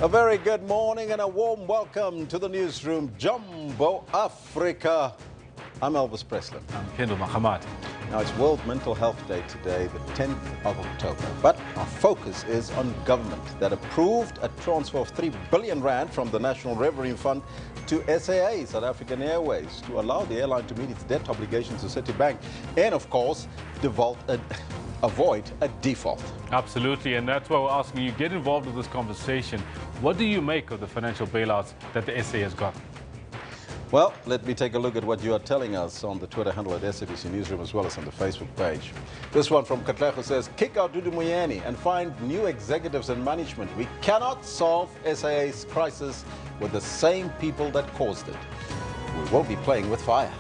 A very good morning and a warm welcome to the newsroom, Jumbo Africa. I'm Elvis Preslin. I'm Kendall Mahamati. Now it's World Mental Health Day today, the 10th of October. But our focus is on government that approved a transfer of 3 billion rand from the National Revenue Fund to SAA, South African Airways, to allow the airline to meet its debt obligations to Citibank and, of course, avoid a default. Absolutely, and that's why we're asking you, get involved with this conversation. What do you make of the financial bailouts that the SA has got? Well, let me take a look at what you are telling us on the Twitter handle at SABC Newsroom as well as on the Facebook page. This one from Katlego says, kick out Dudu Muyeni and find new executives and management. We cannot solve SAA's crisis with the same people that caused it. We won't be playing with fire.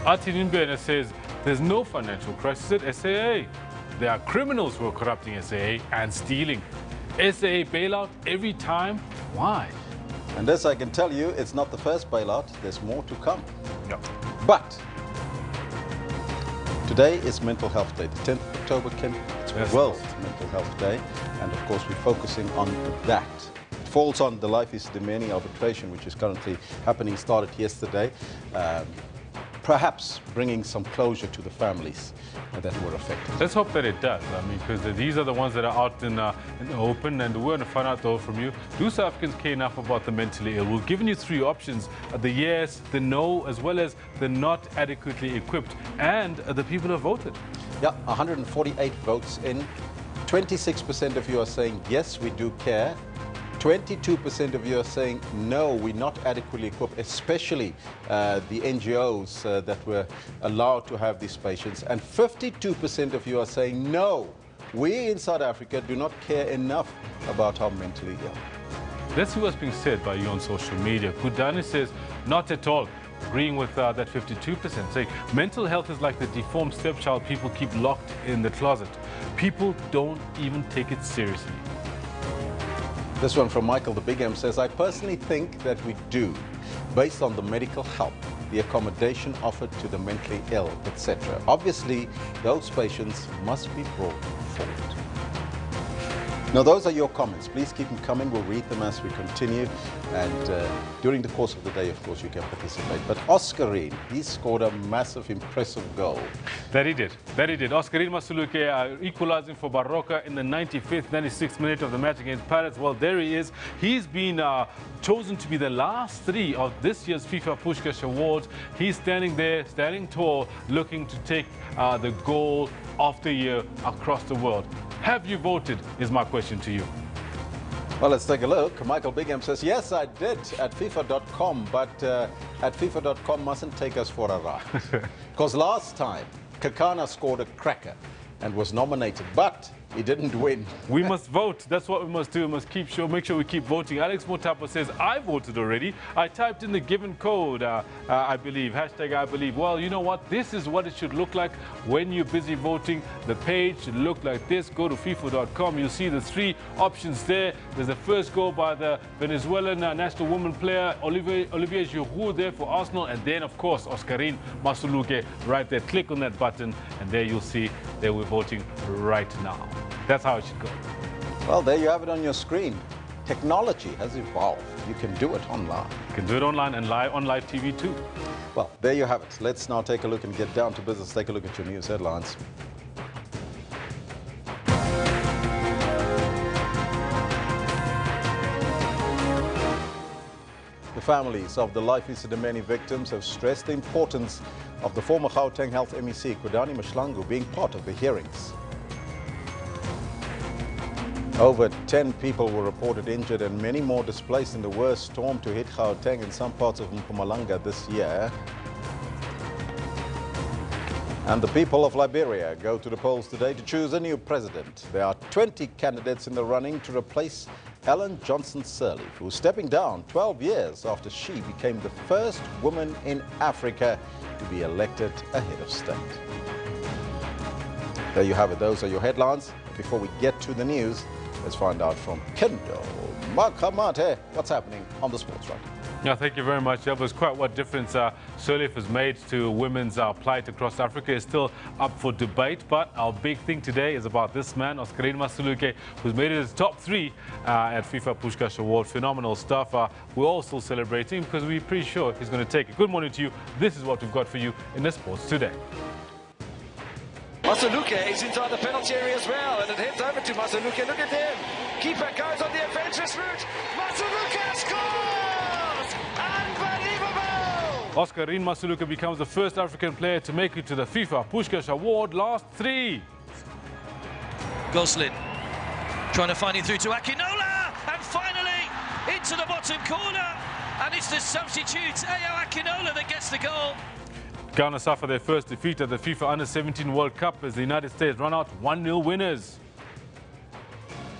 Artin Mbene says, there's no financial crisis at SAA. There are criminals who are corrupting SAA and stealing. SAA bailout every time? Why? And this I can tell you, it's not the first bailout. There's more to come. No. But today is Mental Health Day, the 10th of October, it's World Mental Health Day. And of course, we're focusing on that. It falls on the Esidimeni arbitration, which is currently happening, started yesterday. Perhaps bringing some closure to the families that were affected. Let's hope that it does. I mean, because these are the ones that are out in the open, and we're going to find out though from you, do South Africans care enough about the mentally ill? We've given you 3 options, the yes, the no, as well as the not adequately equipped, and the people have voted. Yeah, 148 votes in. 26% of you are saying, yes, we do care. 22% of you are saying, no, we're not adequately equipped, especially the NGOs that were allowed to have these patients. And 52% of you are saying, no, we in South Africa do not care enough about our mentally ill. Let's see what's being said by you on social media. Kudani says, not at all. Agreeing with that 52%, saying mental health is like the deformed stepchild people keep locked in the closet. People don't even take it seriously. This one from Michael the Big M says, I personally think that we do, based on the medical help, the accommodation offered to the mentally ill, etc. Obviously, those patients must be brought forward. Now, those are your comments. Please keep them coming. We'll read them as we continue. And during the course of the day, of course, you can participate. But Oscarine, he scored a massive, impressive goal. That he did. That he did. Oscarine Masuluke equalizing for Baroka in the 95th, 96th minute of the match against Pirates. Well, there he is. He's been chosen to be the last 3 of this year's FIFA Puskás Awards. He's standing there, standing tall, looking to take the goal of the year across the world. Have you voted, is my question to you. Well, let's take a look. Michael Bigham says, yes, I did at FIFA.com, but at FIFA.com mustn't take us for a ride. Because last time, Kakana scored a cracker and was nominated, but he didn't win. We must vote. That's what we must do. We must make sure we keep voting. Alex Motapo says, I voted already. I typed in the given code, I believe, hashtag I believe. Well, you know what? This is what it should look like when you're busy voting. The page should look like this. Go to FIFA.com. You'll see the 3 options there. There's the first goal by the Venezuelan national woman player, Olivier Giroud there for Arsenal. And then, of course, Oscarine Masuluke right there. Click on that button, and there you'll see that we're voting right now. That's how it should go. Well, there you have it on your screen. Technology has evolved. You can do it online. You can do it online and on live TV too. Well, there you have it. Let's now take a look and get down to business. Take a look at your news headlines. The families of the Life Esidimeni victims have stressed the importance of the former Gauteng Health MEC, Kudani Mashlangu, being part of the hearings. Over 10 people were reported injured and many more displaced in the worst storm to hit Gauteng in some parts of Mpumalanga this year. And the people of Liberia go to the polls today to choose a new president. There are 20 candidates in the running to replace Ellen Johnson Sirleaf, who's stepping down 12 years after she became the first woman in Africa to be elected a head of state. There you have it. Those are your headlines. Before we get to the news, let's find out from Kendall Makamate what's happening on the sports front. Yeah, thank you very much. That was quite what difference Sirleaf has made to women's plight across Africa is still up for debate. But our big thing today is about this man, Oscarine Masuluke, who's made it his top 3 at FIFA Puskás Award. Phenomenal stuff. We're all still celebrating because we're pretty sure he's going to take it. Good morning to you. This is what we've got for you in the Sports Today. Masuluke is inside the penalty area as well, and it heads over to Masuluke. Look at him. Keeper goes on the adventurous route. Masuluke scores! Unbelievable! Oscarine Masuluke becomes the first African player to make it to the FIFA Puskás Award. Last 3. Goslin trying to find it through to Akinola, and finally into the bottom corner, and it's the substitute Ayo Akinola that gets the goal. Ghana suffer their first defeat at the FIFA Under-17 World Cup as the United States run out 1-0 winners.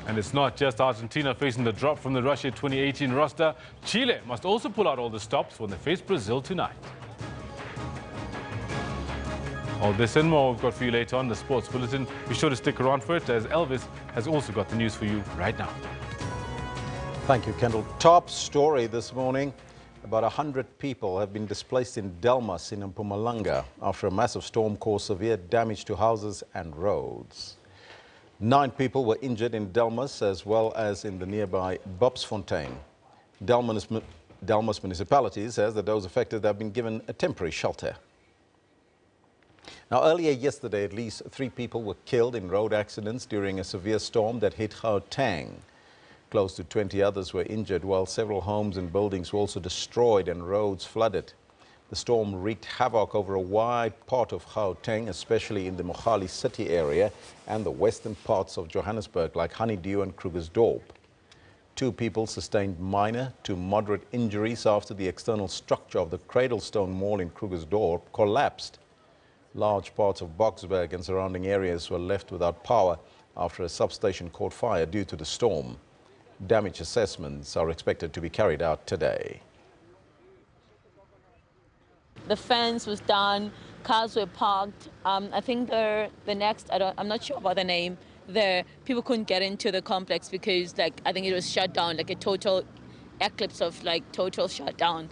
And it's not just Argentina facing the drop from the Russia 2018 roster. Chile must also pull out all the stops when they face Brazil tonight. All this and more we've got for you later on the Sports Bulletin. Be sure to stick around for it, as Elvis has also got the news for you right now. Thank you, Kendall. Top story this morning. About 100 people have been displaced in Delmas in Mpumalanga after a massive storm caused severe damage to houses and roads. 9 people were injured in Delmas as well as in the nearby Bobsfontein. Delmas municipality says that those affected have been given a temporary shelter. Now, earlier yesterday, at least 3 people were killed in road accidents during a severe storm that hit Gauteng. Close to 20 others were injured, while several homes and buildings were also destroyed and roads flooded. The storm wreaked havoc over a wide part of Gauteng, especially in the Mogale city area and the western parts of Johannesburg, like Honeydew and Krugersdorp. 2 people sustained minor to moderate injuries after the external structure of the Cradlestone Mall in Krugersdorp collapsed. Large parts of Boksburg and surrounding areas were left without power after a substation caught fire due to the storm. Damage assessments are expected to be carried out today. The fence was done, cars were parked. I think the next, I'm not sure about the name, people couldn't get into the complex because I think it was shut down, like a total eclipse of total shutdown.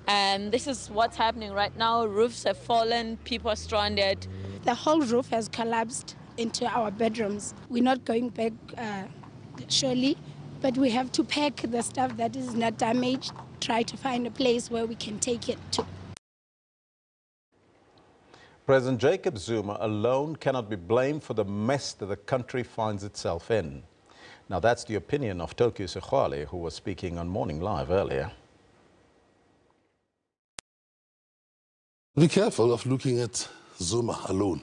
And this is what's happening right now. Roofs have fallen, people are stranded. The whole roof has collapsed into our bedrooms. We're not going back surely, but we have to pack the stuff that is not damaged, try to find a place where we can take it to. President Jacob Zuma alone cannot be blamed for the mess that the country finds itself in. Now, that's the opinion of Tokyo Sexwale, who was speaking on Morning Live earlier. Be careful of looking at Zuma alone.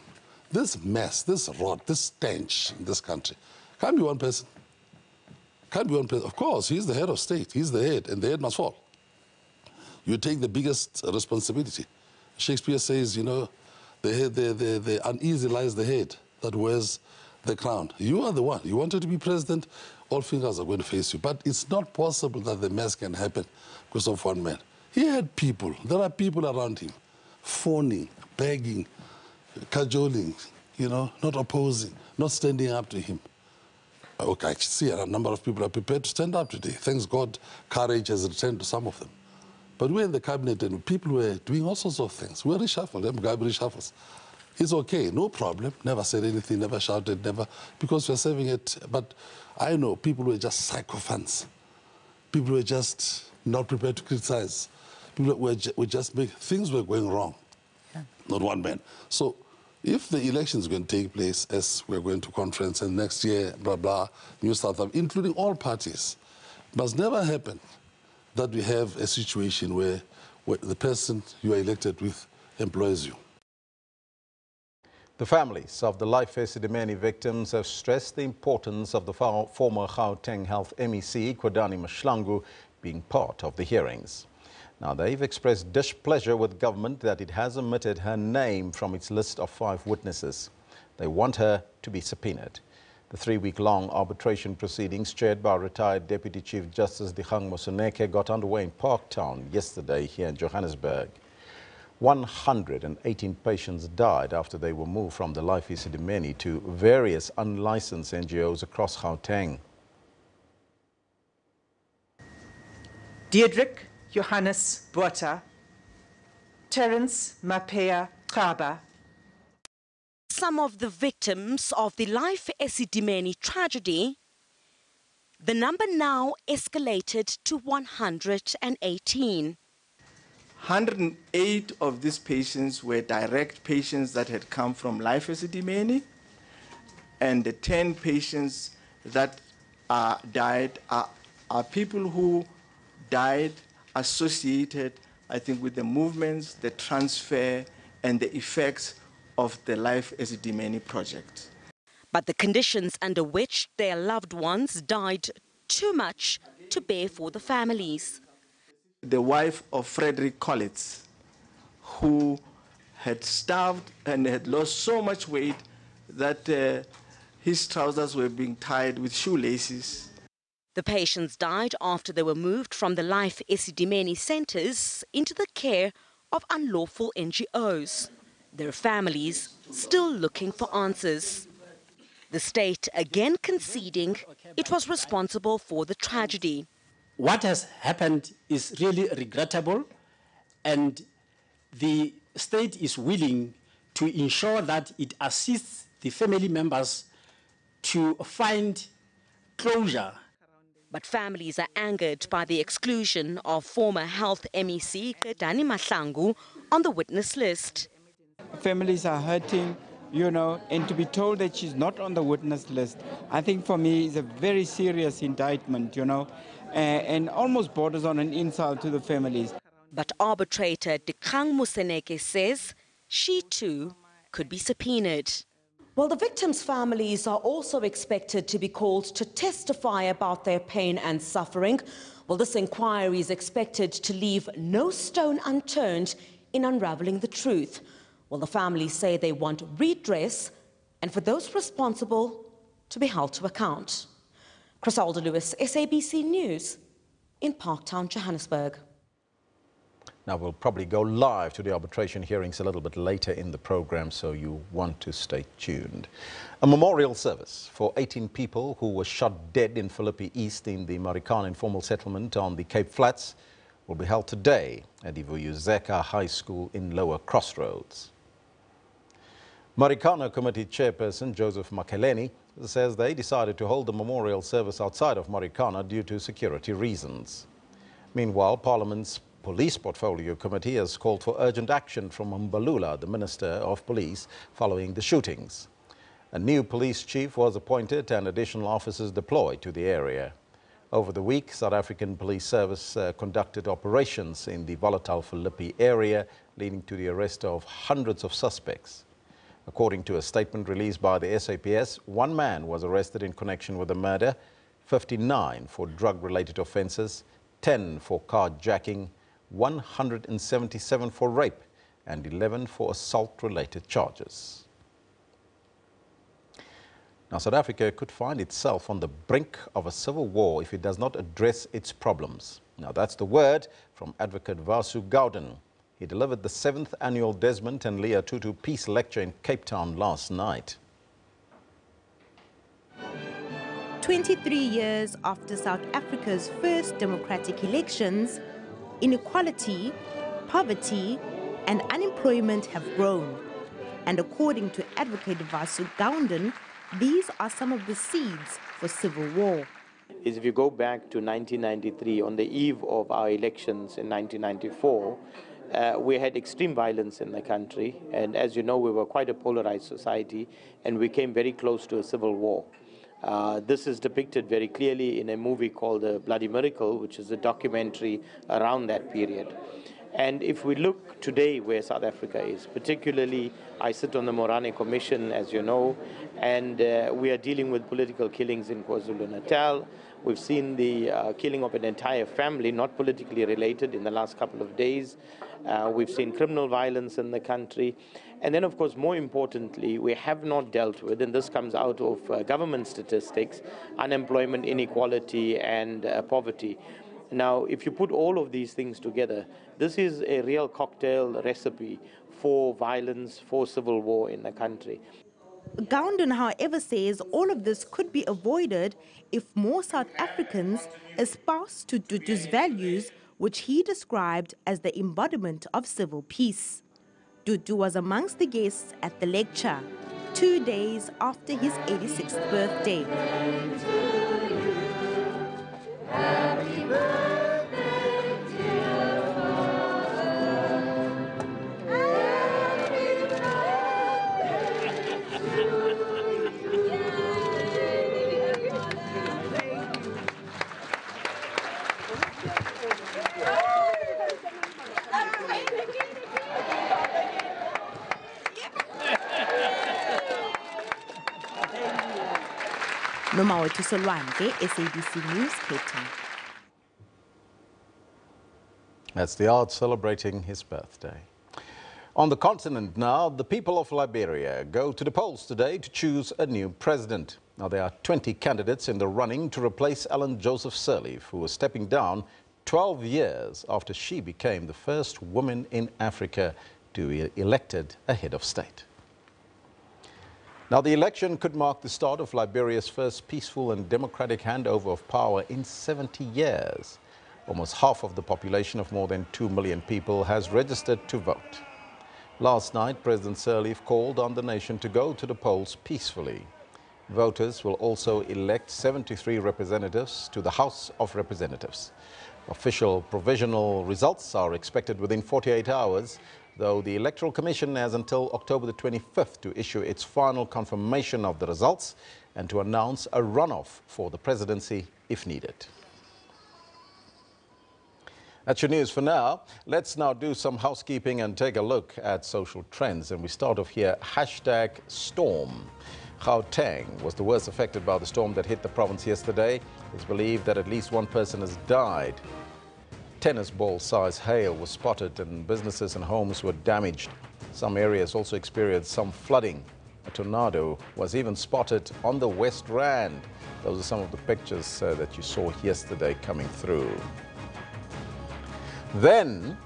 This mess, this rot, this stench in this country can't be one person. Can't be one person. Of course, he's the head of state. He's the head, and the head must fall. You take the biggest responsibility. Shakespeare says, you know, the uneasy lies the head that wears the crown. You are the one. You wanted to be president, all fingers are going to face you. But it's not possible that the mess can happen because of one man. He had people. There are people around him, phoning, begging, cajoling, you know, not opposing, not standing up to him. Okay, I see a number of people are prepared to stand up today. Thanks God, courage has returned to some of them. But we're in the cabinet and people were doing all sorts of things. We're reshuffled, Mugabe reshuffles. It's okay, no problem. Never said anything, never shouted, never, because we're saving it. But I know people were just sycophants. People were just not prepared to criticize. People were just things were going wrong. Yeah. Not one man. So if the election is going to take place as we're going to conference and next year, blah, blah, New South Africa, including all parties, it must never happen that we have a situation where the person you are elected with employs you. The families of the life Esidimeni victims have stressed the importance of the former Gauteng Health MEC, Kwadani Mahlangu, being part of the hearings. Now, they've expressed displeasure with government that it has omitted her name from its list of 5 witnesses. They want her to be subpoenaed. The 3-week-long arbitration proceedings chaired by retired Deputy Chief Justice Dikgang Moseneke got underway in Parktown yesterday here in Johannesburg. 118 patients died after they were moved from the Life Esidimeni to various unlicensed NGOs across Gauteng. Diedrich Johannes Botha, Terence Mapea Kaba. Some of the victims of the Life Esidimeni tragedy, the number now escalated to 118. 108 of these patients were direct patients that had come from Life Esidimeni, and the 10 patients that died are people who died associated, I think, with the movements, the transfer, and the effects of the Life Esidimeni project. But the conditions under which their loved ones died too much to bear for the families. The wife of Frederick Collins, who had starved and had lost so much weight that his trousers were being tied with shoelaces. The patients died after they were moved from the Life Esidimeni centres into the care of unlawful NGOs. Their families still looking for answers. The state again conceding it was responsible for the tragedy. What has happened is really regrettable, and the state is willing to ensure that it assists the family members to find closure. But families are angered by the exclusion of former Health MEC Dani Mahlangu on the witness list. Families are hurting, you know, and to be told that she's not on the witness list, I think for me is a very serious indictment, you know, and almost borders on an insult to the families. But arbitrator Dikgang Moseneke says she too could be subpoenaed. Well, the victims' families are also expected to be called to testify about their pain and suffering. Well, this inquiry is expected to leave no stone unturned in unraveling the truth. Well, the families say they want redress and for those responsible to be held to account. Crisalda Lewis, SABC News in Parktown, Johannesburg. Now, we'll probably go live to the arbitration hearings a little bit later in the program, so you want to stay tuned. A memorial service for 18 people who were shot dead in Philippi East in the Marikana informal settlement on the Cape Flats will be held today at Ivuyuzeka High School in Lower Crossroads. Marikana Committee Chairperson Joseph Makeleni says they decided to hold the memorial service outside of Marikana due to security reasons. Meanwhile, Parliament's Police Portfolio Committee has called for urgent action from Mbalula, the Minister of Police, following the shootings. A new police chief was appointed and additional officers deployed to the area. Over the week, South African Police Service conducted operations in the volatile Philippi area, leading to the arrest of hundreds of suspects. According to a statement released by the SAPS, 1 man was arrested in connection with the murder, 59 for drug-related offences, 10 for carjacking, 177 for rape, and 11 for assault-related charges. Now, South Africa could find itself on the brink of a civil war if it does not address its problems. Now, that's the word from Advocate Vasu Gowden. He delivered the 7th annual Desmond and Leah Tutu Peace Lecture in Cape Town last night. 23 years after South Africa's first democratic elections, inequality, poverty, and unemployment have grown. And according to Advocate Vasu Gowden, these are some of the seeds for civil war. If you go back to 1993, on the eve of our elections in 1994, we had extreme violence in the country, and as you know, we were quite a polarized society, and we came very close to a civil war. This is depicted very clearly in a movie called The Bloody Miracle, which is a documentary around that period. And if we look today where South Africa is, particularly I sit on the Morane Commission, as you know, and we are dealing with political killings in KwaZulu-Natal. We've seen the killing of an entire family, not politically related, in the last couple of days. We've seen criminal violence in the country. And then, of course, more importantly, we have not dealt with, and this comes out of government statistics, unemployment, inequality, and poverty. Now, if you put all of these things together, this is a real cocktail recipe for violence, for civil war in the country. Gowden, however, says all of this could be avoided if more South Africans espouse to Tutu's values, which he described as the embodiment of civil peace. Tutu was amongst the guests at the lecture, 2 days after his 86th birthday. Nomawethu Solwandle, SABC News, Cape Town. That's the art celebrating his birthday. On the continent now, the people of Liberia go to the polls today to choose a new president. Now, there are 20 candidates in the running to replace Ellen Joseph Sirleaf, who was stepping down 12 years after she became the first woman in Africa to be elected a head of state. Now, the election could mark the start of Liberia's first peaceful and democratic handover of power in 70 years. Almost half of the population of more than 2 million people has registered to vote. Last night, President Sirleaf called on the nation to go to the polls peacefully. Voters will also elect 73 representatives to the House of Representatives. Official provisional results are expected within 48 hours, though the Electoral Commission has until October the 25th to issue its final confirmation of the results and to announce a runoff for the presidency if needed. That's your news for now. Let's now do some housekeeping and take a look at social trends. And we start off here, #storm. Gauteng was the worst affected by the storm that hit the province yesterday. It's believed that at least one person has died. Tennis ball size hail was spotted and businesses and homes were damaged. Some areas also experienced some flooding. A tornado was even spotted on the West Rand. Those are some of the pictures that you saw yesterday coming through. Then,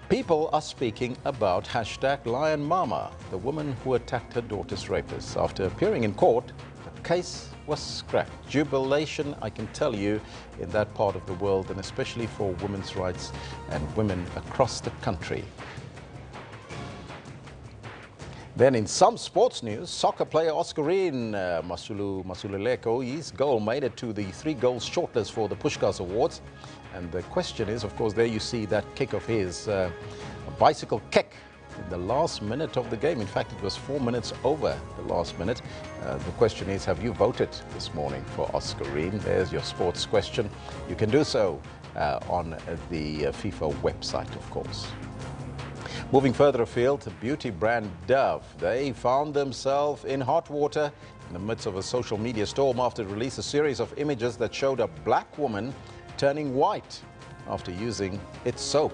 people are speaking about #Lion Mama, the woman who attacked her daughter's rapist. After appearing in court, the case was scrapped. Jubilation, I can tell you, in that part of the world, and especially for women's rights and women across the country. Then in some sports news, soccer player Oscarine Masululeko, his goal made it to the 3 goals shortlist for the Pushkas Awards. And the question is, of course, there you see that kick of his, a bicycle kick in the last minute of the game. In fact, it was 4 minutes over the last minute. The question is, have you voted this morning for Oscarine? There's your sports question. You can do so on the FIFA website, of course. Moving further afield, beauty brand Dove, they found themselves in hot water in the midst of a social media storm after it released a series of images that showed a black woman turning white after using its soap.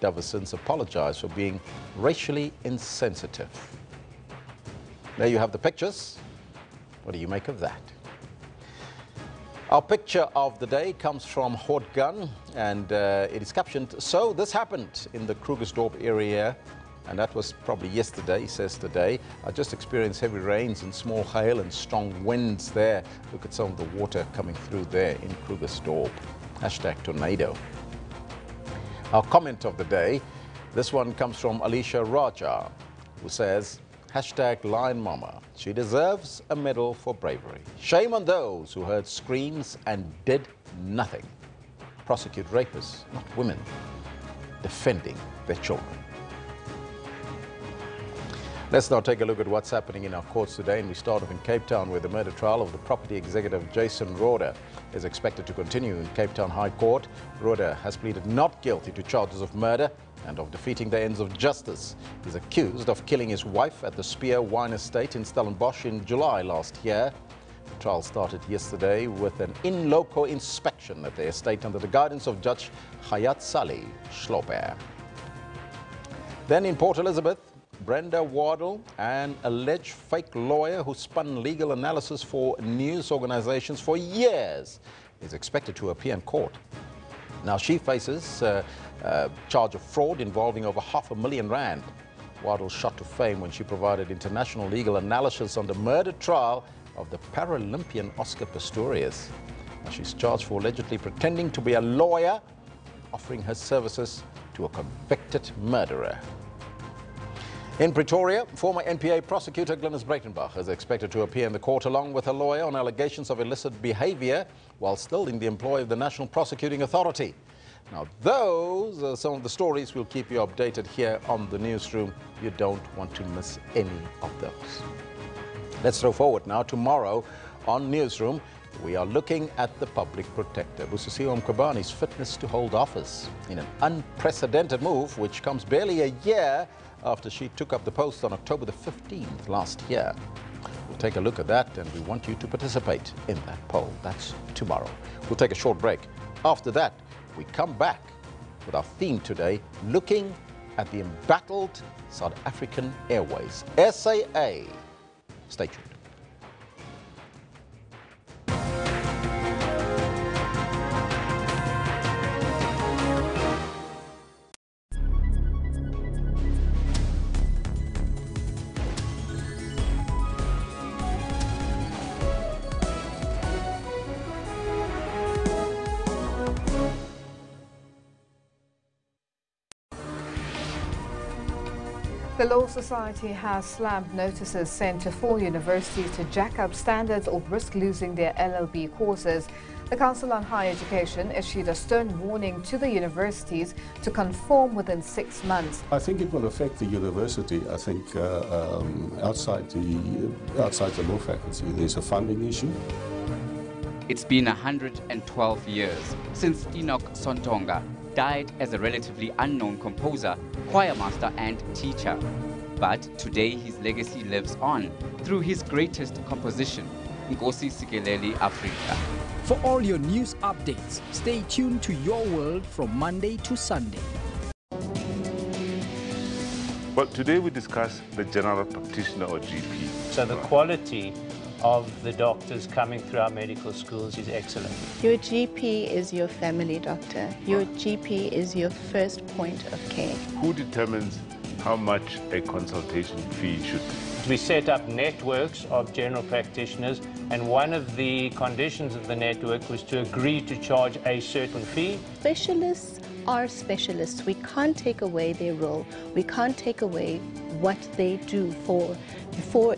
Dove has since apologized for being racially insensitive. There you have the pictures. What do you make of that? Our picture of the day comes from Hortgun, and it is captioned, "So this happened in the Krugersdorp area," and that was probably yesterday. He says today, "I just experienced heavy rains and small hail and strong winds there." Look at some of the water coming through there in Krugersdorp. #tornado. Our comment of the day, this one comes from Alicia Raja, who says, #Lion Mama. She deserves a medal for bravery. Shame on those who heard screams and did nothing. Prosecute rapists, not women, defending their children. Let's now take a look at what's happening in our courts today, and we start off in Cape Town, where the murder trial of the property executive Jason Roeder is expected to continue in Cape Town High Court. Roeder has pleaded not guilty to charges of murder and of defeating the ends of justice. He's accused of killing his wife at the Spear Wine Estate in Stellenbosch in July last year. The trial started yesterday with an in loco inspection at the estate under the guidance of Judge Hayat Salih Schloper. Then in Port Elizabeth, Brenda Wardle, an alleged fake lawyer who spun legal analysis for news organizations for years, is expected to appear in court. Now, she faces a charge of fraud involving over R500,000. Wardle shot to fame when she provided international legal analysis on the murder trial of the Paralympian Oscar Pistorius. Now, she's charged for allegedly pretending to be a lawyer offering her services to a convicted murderer. In Pretoria, former NPA prosecutor Glynis Breitenbach is expected to appear in the court along with her lawyer on allegations of illicit behavior while still in the employ of the National Prosecuting Authority. Now, those are some of the stories we'll keep you updated here on the Newsroom. You don't want to miss any of those. Let's throw forward now. Tomorrow on Newsroom, we are looking at the public protector, Busisiwe Mkhwebani's fitness to hold office in an unprecedented move which comes barely a year after she took up the post on October the 15th last year. We'll take a look at that, and we want you to participate in that poll. That's tomorrow. We'll take a short break. After that, we come back with our theme today, looking at the embattled South African Airways, SAA. Stay tuned. The Law Society has slammed notices sent to 4 universities to jack up standards or risk losing their LLB courses. The Council on Higher Education issued a stern warning to the universities to conform within 6 months. I think it will affect the university. I think outside the law faculty, there's a funding issue. It's been 112 years since Enoch Sontonga died as a relatively unknown composer, choir master and teacher. But today his legacy lives on through his greatest composition, Nkosi Sikeleli Afrika. For all your news updates, stay tuned to Your World from Monday to Sunday. Well, today we discuss the general practitioner or GP. So the quality of the doctors coming through our medical schools is excellent. Your GP is your family doctor. Your GP is your first point of care. Who determines how much a consultation fee should be? We set up networks of general practitioners, and one of the conditions of the network was to agree to charge a certain fee. Specialists are specialists. We can't take away their role. We can't take away what they do for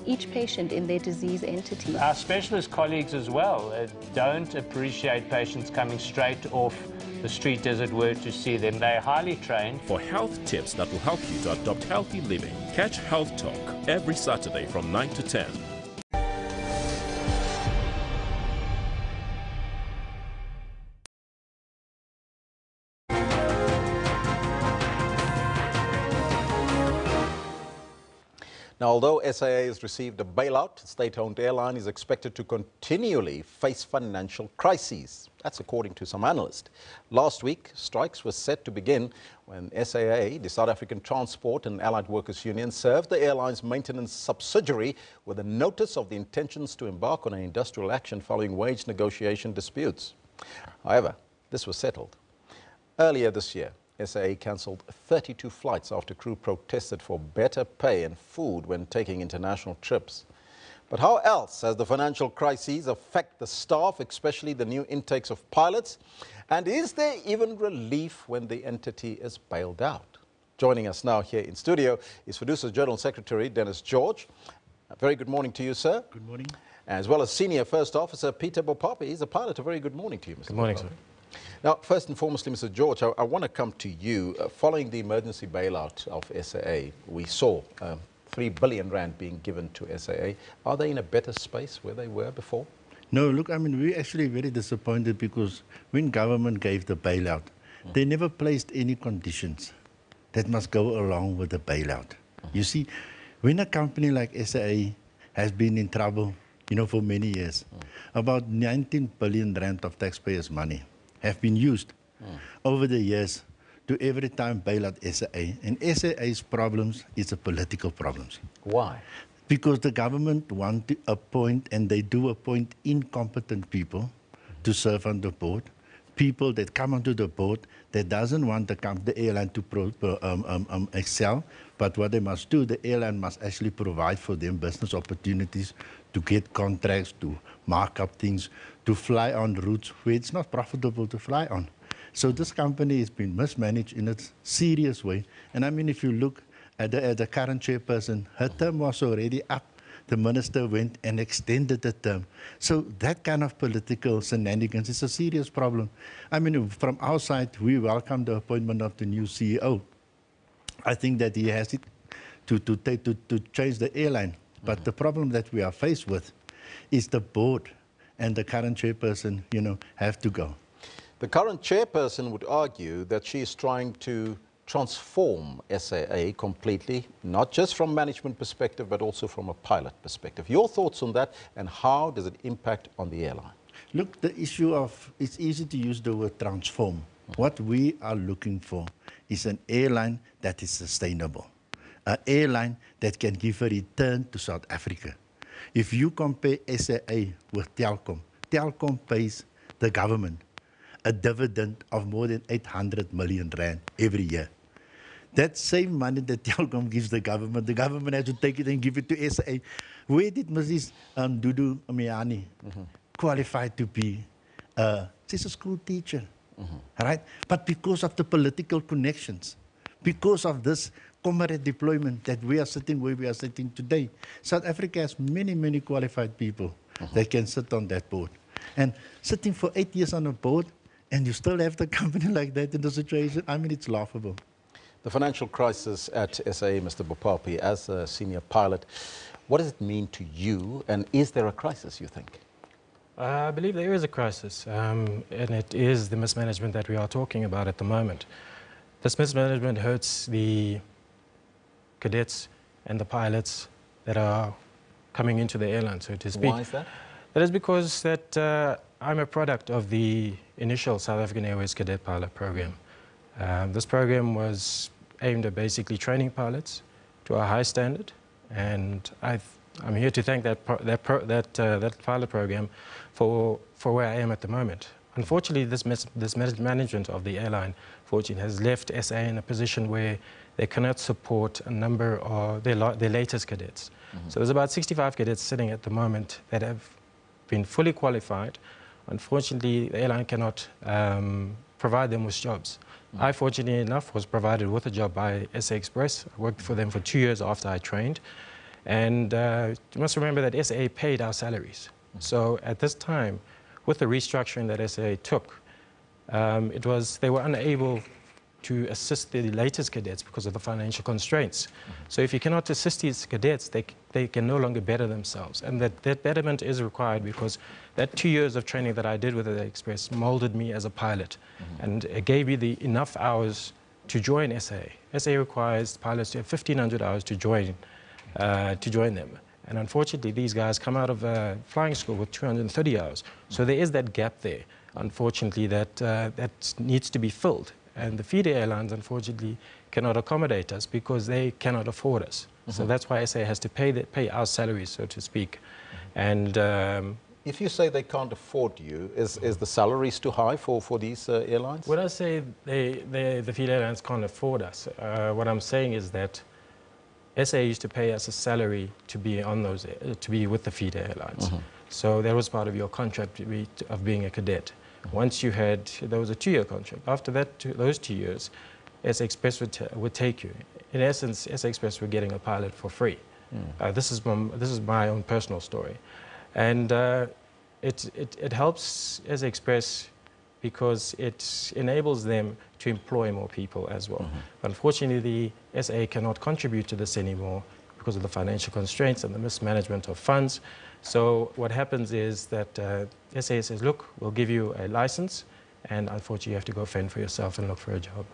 each patient in their disease entity. Our specialist colleagues as well don't appreciate patients coming straight off the street, as it were, to see them. They're highly trained. For health tips that will help you to adopt healthy living, catch Health Talk every Saturday from 9 to 10. Now, although SAA has received a bailout, state-owned airline is expected to continually face financial crises. That's according to some analysts. Last week, strikes were set to begin when SAA, the South African Transport and Allied Workers Union, served the airline's maintenance subsidiary with a notice of the intentions to embark on an industrial action following wage negotiation disputes. However, this was settled. Earlier this year, SAA cancelled 32 flights after crew protested for better pay and food when taking international trips. But how else has the financial crises affect the staff, especially the new intakes of pilots? And is there even relief when the entity is bailed out? Joining us now here in studio is Fiducia's General Secretary Dennis George. A very good morning to you, sir. Good morning. As well as Senior First Officer Peter Bopopi. He's a pilot. A very good morning to you, Mr. Good morning, Bopopi. sir. Now, first and foremostly, Mr. George, I want to come to you. Following the emergency bailout of SAA, we saw 3 billion rand being given to SAA. Are they in a better space where they were before? No, look, I mean, we're actually very disappointed because when government gave the bailout, they never placed any conditions that must go along with the bailout. You see, when a company like SAA has been in trouble, you know, for many years, about 19 billion rand of taxpayers' money have been used over the years to every time bail out SAA. And SAA's problems is a political problems. Why? Because the government want to appoint, and they do appoint, incompetent people to serve on the board. People that come onto the board that doesn't want the airline to excel, but what they must do, the airline must actually provide for them business opportunities to get contracts, to mark up things, to fly on routes where it's not profitable to fly on. So this company has been mismanaged in a serious way. And I mean, if you look at the current chairperson, her term was already up. The minister went and extended the term. So that kind of political shenanigans is a serious problem. I mean, from our side, we welcome the appointment of the new CEO. I think that he has it to change the airline. But the problem that we are faced with is the board and the current chairperson, you know, have to go. The current chairperson would argue that she is trying to transform SAA completely, not just from management perspective, but also from a pilot perspective. Your thoughts on that, and how does it impact on the airline? Look, the issue of, it's easy to use the word transform. What we are looking for is an airline that is sustainable, an airline that can give a return to South Africa. If you compare SAA with Telkom, Telkom pays the government a dividend of more than 800 million rand every year. That same money that Telkom gives the government has to take it and give it to SA. Where did Mrs. Dudu Miani qualify to be? She's a school teacher, right? But because of the political connections, because of this comrade deployment that we are sitting where we are sitting today, South Africa has many, many qualified people that can sit on that board. And sitting for 8 years on a board, and you still have the company like that in the situation, I mean, it's laughable. The financial crisis at SA, Mr. Bopapi, as a senior pilot, what does it mean to you, and is there a crisis, you think? I believe there is a crisis, and it is the mismanagement that we are talking about at the moment. This mismanagement hurts the cadets and the pilots that are coming into the airline, so to speak. Why is that? That is because that I'm a product of the initial South African Airways Cadet Pilot Program. This program was aimed at basically training pilots to a high standard, and I'm here to thank that pilot program for where I am at the moment. Unfortunately, this management of the airline, fortunately, has left SA in a position where they cannot support a number of their latest cadets. So there's about 65 cadets sitting at the moment that have been fully qualified. Unfortunately, the airline cannot provide them with jobs. I, fortunately enough, was provided with a job by SA Express. I worked for them for 2 years after I trained. And you must remember that SA paid our salaries. So at this time, with the restructuring that SA took, they were unable to assist the latest cadets because of the financial constraints. So if you cannot assist these cadets, they can no longer better themselves. And that betterment is required because that 2 years of training that I did with the Express molded me as a pilot. And it gave me enough hours to join SA. SA requires pilots to have 1,500 hours to join them. And unfortunately, these guys come out of flying school with 230 hours. So there is that gap there, unfortunately, that needs to be filled. And the feeder airlines, unfortunately, cannot accommodate us because they cannot afford us. So that's why SA has to pay our salaries, so to speak. And if you say they can't afford you, is the salaries too high for these airlines? When I say the feeder airlines can't afford us, what I'm saying is that SA used to pay us a salary to be on to be with the feeder airlines. So that was part of your contract of being a cadet. Once you had, there was a 2-year contract. After that, those 2 years, SA Express would take you. In essence, SA Express were getting a pilot for free. This is my own personal story. And it helps SA Express because it enables them to employ more people as well. Unfortunately, the SA cannot contribute to this anymore because of the financial constraints and the mismanagement of funds. So what happens is that SA says, look, we'll give you a license, and unfortunately you have to go fend for yourself and look for a job.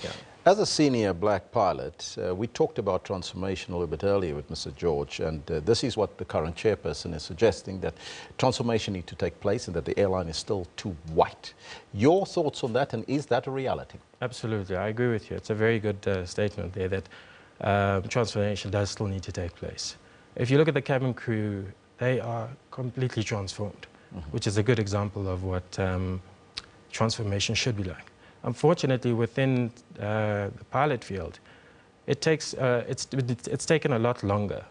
Yeah. As a senior black pilot, we talked about transformation a little bit earlier with Mr. George, and this is what the current chairperson is suggesting, that transformation needs to take place and that the airline is still too white. Your thoughts on that, and is that a reality? Absolutely, I agree with you. It's a very good statement there that transformation does still need to take place. If you look at the cabin crew, they are completely transformed, which is a good example of what transformation should be like. Unfortunately, within the pilot field, it's taken a lot longer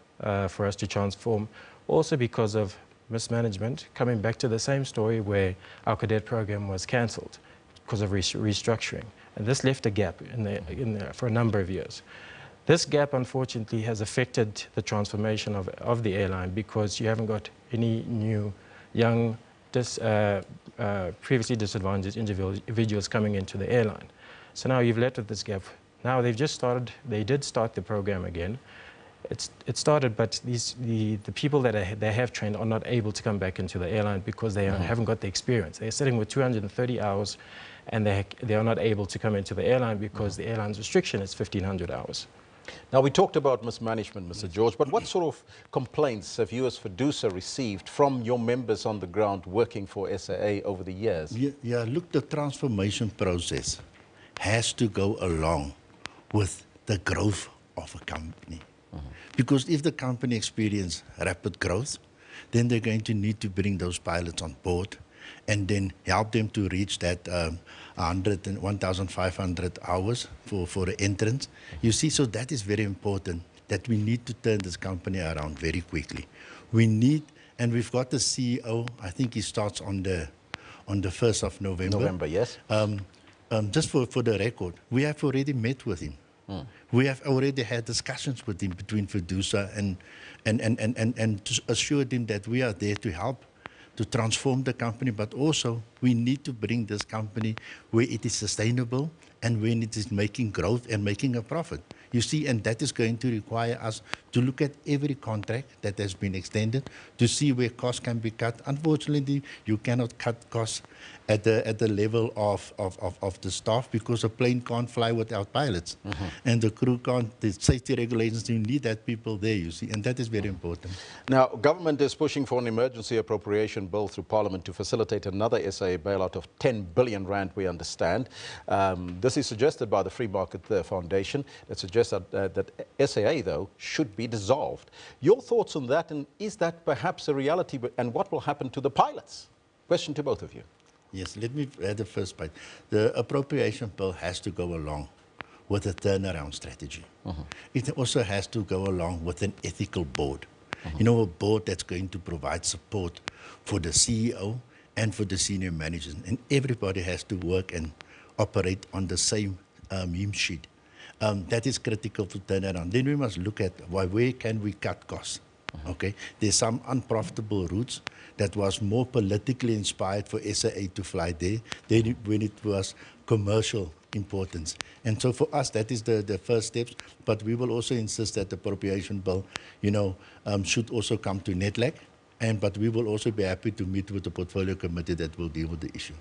for us to transform, also because of mismanagement. Coming back to the same story where our cadet program was cancelled. because of restructuring. And this left a gap for a number of years. This gap, unfortunately, has affected the transformation of the airline because you haven't got any new, young, previously disadvantaged individuals coming into the airline. So now you've left with this gap. Now they did start the program again. It started, but the people that they have trained are not able to come back into the airline because they haven't got the experience. They're sitting with 230 hours and they are not able to come into the airline because the airline's restriction is 1,500 hours. Now, we talked about mismanagement, Mr. George, but what sort of complaints have you as Fiducia received from your members on the ground working for SAA over the years? Yeah, look, the transformation process has to go along with the growth of a company. Because if the company experiences rapid growth, then they're going to need to bring those pilots on board and then help them to reach that 1,500 hours for the entrance. You see, so that is very important, that we need to turn this company around very quickly. We need, and we've got the CEO, I think he starts on the 1st of November. November, yes. Just for the record, we have already met with him. We have already had discussions with him between Fiducia and to assure him that we are there to help to transform the company, but also we need to bring this company where it is sustainable and when it is making growth and making a profit. You see, and that is going to require us to look at every contract that has been extended to see where costs can be cut. Unfortunately, you cannot cut costs at the level of the staff because a plane can't fly without pilots. And the crew can't, the safety regulations, you need that people there, you see, and that is very important. Now, government is pushing for an emergency appropriation bill through Parliament to facilitate another SAA bailout of 10 billion rand, we understand. This is suggested by the Free Market Foundation. It suggests that SAA, though, should be dissolved. Your thoughts on that, and is that perhaps a reality, and what will happen to the pilots? Question to both of you. Yes, let me add the first part. The appropriation bill has to go along with a turnaround strategy. It also has to go along with an ethical board. You know, a board that's going to provide support for the CEO and for the senior managers. And everybody has to work and operate on the same meme sheet. That is critical to turn around. Then we must look at where can we cut costs. Okay, there's some unprofitable routes that was more politically inspired for SAA to fly there than when it was commercial importance. And so for us, that is the first steps. But we will also insist that the appropriation bill, you know, should also come to NETLAC. But we will also be happy to meet with the portfolio committee that will deal with the issue.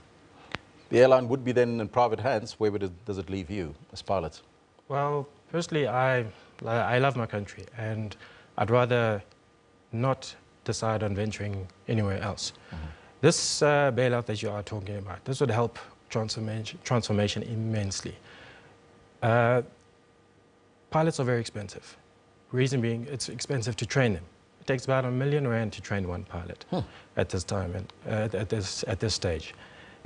The airline would be then in private hands. Where does it leave you as pilots? Well, firstly, I love my country, and I'd rather not decide on venturing anywhere else. This bailout that you are talking about, this would help transformation immensely. Pilots are very expensive. Reason being, it's expensive to train them. It takes about R1 million to train one pilot at this time and at this stage.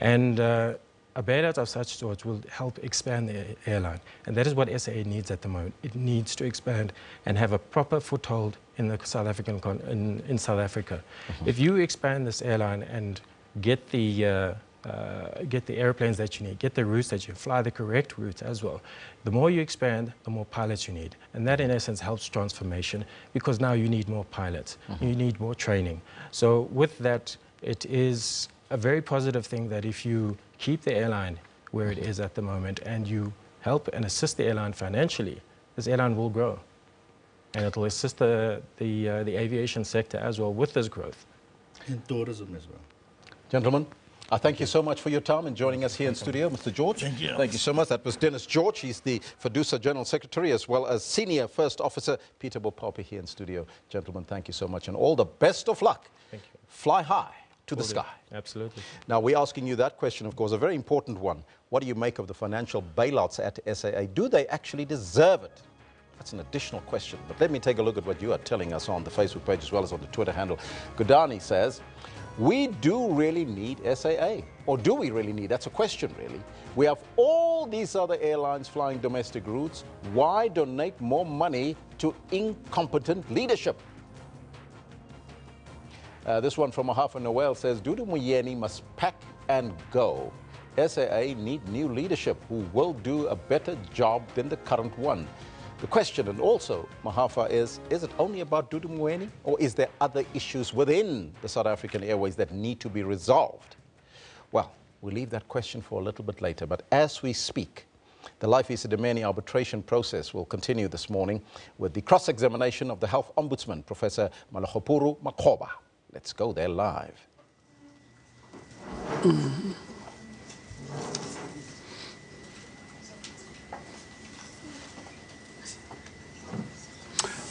And a bailout of such sorts will help expand the airline. And that is what SAA needs at the moment. It needs to expand and have a proper foothold in the South Africa. If you expand this airline and get the airplanes that you need, get the routes that you fly, the correct routes as well, the more you expand, the more pilots you need. And that in essence helps transformation because now you need more pilots. You need more training. So with that, it is a very positive thing that if you keep the airline where it is at the moment and you help and assist the airline financially, this airline will grow. And it will assist the aviation sector as well with this growth. And tourism as well. Gentlemen, I thank you so much for your time and joining us here in studio. Mr. George. Thank you. Thank you so much. That was Dennis George. He's the Fiducia General Secretary as well as Senior First Officer Peter Bopapi here in studio. Gentlemen, thank you so much and all the best of luck. Thank you. Fly high to the sky. Absolutely. Now, we're asking you that question, of course, a very important one. What do you make of the financial bailouts at SAA? Do they actually deserve it? That's an additional question. But let me take a look at what you are telling us on the Facebook page as well as on the Twitter handle. Gudani says, we do really need SAA. Or do we really need? That's a question, really. We have all these other airlines flying domestic routes. Why donate more money to incompetent leadership? This one from Mahafa Noel says, Dudu Muyeni must pack and go. SAA need new leadership who will do a better job than the current one. The question, and also, Mahafa, is it only about Dudu Mweni, or is there other issues within the South African Airways that need to be resolved? Well, we'll leave that question for a little bit later, but as we speak, the Life Esidimeni arbitration process will continue this morning with the cross-examination of the Health Ombudsman, Professor Malachopuru Makhoba. Let's go there live.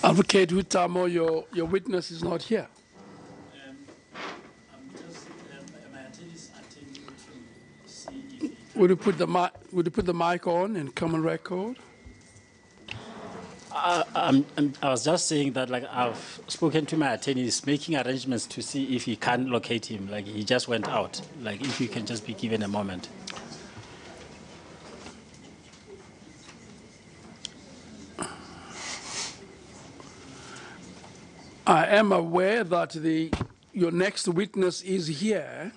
Advocate Witamo, your witness is not here. Would you put the mic on and come on record? I was just saying that, like, I've spoken to my attorney. He's making arrangements to see if he can locate him. Like, he just went out. Like, if you can just be given a moment. I am aware that your next witness is here.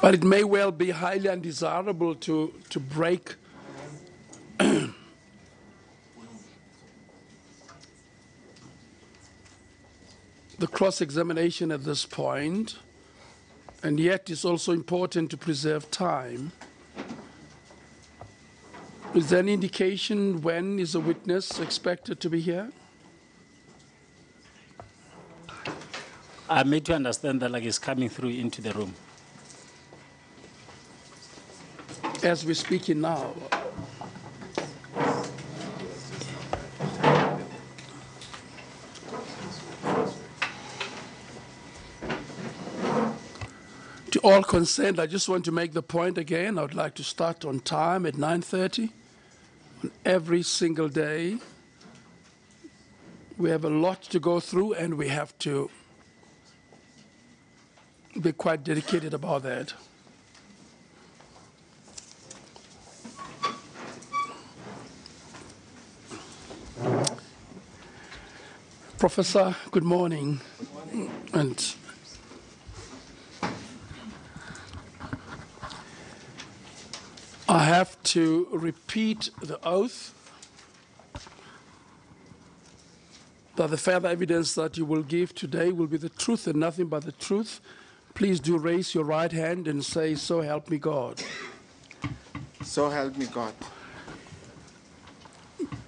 But it may well be highly undesirable to break the cross-examination at this point, and yet it's also important to preserve time. Is there any indication when is a witness expected to be here? I'm made to understand that, like, he's coming through into the room. As we're speaking now. To all concerned, I just want to make the point again. I would like to start on time at 9:30 on every single day. We have a lot to go through, and we have to be quite dedicated about that. Professor, good morning. And I have to repeat the oath that the further evidence that you will give today will be the truth and nothing but the truth. Please do raise your right hand and say, "So help me God." So help me God.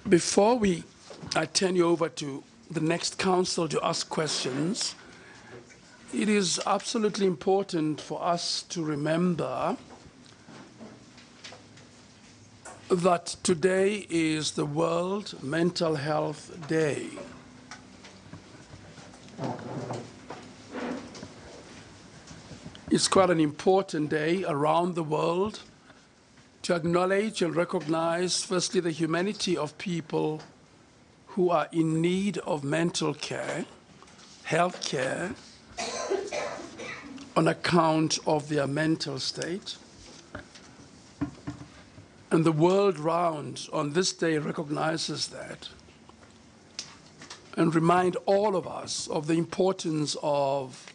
Before I turn you over to the next counsel to ask questions, it is absolutely important for us to remember that today is the World Mental Health Day. It's quite an important day around the world to acknowledge and recognize, firstly, the humanity of people who are in need of mental care, health care, on account of their mental state. And the world round on this day recognizes that and remind all of us of the importance of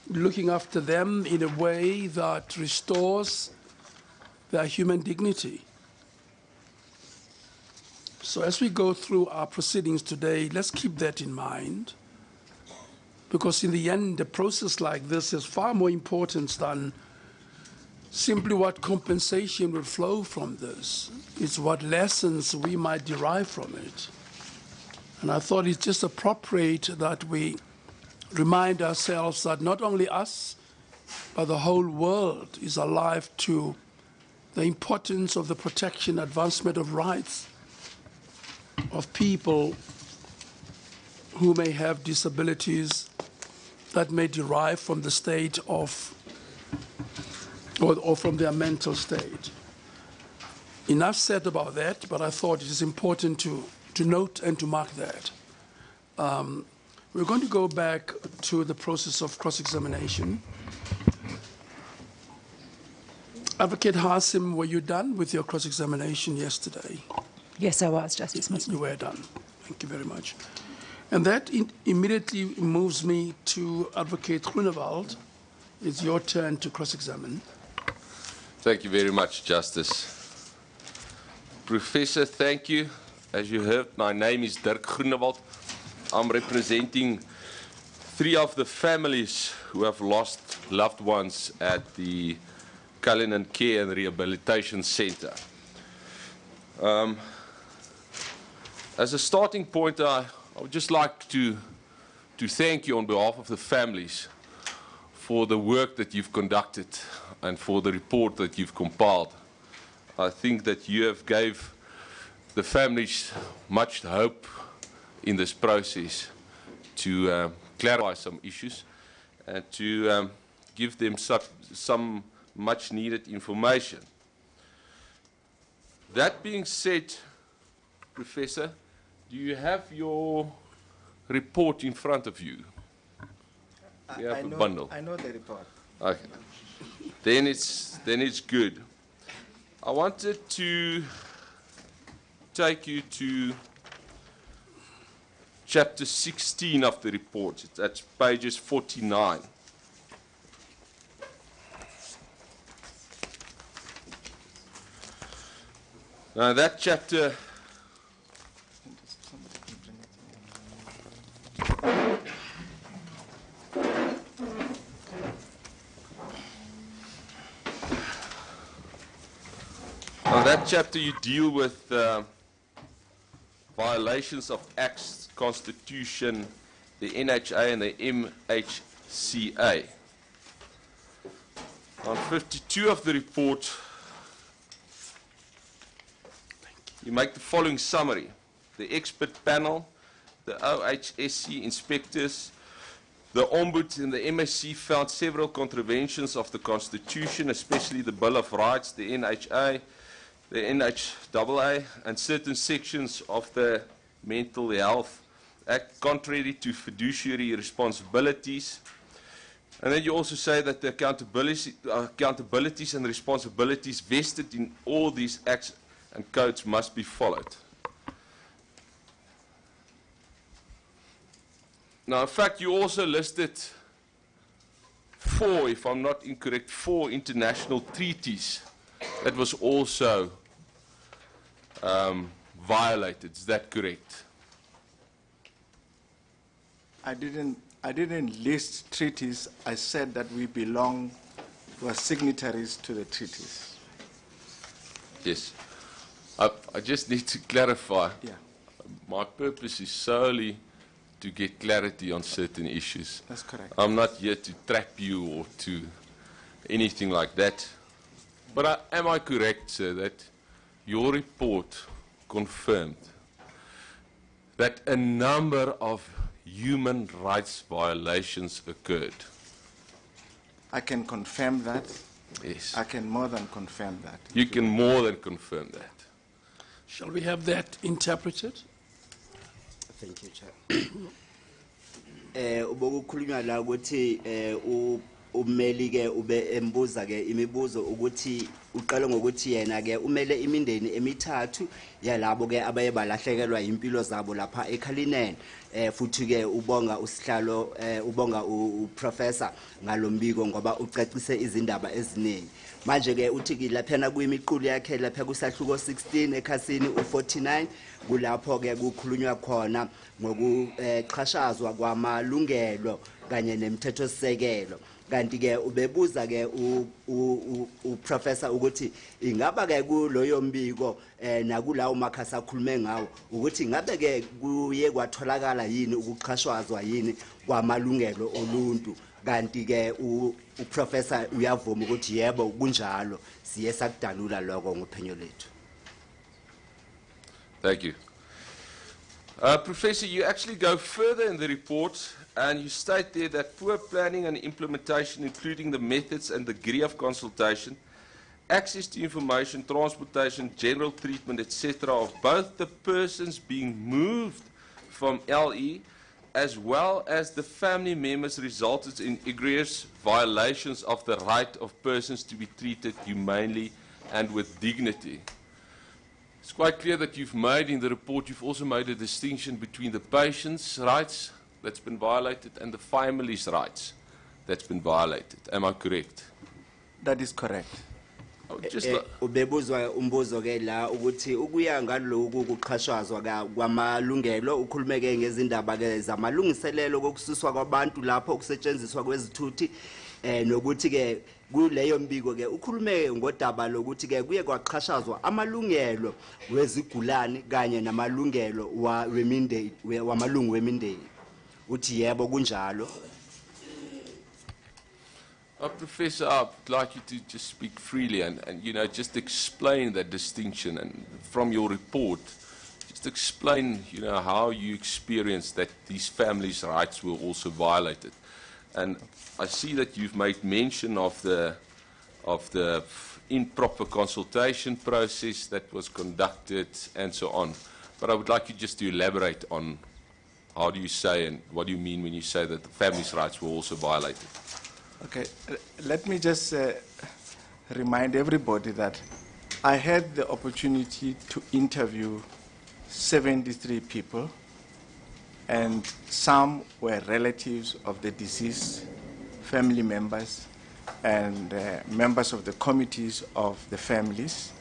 looking after them in a way that restores their human dignity. So as we go through our proceedings today, let's keep that in mind, because in the end, a process like this is far more important than simply what compensation will flow from this. It's what lessons we might derive from it. And I thought it's just appropriate that we remind ourselves that not only us, but the whole world is alive to the importance of the protection, advancement of rights of people who may have disabilities that may derive from the state of, or from their mental state. Enough said about that, but I thought it is important to note and to mark that. We're going to go back to the process of cross-examination. Advocate Hasim, were you done with your cross-examination yesterday? Yes, I was, Justice Muslim. You were done. Thank you very much. And that immediately moves me to Advocate Groenewald. It's your turn to cross-examine. Thank you very much, Justice. Professor, thank you. As you heard, my name is Dirk Groenewald. I'm representing 3 of the families who have lost loved ones at the Cullinan Care and Rehabilitation Center. As a starting point, I would just like to thank you on behalf of the families for the work that you've conducted and for the report that you've compiled. I think that you have gave the families much hope in this process to clarify some issues and to give them some much needed information. That being said, Professor, do you have your report in front of you? You have a bundle. I know the report. Okay. Then it's good. I wanted to take you to chapter 16 of the report. That's pages 49. Now that chapter you deal with violations of Acts, Constitution, the NHA and the MHCA. On 52 of the report, you make the following summary. The expert panel, the OHSC inspectors, the Ombuds and the MSC found several contraventions of the Constitution, especially the Bill of Rights, the NHA, the NHAA, and certain sections of the Mental Health Act, contrary to fiduciary responsibilities. And then you also say that the accountabilities and responsibilities vested in all these acts and codes must be followed. Now, in fact, you also listed 4, if I'm not incorrect, 4 international treaties that was also violated. Is that correct? I didn't list treaties. I said that we belong, we are signatories to the treaties. Yes. I just need to clarify. Yeah. My purpose is solely to get clarity on certain issues. That's correct. I'm not here to trap you or to anything like that. But am I correct, sir, that your report confirmed that a number of human rights violations occurred? I can confirm that. Yes. I can more than confirm that. You can more than confirm that. Shall we have that interpreted? Thank you, Chair. Ubokukhulunywa la ukuthi umeli ke ube embuza ke imibuzo ukuthi uqala ngokuthi yena ke umele imindeni emithathu yalabo ke abaye balahlekelwa impilo zabo lapha eKhalinen futhi ke ubonga usihlalo ubonga uprofessor ngalombiko ngoba ucacise izindaba eziningi manje ke uthi ke laphana kuyimiqulu yakhe lapha kusahluko 16 ekhasini u49 kulapho ke kukhulunywa khona ngokuxhashazwa kwamalungelo kanye nemithetho sisekelo kanti ke ubebuza ke uprofessor ukuthi ingaba ke kuloyo mbiko nakulawo makhasi akhulume ngawo ukuthi ngabe ke kuye kwatholakala yini ukuxhashazwa yini kwamalungelo oluntu kanti ke uprofessor uyavuma ukuthi yebo kunjalo siye sakudalula lokho ngophenyo lethu. Thank you. Professor, you actually go further in the report and you state there that poor planning and implementation, including the methods and degree of consultation, access to information, transportation, general treatment, etc., of both the persons being moved from LE as well as the family members resulted in egregious violations of the right of persons to be treated humanely and with dignity. It's quite clear that you've made in the report, you've also made a distinction between the patient's rights that's been violated and the family's rights that's been violated. Am I correct? That is correct. Ubebuzwa umbuzo ke la ukuthi ukuya ngalokhu kuqhashazwa kwamalungelo ukhulumeke ngezindaba ke zamalungiselelo kokususwa kwabantu lapho ukusetshenziswa kwezithuthi nokuthi ke kuleyo mbiko ke ukhulumeke ngodaba lokuthi ke kuye kwaqhashazwa amalungelo wezigulane kanye namalungelo wamalungu wemindeni uthi yebo kunjalo. Professor, I'd like you to just speak freely and just explain that distinction, and from your report, just explain, how you experienced that these families' rights were also violated. And I see that you've made mention of the improper consultation process that was conducted and so on. But I would like you just to elaborate on how do you say and what do you mean when you say that the families' rights were also violated. Okay, let me just remind everybody that I had the opportunity to interview 73 people, and some were relatives of the deceased, family members, and members of the committees of the families.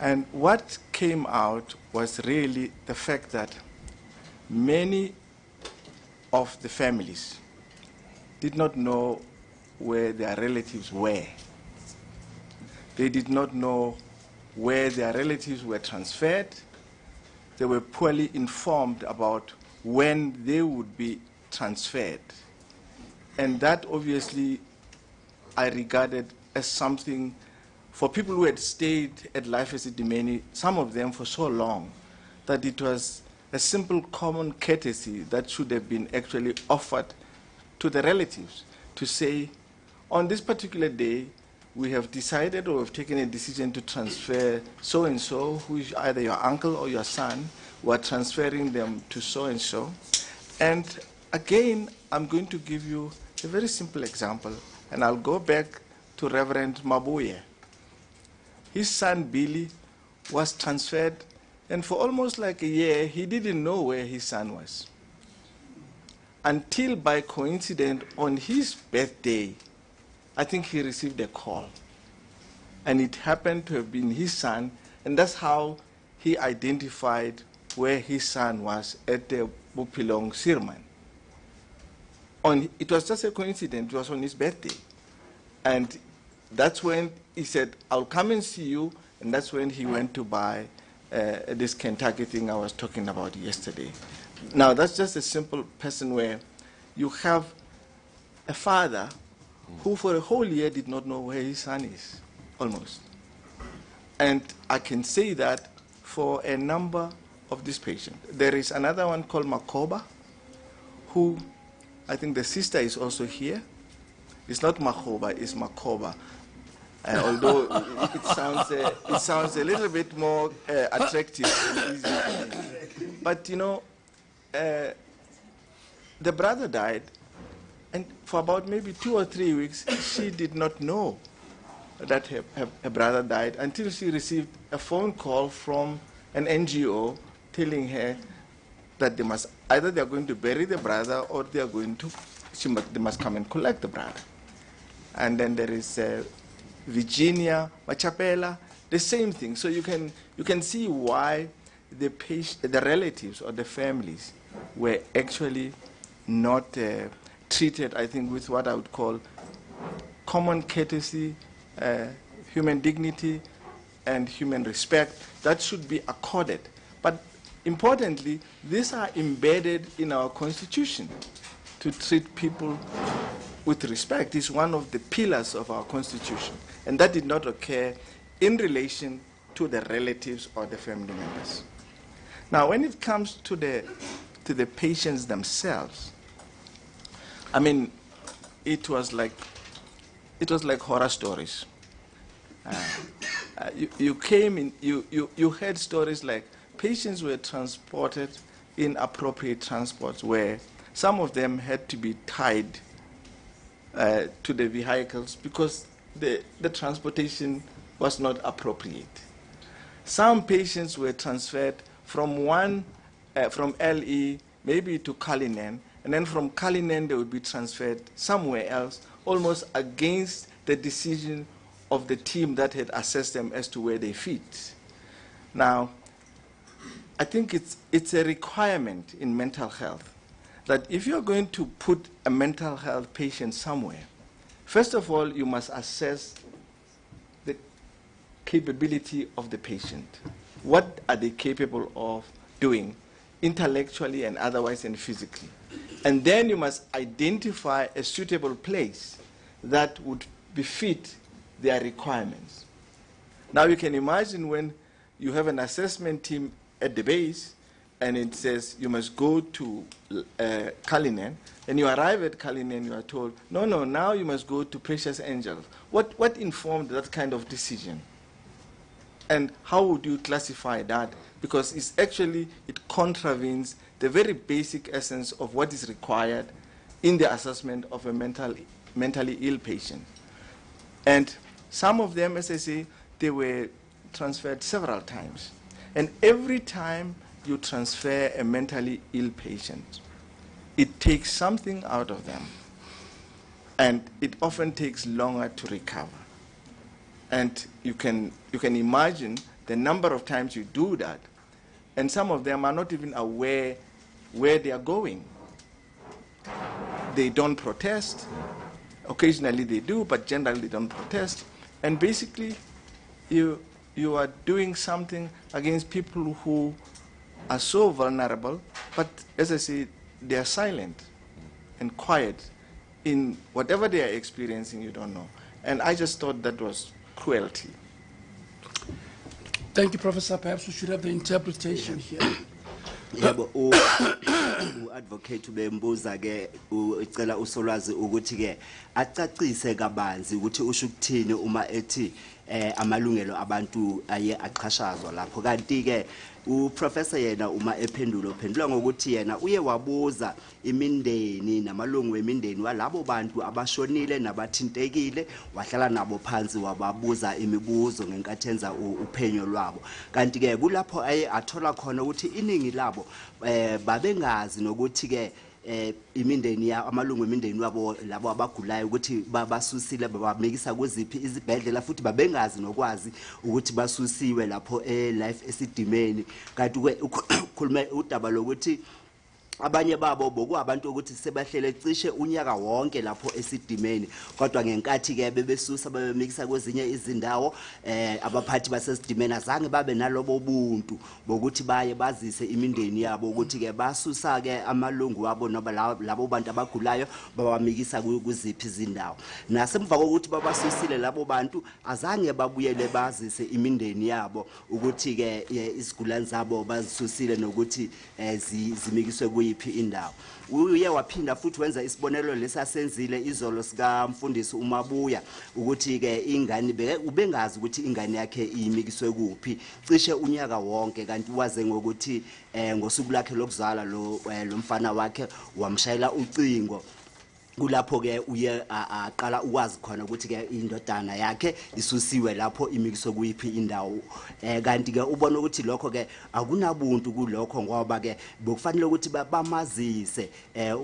And what came out was really the fact that many of the families did not know where their relatives were. They did not know where their relatives were transferred. They were poorly informed about when they would be transferred. And that obviously I regarded as something for people who had stayed at Life Esidimeni, some of them for so long, that it was a simple common courtesy that should have been actually offered to the relatives to say, on this particular day, we have decided or have taken a decision to transfer so-and-so, who is either your uncle or your son. We are transferring them to so-and-so. And again, I'm going to give you a very simple example, and I'll go back to Reverend Mabuye. His son, Billy, was transferred, and for almost like a year, he didn't know where his son was. Until by coincidence, on his birthday, I think he received a call. And it happened to have been his son, and that's how he identified where his son was at the Bupilong Sirman. It was just a coincidence, it was on his birthday. And that's when he said, I'll come and see you, and that's when he went to buy this Kentucky thing I was talking about yesterday. Now, that's just a simple person where you have a father who for a whole year did not know where his son is, almost. And I can say that for a number of these patients. There is another one called Makoba, who I think the sister is also here. It's not Makoba, it's Makoba. Although it sounds a little bit more attractive and easy. But the brother died, and for about maybe 2 or 3 weeks, she did not know that her brother died until she received a phone call from an NGO telling her that they are going to bury the brother or they must come and collect the brother. And then there is Virginia Machapela, the same thing. So you can see why the relatives or the families were actually not treated, I think, with what I would call common courtesy, human dignity, and human respect that should be accorded. But importantly, these are embedded in our Constitution. To treat people with respect is one of the pillars of our Constitution. And that did not occur in relation to the relatives or the family members. Now, when it comes to the patients themselves, I mean, it was like horror stories. You came in, you heard stories like patients were transported inappropriate transports where some of them had to be tied to the vehicles because the transportation was not appropriate. Some patients were transferred from from LE maybe to Cullinan, and then from Cullinan they would be transferred somewhere else, almost against the decision of the team that had assessed them as to where they fit. Now, I think it's a requirement in mental health that if you're going to put a mental health patient somewhere, first of all, you must assess the capability of the patient. What are they capable of doing intellectually and otherwise and physically? And then you must identify a suitable place that would befit their requirements. Now you can imagine when you have an assessment team at the base and it says you must go to Cullinan, and you arrive at Cullinan, you are told, no, now you must go to Precious Angels. What informed that kind of decision? And how would you classify that? Because it contravenes the very basic essence of what is required in the assessment of a mentally ill patient. And some of them, as I say, they were transferred several times. And every time you transfer a mentally ill patient, it takes something out of them. And it often takes longer to recover. And you can imagine the number of times you do that, and some of them are not even aware where they are going. They don't protest. Occasionally they do, but generally they don't protest. And basically, you are doing something against people who are so vulnerable, but as I say, they are silent and quiet in whatever they are experiencing, you don't know. And I just thought that was cruelty. Thank you, Professor. Perhaps we should have the interpretation here. Yebo advocate bembuza ke ucela usolwazi ukuthi ke acacise kabanzi ukuthi usho ukuthini uma ethi amalungelo abantu aye aqhashazwa lapho kanti ke uprofessor yena uma uphendula ngokuthi yena uye wabuza imindeni namalungu emindeni walabo bantu abashonile nabathintekile wahlala nabo phansi wababuza imibuzo ngenkathi enza uphenyo lwabo kanti ke kulapho aye athola khona ukuthi iningi labo babengazi nokuthi ke imindeni ya amalungu emindeni wabo labo abagulayo ukuthi basusile babamekisa kuziphi izibhedlela futhi babengazi nokwazi ukuthi basusiwe lapho life Esidimeni kanti ukhulume udaba lokuthi abanye babo bokuabantu ukuthi sebahlele cishe unyaka wonke lapho Esidimeni kodwa ngenkathi ke bebesusa babemikisa kwezinye izindawo abaphathi baseSidimeni azange babe nalobo buntu bokuthi baye bazise imindeni yabo ukuthi ke basusa ke amalungu wabo noba labo bantu abagulayo babamikisa kuziphi izindawo nasemva kokuthi babasusile labo bantu azange babuyele bazise imindeni yabo ukuthi ke izigulane zabo bazisusile nokuthi zimikiswe iphi indawo uye waphinda futhi wenza isibonelo lesasenzile izolo sika mfundisi uMabuya ukuthi ke ingane ubengazi ukuthi ingane yakhe imikiswe kuphi cishe unyaka wonke kanti waze ngokuthi ngosuku lakhe lokuzala lo mfana wakhe wamshayela ucingo kulapho ke uye aqala ukwazi khona ukuthi ke indodana yakhe isusiwe lapho imikiswe kuyiphi indawo kanti ke ubona ukuthi lokho ke akunabuntu kulokho ngoba ke bokufanele ukuthi bamazise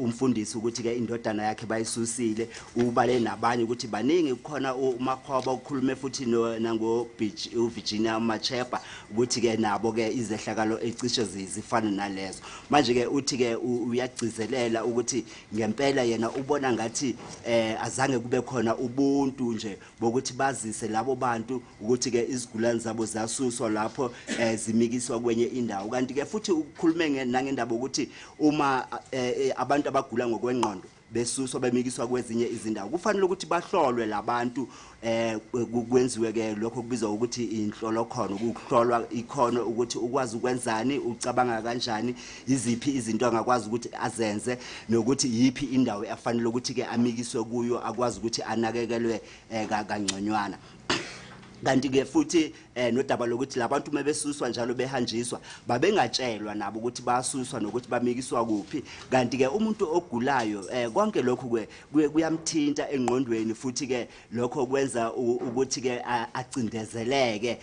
umfundisi ukuthi ke indodana yakhe bayisusile ubale nabanye ukuthi baningi khona uMakhoba ukhulume futhi nango beach uVirginia Machepa ukuthi ke nabo ke izehlakalo ecishe zifana nalezo manje ke uthi ke uyagcizelela ukuthi ngempela yena ubona ngathi azange kube khona ubuntu nje bokuthi bazise labo bantu ukuthi ke izigulane zabo zasuswa lapho zimikiswa kwenye indawo kanti ke futhi ukukhulume nangendaba ukuthi uma abantu abagula ngokwengqondo besuswa bemikiswa kwezinye izindawo kufanele ukuthi bahlolwe labantu kwenziwe ke lokho kubizwa ukuthi inhlolo khona ukuhlolwa ikhono ukuthi ukwazi ukwenzani ucabanga kanjani iziphi izinto angakwazi ukuthi azenze nokuthi yipi indawo efanele ukuthi ke amikiswe kuyo akwazi ukuthi anakekelwe kangconywana kanti ke futhi nodaba lokuthi labantu mebesuswa njalo behanjiswa babengatshelwa nabo ukuthi bayasuswa nokuthi bamikiswa kuphi kanti ke umuntu ogulayo konke lokhu kuyamthinta engqondweni futhi ke lokho kwenza ukuthi ke acindezeleke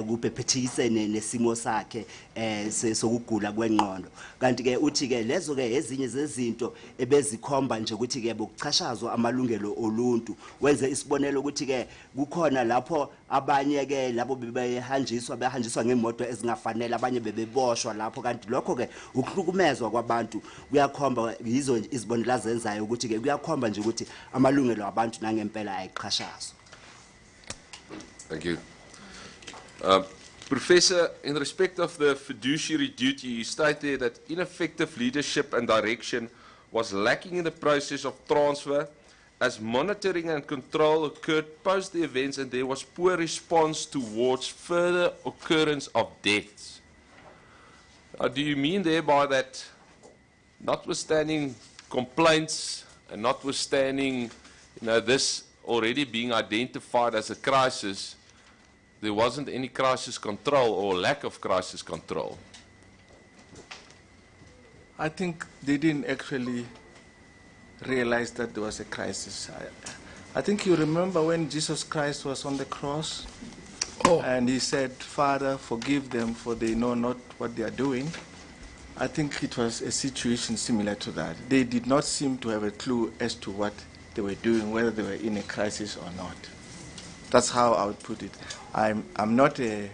kubhebhethikisene nesimo sakhe sokugula kwengqondo kanti ke uthi ke lezo ke ezinye zezinto ebezikhomba nje ukuthi ke bokuchashazwa amalungelo oluntu wenze isibonelo ukuthi ke kukhona lapho abanye ke labo behanjiswa ngemoto ezingafanele abanye bebeboshwa lapho kanti lokho ke ukuhlukumezwa kwabantu kuyakhomba yizo izibonelo azenzayo ukuthi ke kuyakhomba nje ukuthi amalungelo abantu nangempela ayiqhashazwa. Thank you. Professor, in respect of the fiduciary duty, you stated that ineffective leadership and direction was lacking in the process of transfer as monitoring and control occurred post the events and there was poor response towards further occurrence of deaths. Do you mean thereby that notwithstanding complaints and notwithstanding this already being identified as a crisis, there wasn't any crisis control or lack of crisis control? I think they didn't actually realize that there was a crisis. I think you remember when Jesus Christ was on the cross and he said, Father, forgive them for they know not what they are doing. I think it was a situation similar to that. They did not seem to have a clue as to what they were doing, whether they were in a crisis or not. That's how I would put it. I'm not a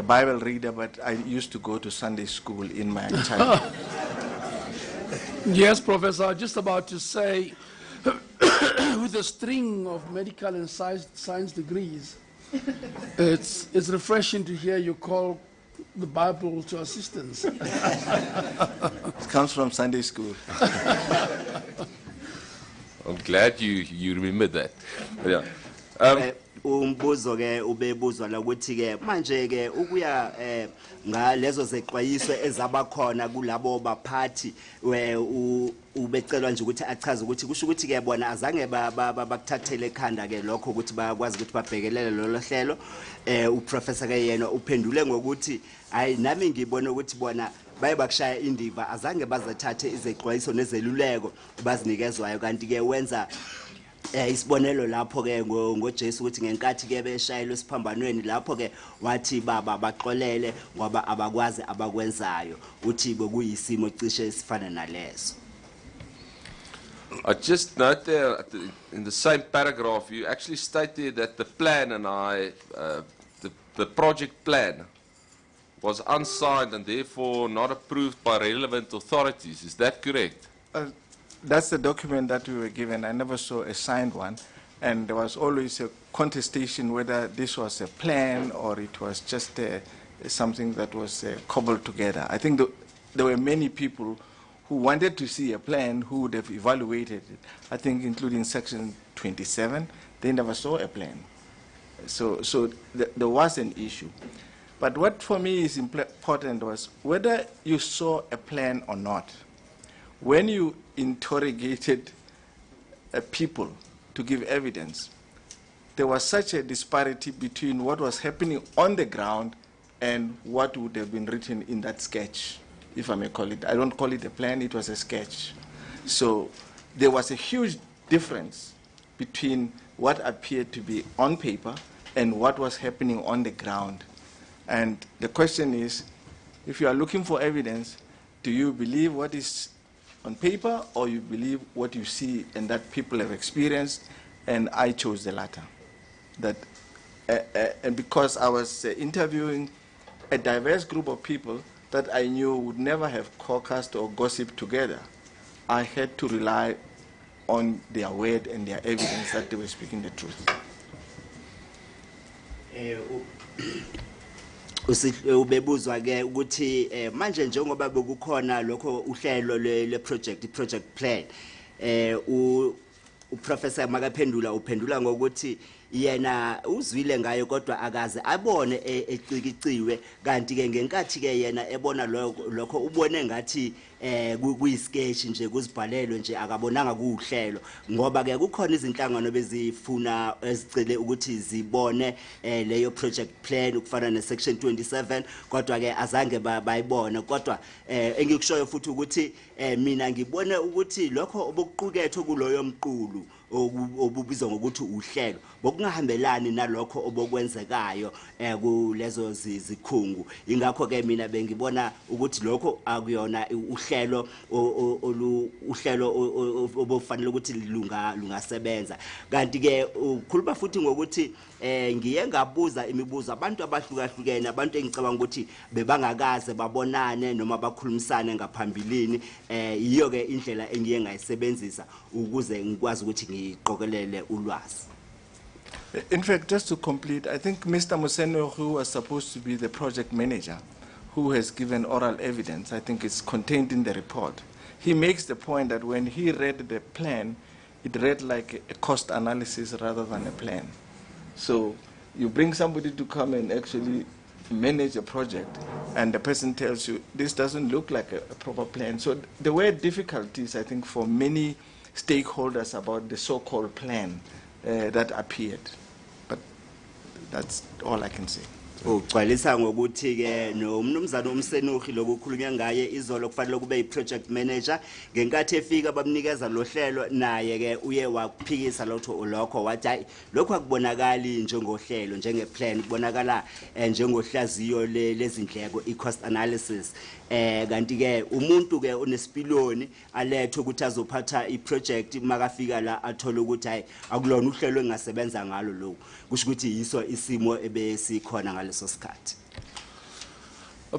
Bible reader, but I used to go to Sunday school in my childhood. Yes, Professor, I was just about to say, with a string of medical and science degrees, it's refreshing to hear you call the Bible to assistance. It comes from Sunday school. I'm glad you remember that. Yeah. Umbuzo ke ubebuzwa la ukuthi ke manje ke ukuya ngalezo zeqwayiso ezabakhona kulabo baphathi ubecelwa nje ukuthi achaze ukuthi kusho ukuthi ke bona azange bakuthathele ekhanda ke lokho ukuthi bayakwazi ukuthi babhekelele lolo hlelo uprofessor ke yena uphendule ngokuthi hayi nami ngibona ukuthi bona baye bakushaya indiva azange bazathathe izeqwayiso nezeluleko bazinikezwayo kanti ke wenza isibonelo lapho ke ngoJesu ukuthi ngenkathi ke beshayelwe esiphambanweni lapho ke wathi baba baxolele ngoba abakwazi abakwenzayo uthi bekuyisimo cishe esifana naleso. I just note there in the same paragraph you actually stated that the plan and the project plan was unsigned and therefore not approved by relevant authorities. Is that correct? That's the document that we were given. I never saw a signed one. And there was always a contestation whether this was a plan or it was just something that was cobbled together. I think there were many people who wanted to see a plan who would have evaluated it. I think including Section 27, they never saw a plan. So there was an issue. But what for me is important was whether you saw a plan or not. When you interrogated people to give evidence, there was such a disparity between what was happening on the ground and what would have been written in that sketch, if I may call it. I don't call it a plan, it was a sketch. So there was a huge difference between what appeared to be on paper and what was happening on the ground. And the question is, if you are looking for evidence, do you believe what is on paper or you believe what you see and that people have experienced? And I chose the latter. That, and because I was interviewing a diverse group of people that I knew would never have caucused or gossiped together, I had to rely on their word and their evidence that they were speaking the truth. Ubebuzwa ke ukuthi manje njengoba bekukhona lokho uhlelo le project plan uprofessor makaphendula uphendula ngokuthi yena uzwile ngayo kodwa akaze abone ecikiciwe kanti ke ngenkathi ke yena ebona lokho ubone ngathi kuyisketch nje kuzibhalelwe nje akabonanga kuhlelo ngoba ke kukhona izinhlangano bezifuna ezicele ukuthi zibone leyo project plan ukufana ne section 27 kodwa ke azange bayibone kodwa engikushoyo futhi ukuthi mina ngibone ukuthi lokho obuquketho kuloyo mqulu obubizwa ngokuthi uhlelo bokungahambelani nalokho obokwenzekayo kulezo zikhungu ingakho ke mina bengibona ukuthi lokho akuyona uhlelo obufanele ukuthi lungasebenza kanti ke ukhuluma futhi ngokuthi ngiye ngabuza imibuzo abantu abahlukahlukene abantu engicabanga ukuthi bebangakaze babonane noma bakhulumisane ngaphambilini iyo ke indlela engiye ngayisebenzisa ukuze ngikwazi ukuthi ngiqokelele ulwazi. In fact, just to complete, I think Mr. Museno, who was supposed to be the project manager, who has given oral evidence, I think it's contained in the report. He makes the point that when he read the plan, it read like a cost analysis rather than a plan. So you bring somebody to come and actually manage a project, and the person tells you, this doesn't look like a proper plan. So there were difficulties, I think, for many stakeholders about the so-called plan that appeared. But that's all I can say. Ugcwalisa ngokuthi ke nomnumzana uMsenuhi lokukhulunywa ngaye izolo kufanele kube yiproject manager ngenkathi efika bamnikeza lo hlelo naye ke uye waphikisa lokho wathi hayi lokho akubonakali njengohlelo njengeplan kubonakala njengohlaziyo lezindleko icost analysis kanti ke umuntu ke onesipiloni alethe ukuthi azophatha iproject makafika la athola ukuthi hayi akulona uhlelo engasebenza ngalo lokho kusho ukuthi yiso isimo ebesikhona ngaleso sikhathi.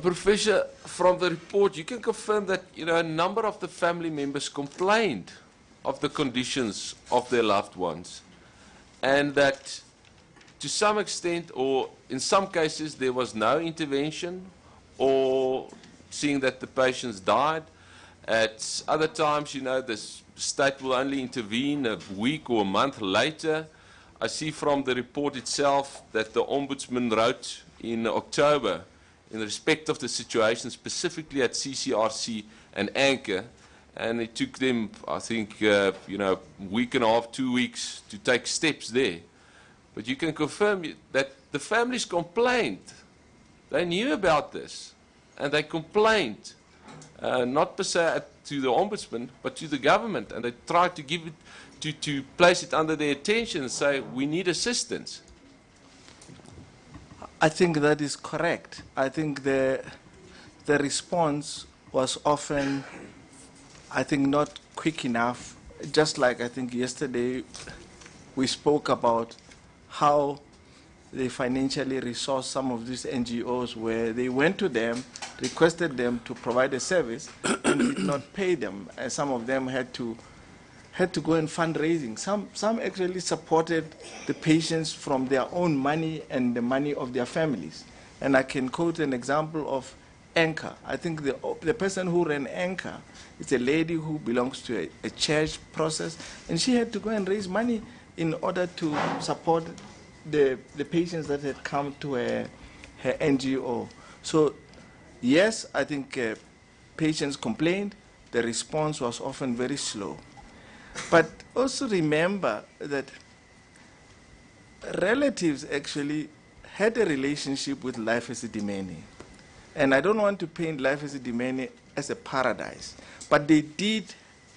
Professor, from the report you can confirm that a number of the family members complained of the conditions of their loved ones and that to some extent or in some cases there was no intervention or seeing that the patients died. At other times, the state will only intervene a week or a month later. I see from the report itself that the Ombudsman wrote in October in respect of the situation specifically at CCRC and Anchor, and it took them, I think, a week and a half, 2 weeks to take steps there. But you can confirm that the families complained. They knew about this. And they complained, not per se to the Ombudsman, but to the government. And they tried to give it, to place it under their attention and say, we need assistance. I think that is correct. I think the response was often, I think, not quick enough. Just like I think yesterday we spoke about how they financially resourced some of these NGOs where they went to them, requested them to provide a service, and did not pay them. And some of them had to go in fundraising. Some actually supported the patients from their own money and the money of their families. And I can quote an example of Anchor. I think the person who ran Anchor is a lady who belongs to a church process, and she had to go and raise money in order to support the patients that had come to her NGO. So, yes, I think patients complained. The response was often very slow. But also remember that relatives actually had a relationship with Life Esidimeni. And I don't want to paint Life Esidimeni as a paradise, but they did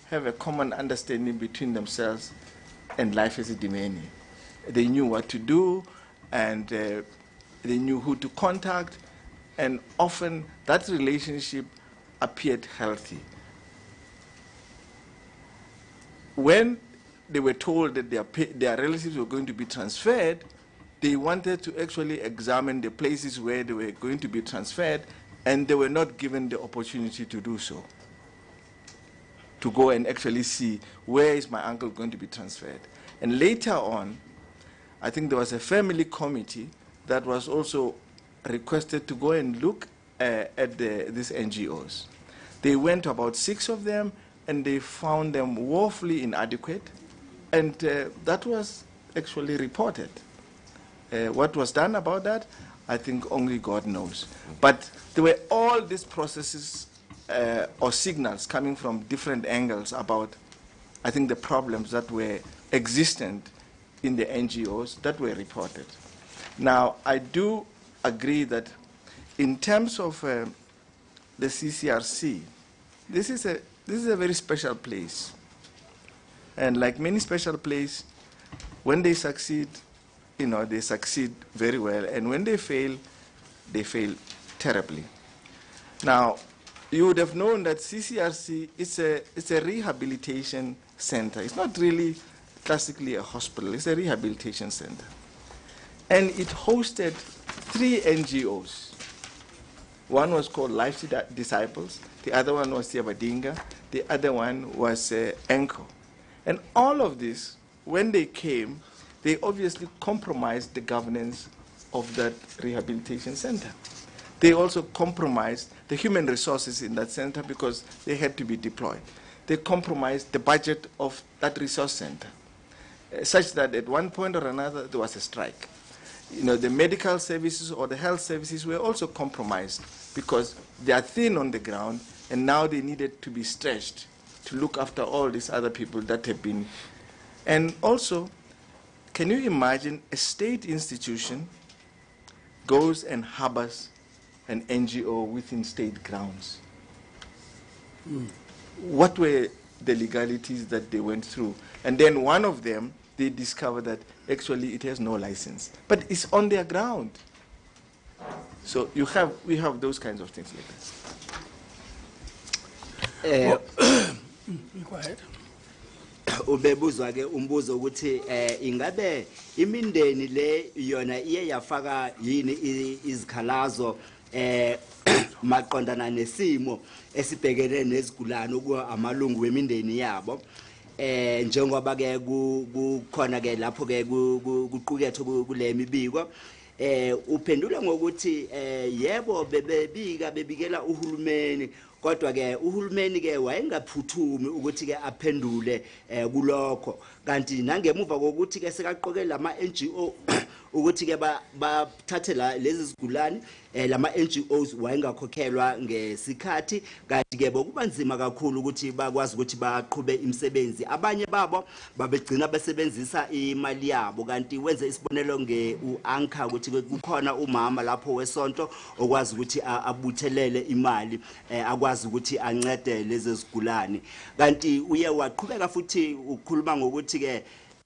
have a common understanding between themselves and Life Esidimeni. They knew what to do, and they knew who to contact, and often that relationship appeared healthy. When they were told that their relatives were going to be transferred, they wanted to actually examine the places where they were going to be transferred, and they were not given the opportunity to do so, to go and actually see where is my uncle going to be transferred. And later on, I think there was a family committee that was also requested to go and look at these NGOs. They went to about 6 of them, and they found them woefully inadequate. And that was actually reported. What was done about that, I think only God knows. But there were all these processes or signals coming from different angles about, I think, the problems that were existent in the NGOs that were reported. Now, I do agree that in terms of the CCRC, this is a very special place. And like many special places, when they succeed, they succeed very well. And when they fail terribly. Now, you would have known that CCRC is a rehabilitation center. It's not really classically a hospital. It's a rehabilitation center. And it hosted 3 NGOs. One was called Life Disciples. The other one was Siabadinga. The other one was Enco. And all of this, when they came, they obviously compromised the governance of that rehabilitation center. They also compromised the human resources in that center because they had to be deployed. They compromised the budget of that resource center, such that at one point or another there was a strike. The medical services or the health services were also compromised because they are thin on the ground and now they needed to be stretched to look after all these other people that have been. And also, can you imagine a state institution goes and harbors an NGO within state grounds? What were the legalities that they went through? And then one of them, they discovered that actually it has no license, but it's on their ground. So we have those kinds of things like that. Go ahead. Ubebuzwa ke umbuzo ukuthi ingabe imindeni le yona iye yafaka yini izikhalazo maqondana nesimo esibhekene nezigulane ukuba amalungu wemindeni yabo njengoba ke kukhona ke lapho ke kuqukethwe kule mibiko uphendula ngokuthi yebo bebikela uhulumeni kodwa ke uhulumeni ke wayengaphuthumi ukuthi ke aphendule kulokho kanti nangemuva kokuthi ke sekaqoke lama NGO ukuthi ke bathathe lezi zigulane lama NGOs wayengakhokhelwa ngesikhathi kanti ke bokubanzima kakhulu ukuthi bakwazi ukuthi baqhube imisebenzi abanye babo babegcina besebenzisa imali yabo kanti wenze isibonelo uAnka ukuthi kukhona umama lapho wesonto okwazi ukuthi abuthelele imali akwazi ukuthi ancede lezi zigulane kanti uye waqhubeka futhi ukukhuluma ngokuthi ke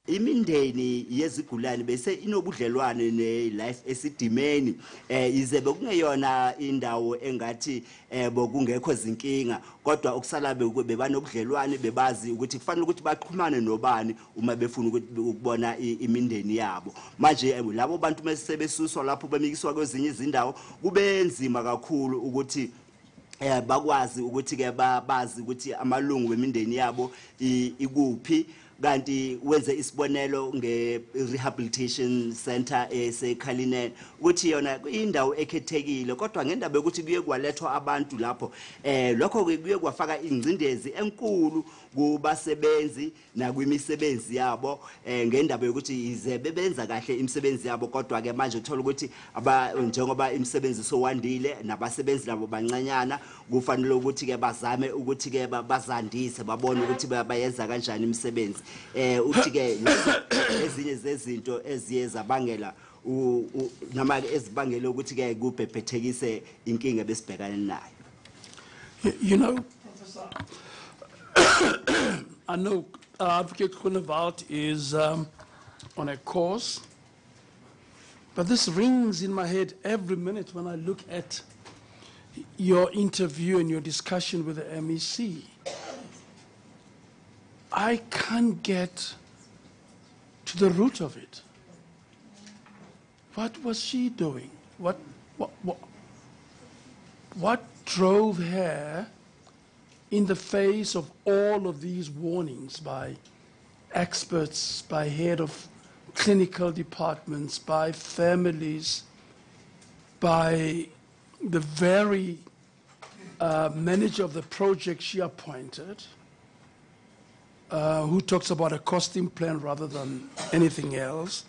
imindeni yezigulane bese inobudlelwane ne-life Esidimeni ize bekungeyona indawo engathi bokungekho zinkinga kodwa okusala bebanobudlelwane bebazi ukuthi kufanele ukuthi baxhumane nobani uma befuna ukubona imindeni yabo manje labo bantu mesebesuswa lapho bemikiswa kwezinye izindawo kube nzima kakhulu ukuthi bakwazi ukuthi ke bazi ukuthi amalungu wemindeni yabo ikuphi kanti wenze isibonelo nge-rehabilitation center eseKhalinen ukuthi yona indawo ekhethekile kodwa ngendaba ukuthi kuye kwalethwa abantu lapho lokho kuye kwafaka ingcindezi enkulu kubasebenzi nakwimisebenzi yabo ngendaba yokuthi ize bebenza kahle imisebenzi yabo kodwa ke manje uthola ukuthi njengoba imisebenzi sowandile nabasebenzi labo bancanyana kufanele ukuthi ke bazame ukuthi ke bazandise babone ukuthi bayenza kanjani imisebenzi uthi ke ezinye zezinto eziye zabangela nama ezibangela ukuthi ke kubhebhethekise inkinga besibhekane nayo. I know Advocate Groenewald is on a course, but this rings in my head every minute when I look at your interview and your discussion with the MEC. I can't get to the root of it. What was she doing? What drove her in the face of all of these warnings by experts, by head of clinical departments, by families, by the very manager of the project she appointed? who talks about a costing plan rather than anything else.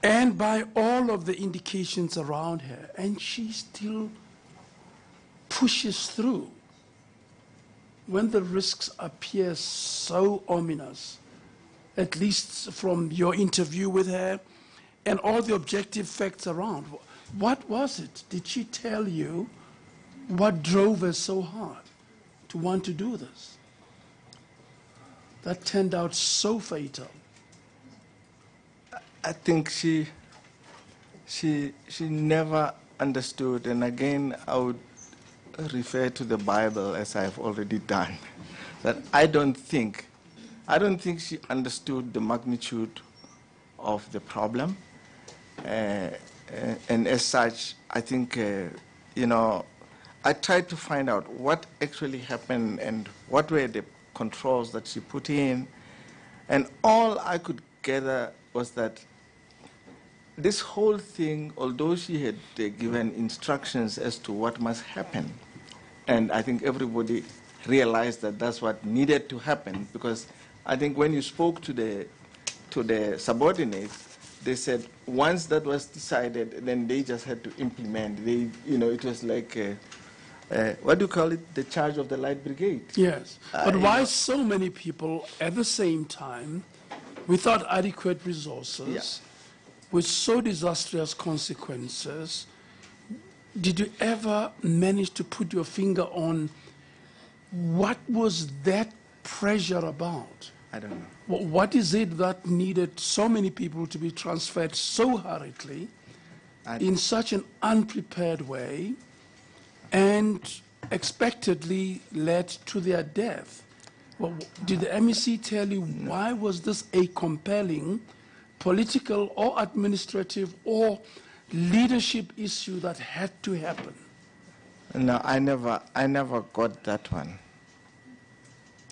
And by all of the indications around her, and she still pushes through when the risks appear so ominous, at least from your interview with her and all the objective facts around. What was it? Did she tell you what drove her so hard to want to do this? That turned out so fatal. I think she never understood, and again I would refer to the Bible, as I've already done, that I don't think she understood the magnitude of the problem, and as such, I think I tried to find out what actually happened and what were the controls that she put in, and all I could gather was that this whole thing, although she had given instructions as to what must happen, and I think everybody realized that that's what needed to happen, because I think when you spoke to the subordinates, they said once that was decided, then they just had to implement. It was like what do you call it? The charge of the light brigade. Yes, but why so many people at the same time, without adequate resources, with so disastrous consequences? Did you ever manage to put your finger on what was that pressure about? I don't know. What is it that needed so many people to be transferred so hurriedly, in such an unprepared way, and expectedly led to their death? Well, did the MEC tell you why was this a compelling political or administrative or leadership issue that had to happen? No, I never got that one.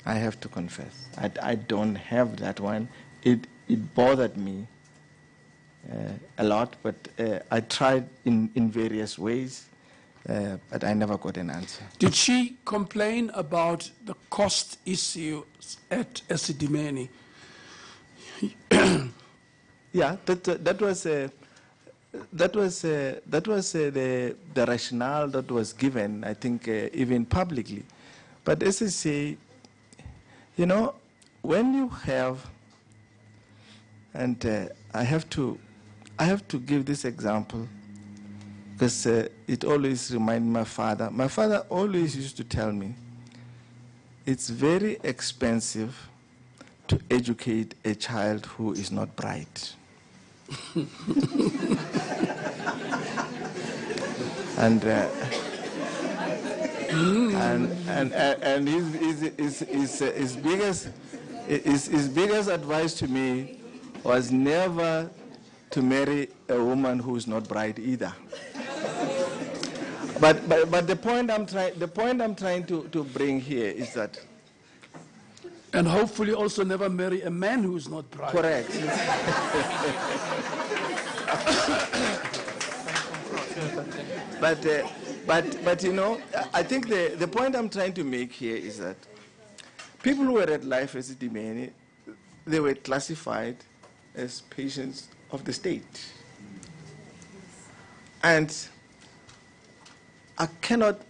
I have to confess. I don't have that one. It bothered me a lot, but I tried in various ways, but I never got an answer. Did she complain about the cost issue at Esidimeni? Yeah, that was the rationale that was given, I think, even publicly. But as I say, when you have, and I have to give this example because it always reminds my father. My father always used to tell me, it's very expensive to educate a child who is not bright. And his biggest advice to me was never to marry a woman who is not bright either. But the point I'm trying to bring here is that, and hopefully also never marry a man who is not bright. Correct. But I think the point I'm trying to make here is that people who were at life as Esidimeni, they were classified as patients of the state. And I cannot,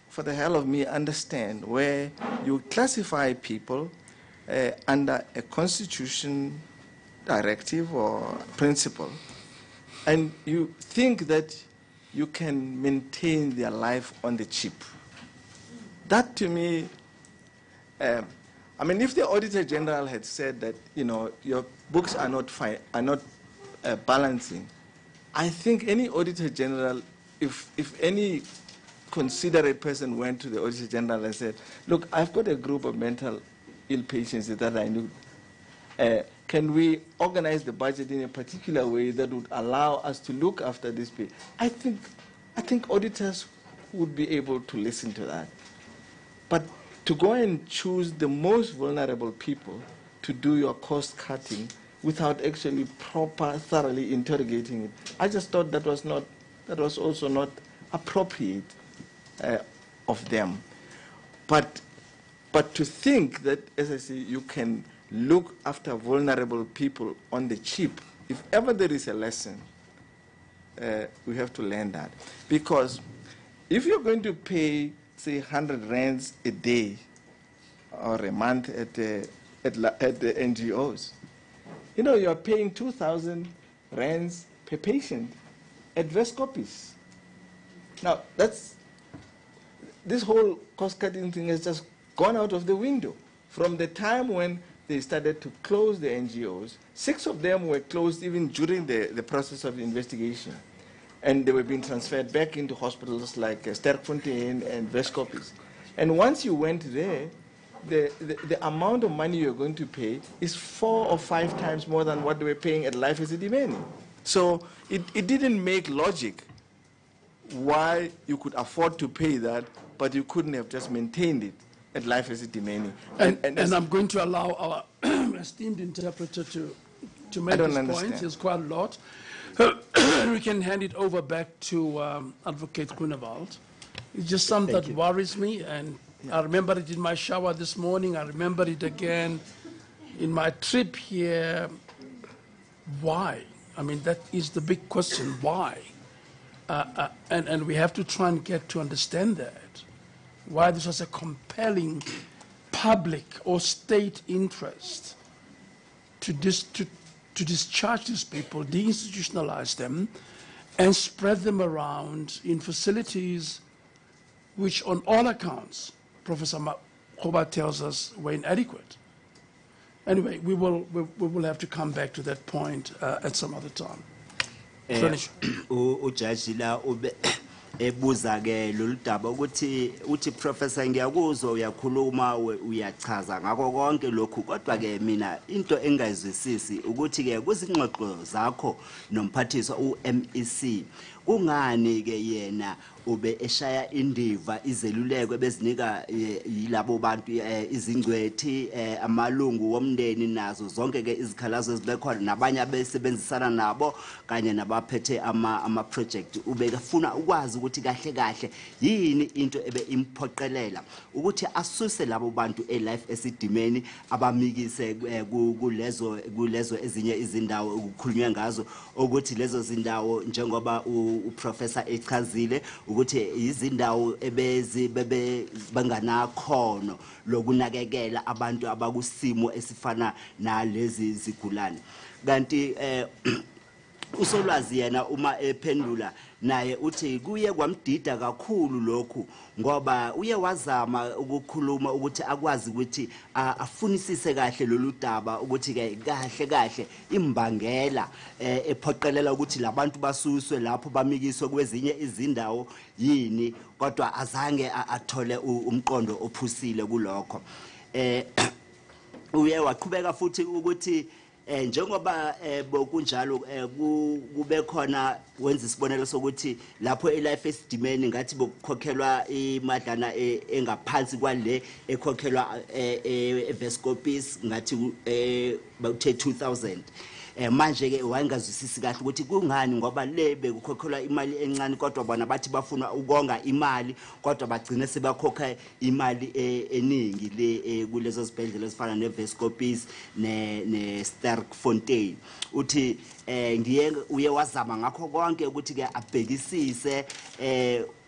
for the hell of me, understand where you classify people under a constitution, directive, or principle, and you think that you can maintain their life on the cheap. That, to me, if the Auditor General had said that, your books are not balancing, I think any Auditor General, if any considerate person went to the Auditor General and said, look, I've got a group of mental ill patients that I knew, can we organize the budget in a particular way that would allow us to look after this people? I think auditors would be able to listen to that. But to go and choose the most vulnerable people to do your cost cutting without actually thoroughly interrogating it, I just thought that was also not appropriate of them. But But to think that, as I say, you can look after vulnerable people on the cheap, if ever there is a lesson, we have to learn that. Because if you're going to pay, say, 100 rands a day or a month at the NGOs, you know, you're paying 2,000 rands per patient at Vescopis. Now, this whole cost-cutting thing has just gone out of the window. From the time when they started to close the NGOs, 6 of them were closed even during the process of investigation. And they were being transferred back into hospitals like Sterkfontein and Vescopis. And once you went there, the amount of money you're going to pay is 4 or 5 times more than what they were paying at Life Esidimeni. So it didn't make logic why you could afford to pay that, but you couldn't have just maintained it at Life Esidimeni. And I'm going to allow our esteemed interpreter to make this point. There's quite a lot. We can hand it over back to Advocate Grunewald. It's just something that worries me, and I remember it in my shower this morning. I remember it again in my trip here. Why? I mean, that is the big question. Why? And we have to try and get to understand that. Why this was a compelling public or state interest to discharge these people, deinstitutionalize them, and spread them around in facilities which, on all accounts, Professor Koba tells us were inadequate. Anyway, we will have to come back to that point at some other time. Ebuza ke lolu daba uthi Professor ngiyakuzwa uyakhuluma uyachaza ngakho konke lokhu, kodwa ke mina into engayizwisisi ukuthi ke kuzingxoxo zakho nomphathiswa uMEC kungani ke yena ube eshaya indiva izeluleko bezinika yilabo bantu izingcwethi amalungu womndeni nazo zonke ke izikhalazo ezibekhona nabanye abesebenzisana nabo kanye nabaphethe ama project ubekafuna ukwazi ukuthi kahle kahle yini into ebe imphoqelela ukuthi asuse labo bantu eLife Esidimeni abamikise kulezo ezinye izindawo ukukhulunywa ngazo ukuthi lezo zindawo njengoba uprofessor echazile ukuthi izindawo banganakhono lokunakekela abantu abakusimo esifana nalezi zigulane. Kanti usolwazi yena uma ephendula naye uthi kuye kwamdida kakhulu lokhu ngoba uye wazama ukukhuluma ukuthi akwazi ukuthi afunisise kahle lolu daba ukuthi ke kahle imbangela ephoqelela ukuthi labantu basuswe lapho bamikiswe kwezinye izindawo yini, kodwa azange athole umqondo ophusile kulokho. Uye waqhubeka futhi ukuthi njengoba bokunjalo kube khona wenza isibonelo sokuthi lapho eLife Esidimeni ngathi bokukhokhelwa imadlana engaphansi kwale ekhokhelwa eVescopis ngathi bathe 2000. Manje ke wayengazwisisi kahle ukuthi kungani ngoba le bekukhokhelwa imali encane kodwa bona bathi bafuna ukonga imali kodwa bagcine sebakhokha imali eningi le kulezo zibhedlela ezifana neVescopis neSterkfontein. Uthi uye wazama ngakho konke ukuthi ke abhekisise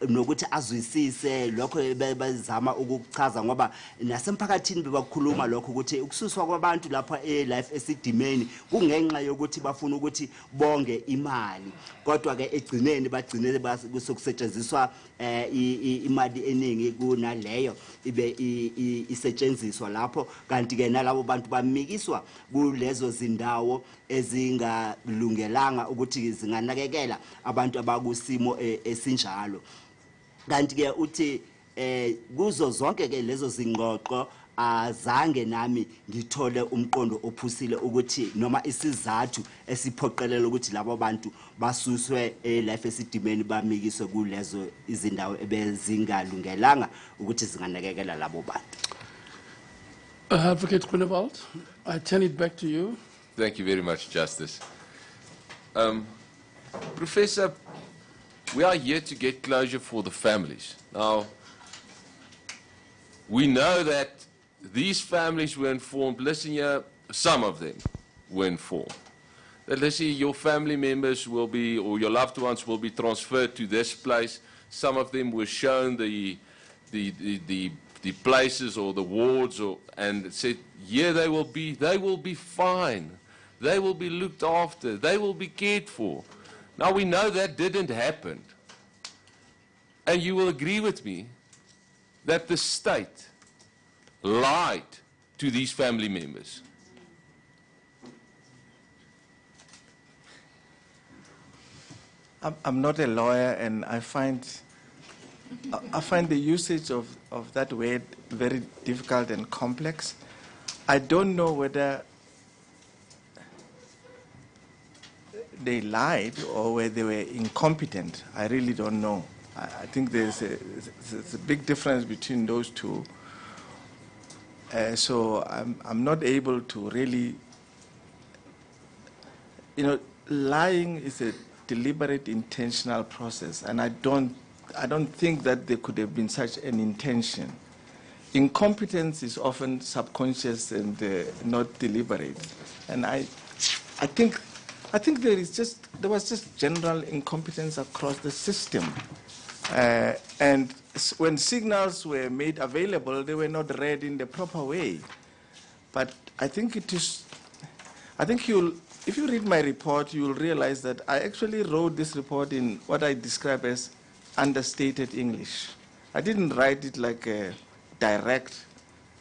nokuthi azwisise lokho bezama ukuchaza ngoba nasemphakathini bebakhuluma lokho ukuthi ukususwa kwabantu lapha eLife Esidimeni kungenxa yokuthi bafuna ukuthi bonge imali, kodwa ke egcineni bagcine kusetshenziswa imali eningi kunaleyo ibe isetshenziswa lapho, kanti ke nalabo bantu bamikiswa kulezo zindawo ezingalungelanga ukuthi zinganakekela abantu abakusimo esinjalo. Kanti ke uthi kuzo zonke ke lezo zingxoxo azange nami ngithole umqondo ophusile ukuthi noma isizathu esiphoqelela ukuthi labo bantu basuswe eLife Esidimeni bamikiswe kulezo izindawo ebezingalungelanga ukuthi zinganakekela labo bantu. Advocate Grunewald, I turn it back to you. Thank you very much, Justice. Professor, we are here to get closure for the families. Now, we know that these families were informed, listen here, some of them were informed, that listen, your family members will be, or your loved ones will be transferred to this place. Some of them were shown the places or the wards, and said, yeah, they will be fine. They will be looked after. They will be cared for. Now, we know that didn't happen. And you will agree with me that the state lied to these family members. I'm not a lawyer, and I find the usage of that word very difficult and complex. I don't know whether they lied or whether they were incompetent. I really don't know. I think there's a big difference between those two. So I'm not able to really, lying is a deliberate, intentional process, and I don't think that there could have been such an intention. Incompetence is often subconscious and not deliberate, and I think there was just general incompetence across the system, and when signals were made available, they were not read in the proper way. But I think if you read my report, you will realize that I actually wrote this report in what I describe as understated English. I didn't write it like a direct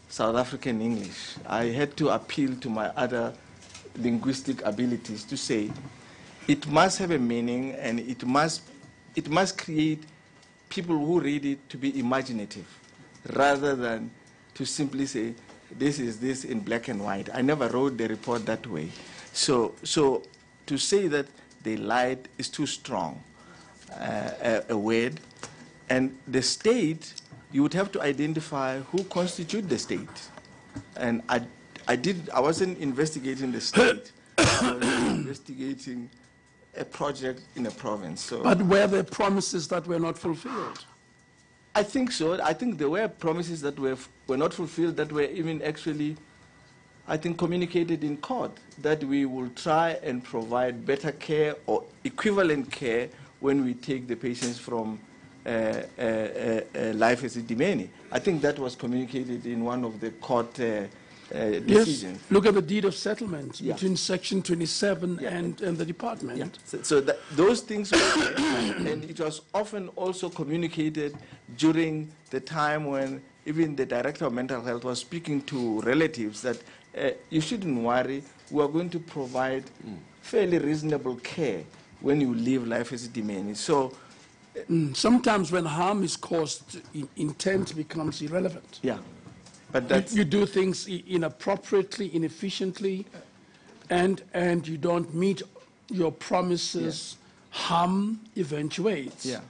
South African English. I had to appeal to my other linguistic abilities to say it must have a meaning, and it must create people who read it to be imaginative, rather than to simply say this is this in black and white. I never wrote the report that way. So to say that they lied is too strong a word. And the state, you would have to identify who constitute the state. And I wasn't investigating the state. I was investigating a project in a province. So. But were there promises that were not fulfilled? I think so. I think there were promises that were not fulfilled, that were even actually, I think, communicated in court, that we will try and provide better care or equivalent care when we take the patients from life Esidimeni. I think that was communicated in one of the court decisions. Yes, look at the deed of settlement between Section 27 and the department. Yeah. So those things were there, and it was often also communicated during the time when even the Director of Mental Health was speaking to relatives that you shouldn't worry, we are going to provide fairly reasonable care when you leave life Esidimeni. So sometimes when harm is caused, intent becomes irrelevant. Yeah. But you do things inappropriately, inefficiently, and you don't meet your promises, harm eventuates. Yeah.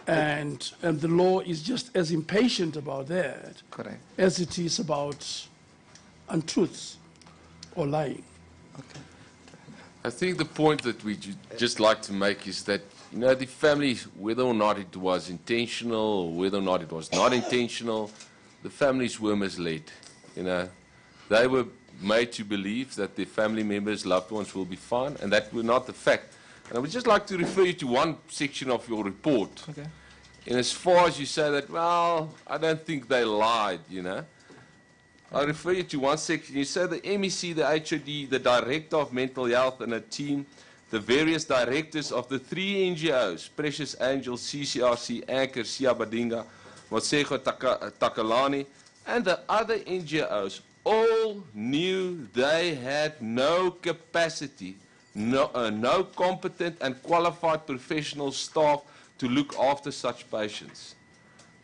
And the law is just as impatient about that as it is about untruths or lying. Okay. I think the point that we just like to make is that, the families, whether or not it was intentional or whether or not it was not intentional, the families were misled. They were made to believe that their family members, loved ones will be fine, and that were not the fact. And I would just like to refer you to one section of your report. Okay. And as far as you say that, well, I don't think they lied, I refer you to one section. You say the MEC, the HOD, the Director of Mental Health and a team, the various directors of the 3 NGOs, Precious Angels, CCRC, Anchor, Siabadinga, Mosego Takalani, and the other NGOs all knew they had no capacity, no competent and qualified professional staff to look after such patients.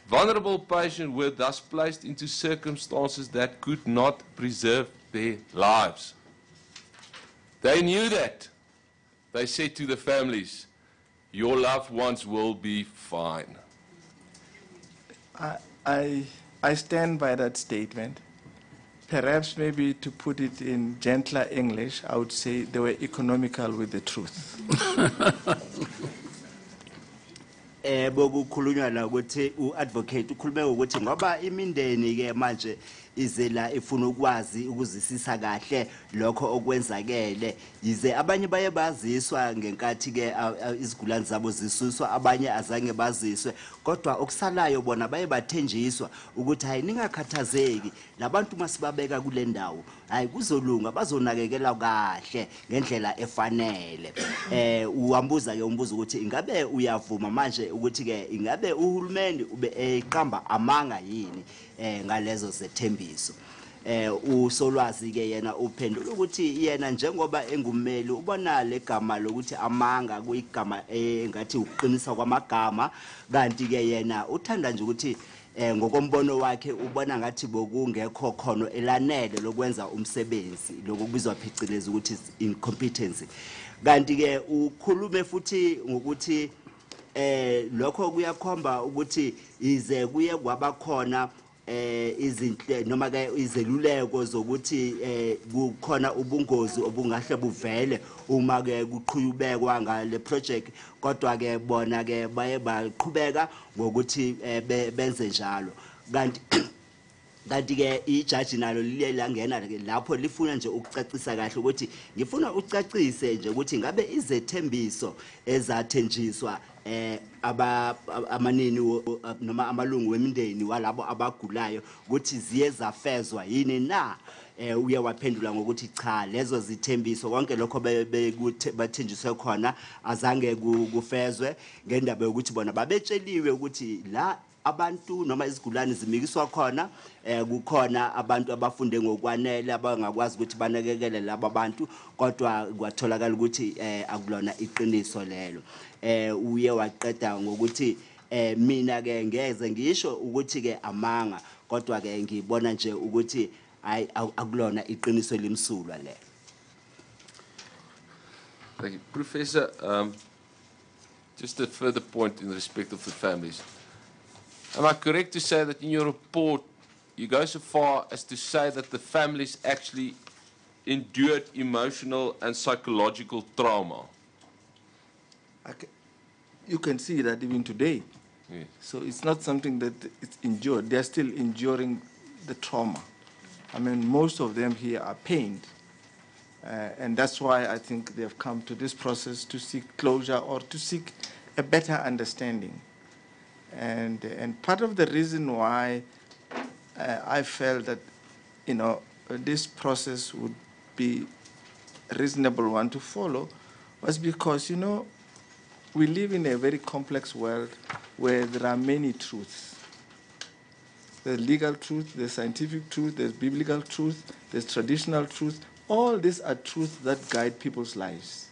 Vulnerable patients were thus placed into circumstances that could not preserve their lives. They knew that. They said to the families, your loved ones will be fine. I stand by that statement. Perhaps maybe to put it in gentler English, I would say they were economical with the truth. Bokukhulunywa la ukuthi uadvocate ukhulume ukuthi ngoba imindeni ke manje izela ifuna ukwazi ukuzisisa kahle lokho okwenzakele yize abanye baye baziswa ngenkathi ke izigulane zabo zisuswa abanye azange baziswe kodwa okusalayo bona baye bathenjiswa ukuthi hayi ningakhathazeki labantu masibabeka kule ndawo hayi kuzolunga bazonakekela kahle ngendlela efanele uhambuza ke umbuzo ukuthi ingabe uyavuma manje ukuthi ke ingabe uhulumeni ube eqamba amanga yini ngalezo zethembiso usolwazi ke yena uphendula ukuthi yena njengoba engumeli ubona legama lokuthi amanga kuyigama engathi uqinisa kwamagama kanti ke yena uthanda nje ukuthi ngokombono wakhe ubona ngathi bokungekho khono elanele lokwenza umsebenzi lokubizwa phecelezi ukuthi incompetency kanti ke ukhulume futhi ngokuthi lokho kuyakhomba ukuthi ize kuye kwabakhona izinhle noma ke izeluleko zokuthi kukhona ubungozi obungahle buvele uma ke kuqhubekwa ngale project kodwa ke bona ke baye baqhubeka ngokuthi benze njalo kanti ke ijaji nalo liye langena lapho lifuna nje ukucacisa kahle ukuthi ngifuna ucacise nje ukuthi ngabe izethembiso ezathenjiswa amanini noma amalungu wemindeni walabo abagulayo ukuthi ziye zafezwa yini na uye waphendula ngokuthi cha lezo zithembiso konke lokho bathenjiswe khona azange kufezwe ngendaba yokuthi bona babetsheliwe ukuthi la abantu noma izigulane zimikiswa khona kukhona abantu abafunde ngokwanele abangakwazi ukuthi banakekele laba bantu kodwa kwatholakala ukuthi akulona iqiniso lelo uye waqeda ngokuthi mina ke ngeze ngisho ukuthi ke amanga kodwa ke ngibona nje ukuthi hayi akulona iqiniso limsulwa lelo. Thank you, Professor. Just a further point in respect of the families. Am I correct to say that in your report you go so far as to say that the families actually endured emotional and psychological trauma? You can see that even today. Yes. So it's not something that it's endured. They're still enduring the trauma. I mean, most of them here are pained. And that's why I think they've come to this process to seek closure or to seek a better understanding. And part of the reason why I felt that, this process would be a reasonable one to follow was because, we live in a very complex world where there are many truths. There's legal truth, there's scientific truth, there's biblical truth, there's traditional truth. All these are truths that guide people's lives.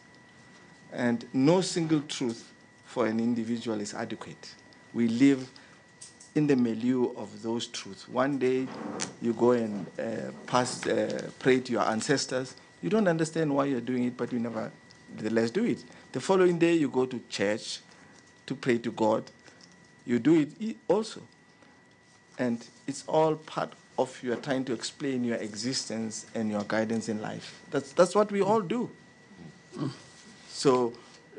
And no single truth for an individual is adequate. We live in the milieu of those truths. One day you go and pray to your ancestors. You don't understand why you're doing it, but you nevertheless do it. The following day you go to church to pray to God. You do it also. And it's all part of your trying to explain your existence and your guidance in life. That's what we all do. So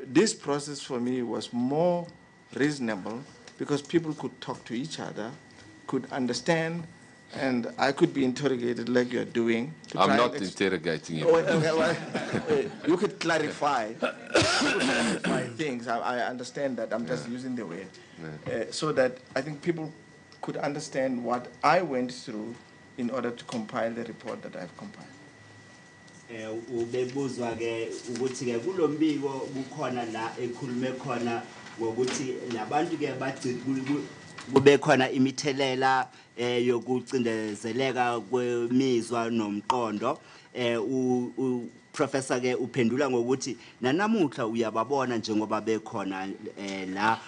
this process for me was more reasonable because people could talk to each other, could understand, and I could be interrogated like you're doing. I'm not interrogating you. You could clarify things. I understand that. I'm just using the word. So that I think people could understand what I went through in order to compile the report that I've compiled. Ubebuzwa ke ukuthi ke kulombiko kukhona la ekhulume khona ngokuthi labantu ke kube khona imithelela yokucindezeleka kwemizwa nomqondo Professor ke uphendula ngokuthi nanamuhla uyababona njengoba bekhona la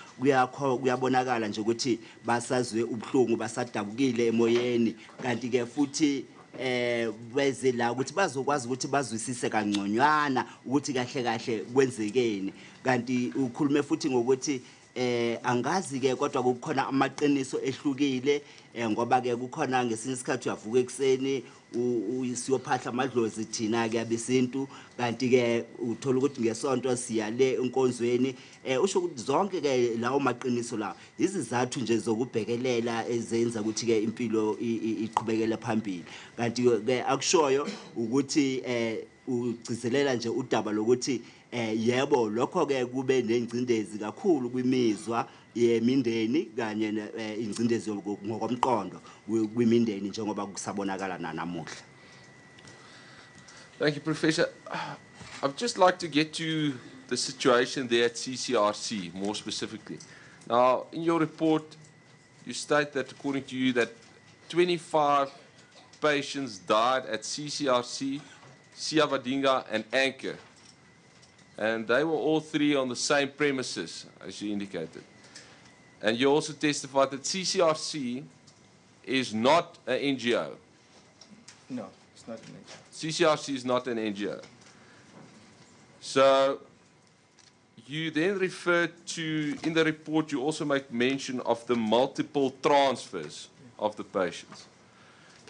kuyabonakala nje ukuthi basazwe ubhlungu basadabukile emoyeni kanti ke futhi beze la ukuthi bazokwazi ukuthi bazwisise kangconywana ukuthi kahle kahle kwenzekeni kanti ukhulume futhi ngokuthi angazi ke kodwa kukhona amaqiniso ehlukile ngoba ke kukhona ngesinye isikhathi uyavuka ekseni usiyophahla amadlozi thina ke abesintu kanti ke uthola ukuthi ngesonto siya le enkonzweni usho ukuthi zonke ke lawo maqiniso la izizathu nje zokubhekelela ezenza ukuthi ke impilo iqhubekele phambili kanti ke akushoyo ukuthi ugcizelela nje udaba lokuthi yebo lokho ke kube nengcindezi kakhulu kwimizwa yemindeni kanye ingcindezi ngokomqondo kwimindeni njengoba kusabonakala namuhla. Thank you, Professor. I'd just like to get to the situation there at CCRC more specifically. Now, in your report, you state that according to you that 25 patients died at CCRC, Siabadinga and Anchor. And they were all three on the same premises, as you indicated. And you also testified that CCRC is not an NGO. No, it's not an NGO. CCRC is not an NGO. So you then referred to, in the report, you also make mention of the multiple transfers of the patients.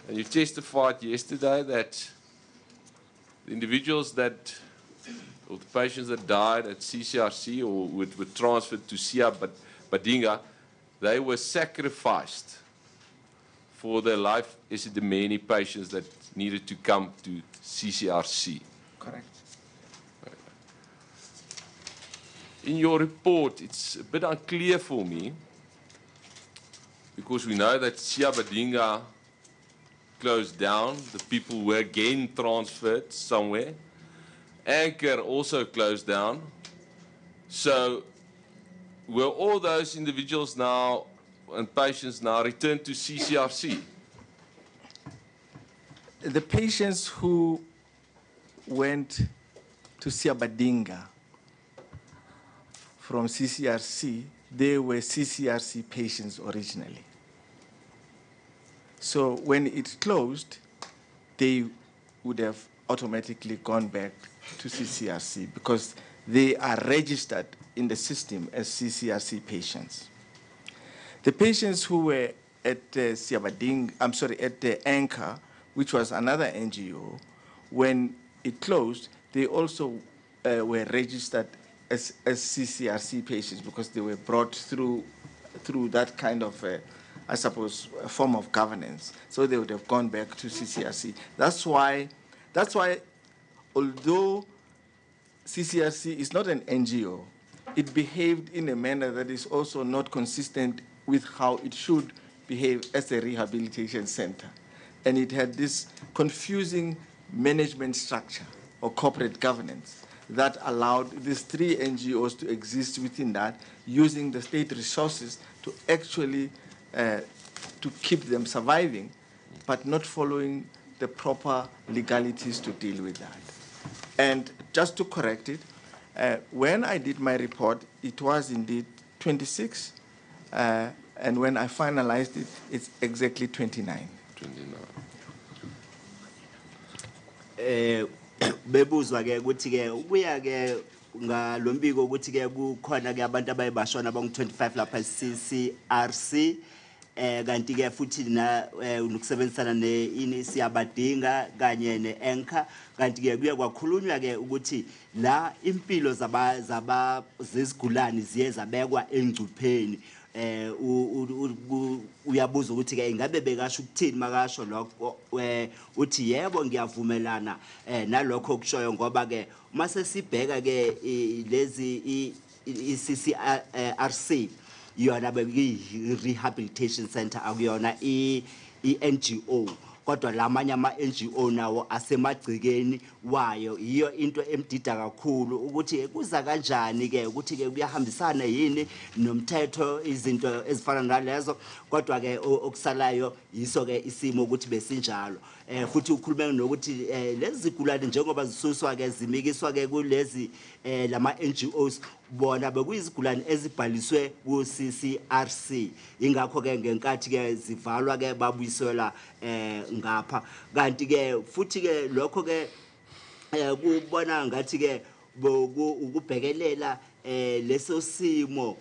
And you testified yesterday that the individuals that, or the patients that died at CCRC or were transferred to Siabadinga, they were sacrificed for the life Esidimeni patients that needed to come to CCRC. Correct. In your report, it's a bit unclear for me because we know that Siabadinga closed down. The people were again transferred somewhere. Anchor also closed down. So were all those individuals now and patients now returned to CCRC? The patients who went to Siabadinga from CCRC, they were CCRC patients originally. So when it closed, they would have automatically gone back to CCRC because they are registered in the system as CCRC patients. The patients who were at Siabadinga, I'm sorry, at the Anchor, which was another NGO, when it closed, they also were registered as CCRC patients because they were brought through that kind of, I suppose, a form of governance. So they would have gone back to CCRC. That's why, although CCRC is not an NGO, it behaved in a manner that is also not consistent with how it should behave as a rehabilitation center. And it had this confusing management structure or corporate governance that allowed these three NGOs to exist within that, using the state resources to actually to keep them surviving, but not following the proper legalities to deal with that. And just to correct it, when I did my report, it was indeed 26, and when I finalized it, it's exactly 29. 29. Bebuzwa ke ukuthi ke ubuya ke ngalombiko ukuthi ke kukhona ke abantu abayibashona bonke 25 lapha CCRC kanti ke futhi na ukusebenzisana ne Siabadinga kanye neAnchor kanti ke kuye kwakhulunywa ke ukuthi la impilo zezigulani ziye zabekwa engcupheni uyabuza ukuthi ke ingabe bekasho ukuthini makasho lokho uthi yebo ngiyavumelana nalokho okushoyo ngoba ke uma sesibheka ke lezi CCRC yona rehabilitation center akuyona NGO kodwa lamanye ama NGO nawo asemagcikeni wayo iyo into emdida kakhulu ukuthi kuza kanjani ke ukuthi ke kuyahambisana yini nomthetho izinto ezifana nalezo kodwa ke okusalayo yiso ke isimo ukuthi besinjalo futhi ukhuluma nokuthi lezi zigulane njengoba zisuswa ke zimikiswa ke kulezi lama NGOs bona bekuyizigulane ezibhaliswe ku CCRC ingakho ke ngenkathi ke zivalwa ke babuyisela ngapha kanti ke futhi ke lokho ke kubona ngathi ke ukubhekelela leso simo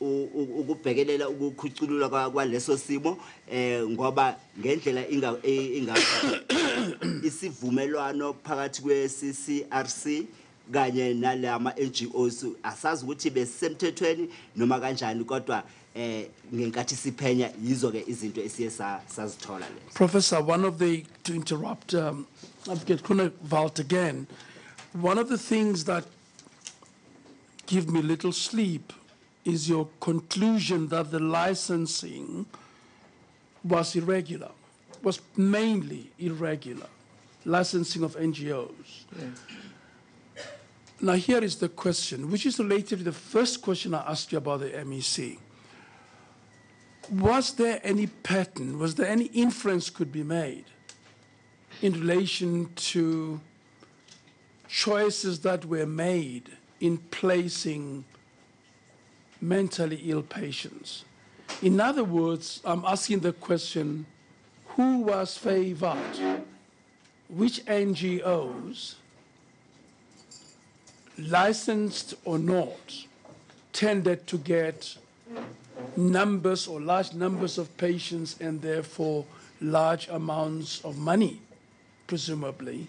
ukubhekelela ukukhuculula kwaleso simo ngoba ngendlela isivumelwano phakathi kwe-CCRC kanye nalama NGOs asazi ukuthi besemthethweni noma kanjani kodwa ngenkathi siphenya yizo ke izinto esiye sazithola lezo. Professor, to interrupt Advocate Grunewald again, one of the things that give me little sleep is your conclusion that the licensing was irregular, was mainly irregular, licensing of NGOs. Yeah. Now here is the question, which is related to the first question I asked you about the MEC. Was there any pattern, was there any inference could be made in relation to choices that were made in placing mentally ill patients? In other words, I'm asking the question, who was favored? Which NGOs, licensed or not, tended to get numbers or large numbers of patients and therefore large amounts of money, presumably.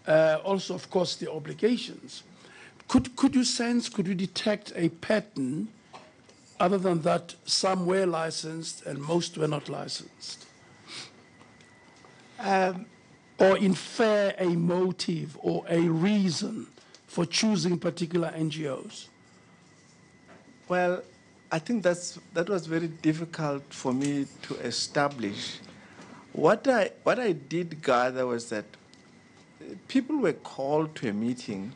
Also, of course, the obligations. Could you sense, could you detect a pattern other than that some were licensed and most were not licensed? Or infer a motive or a reason for choosing particular NGOs? Well, I think that was very difficult for me to establish. What I did gather was that people were called to a meeting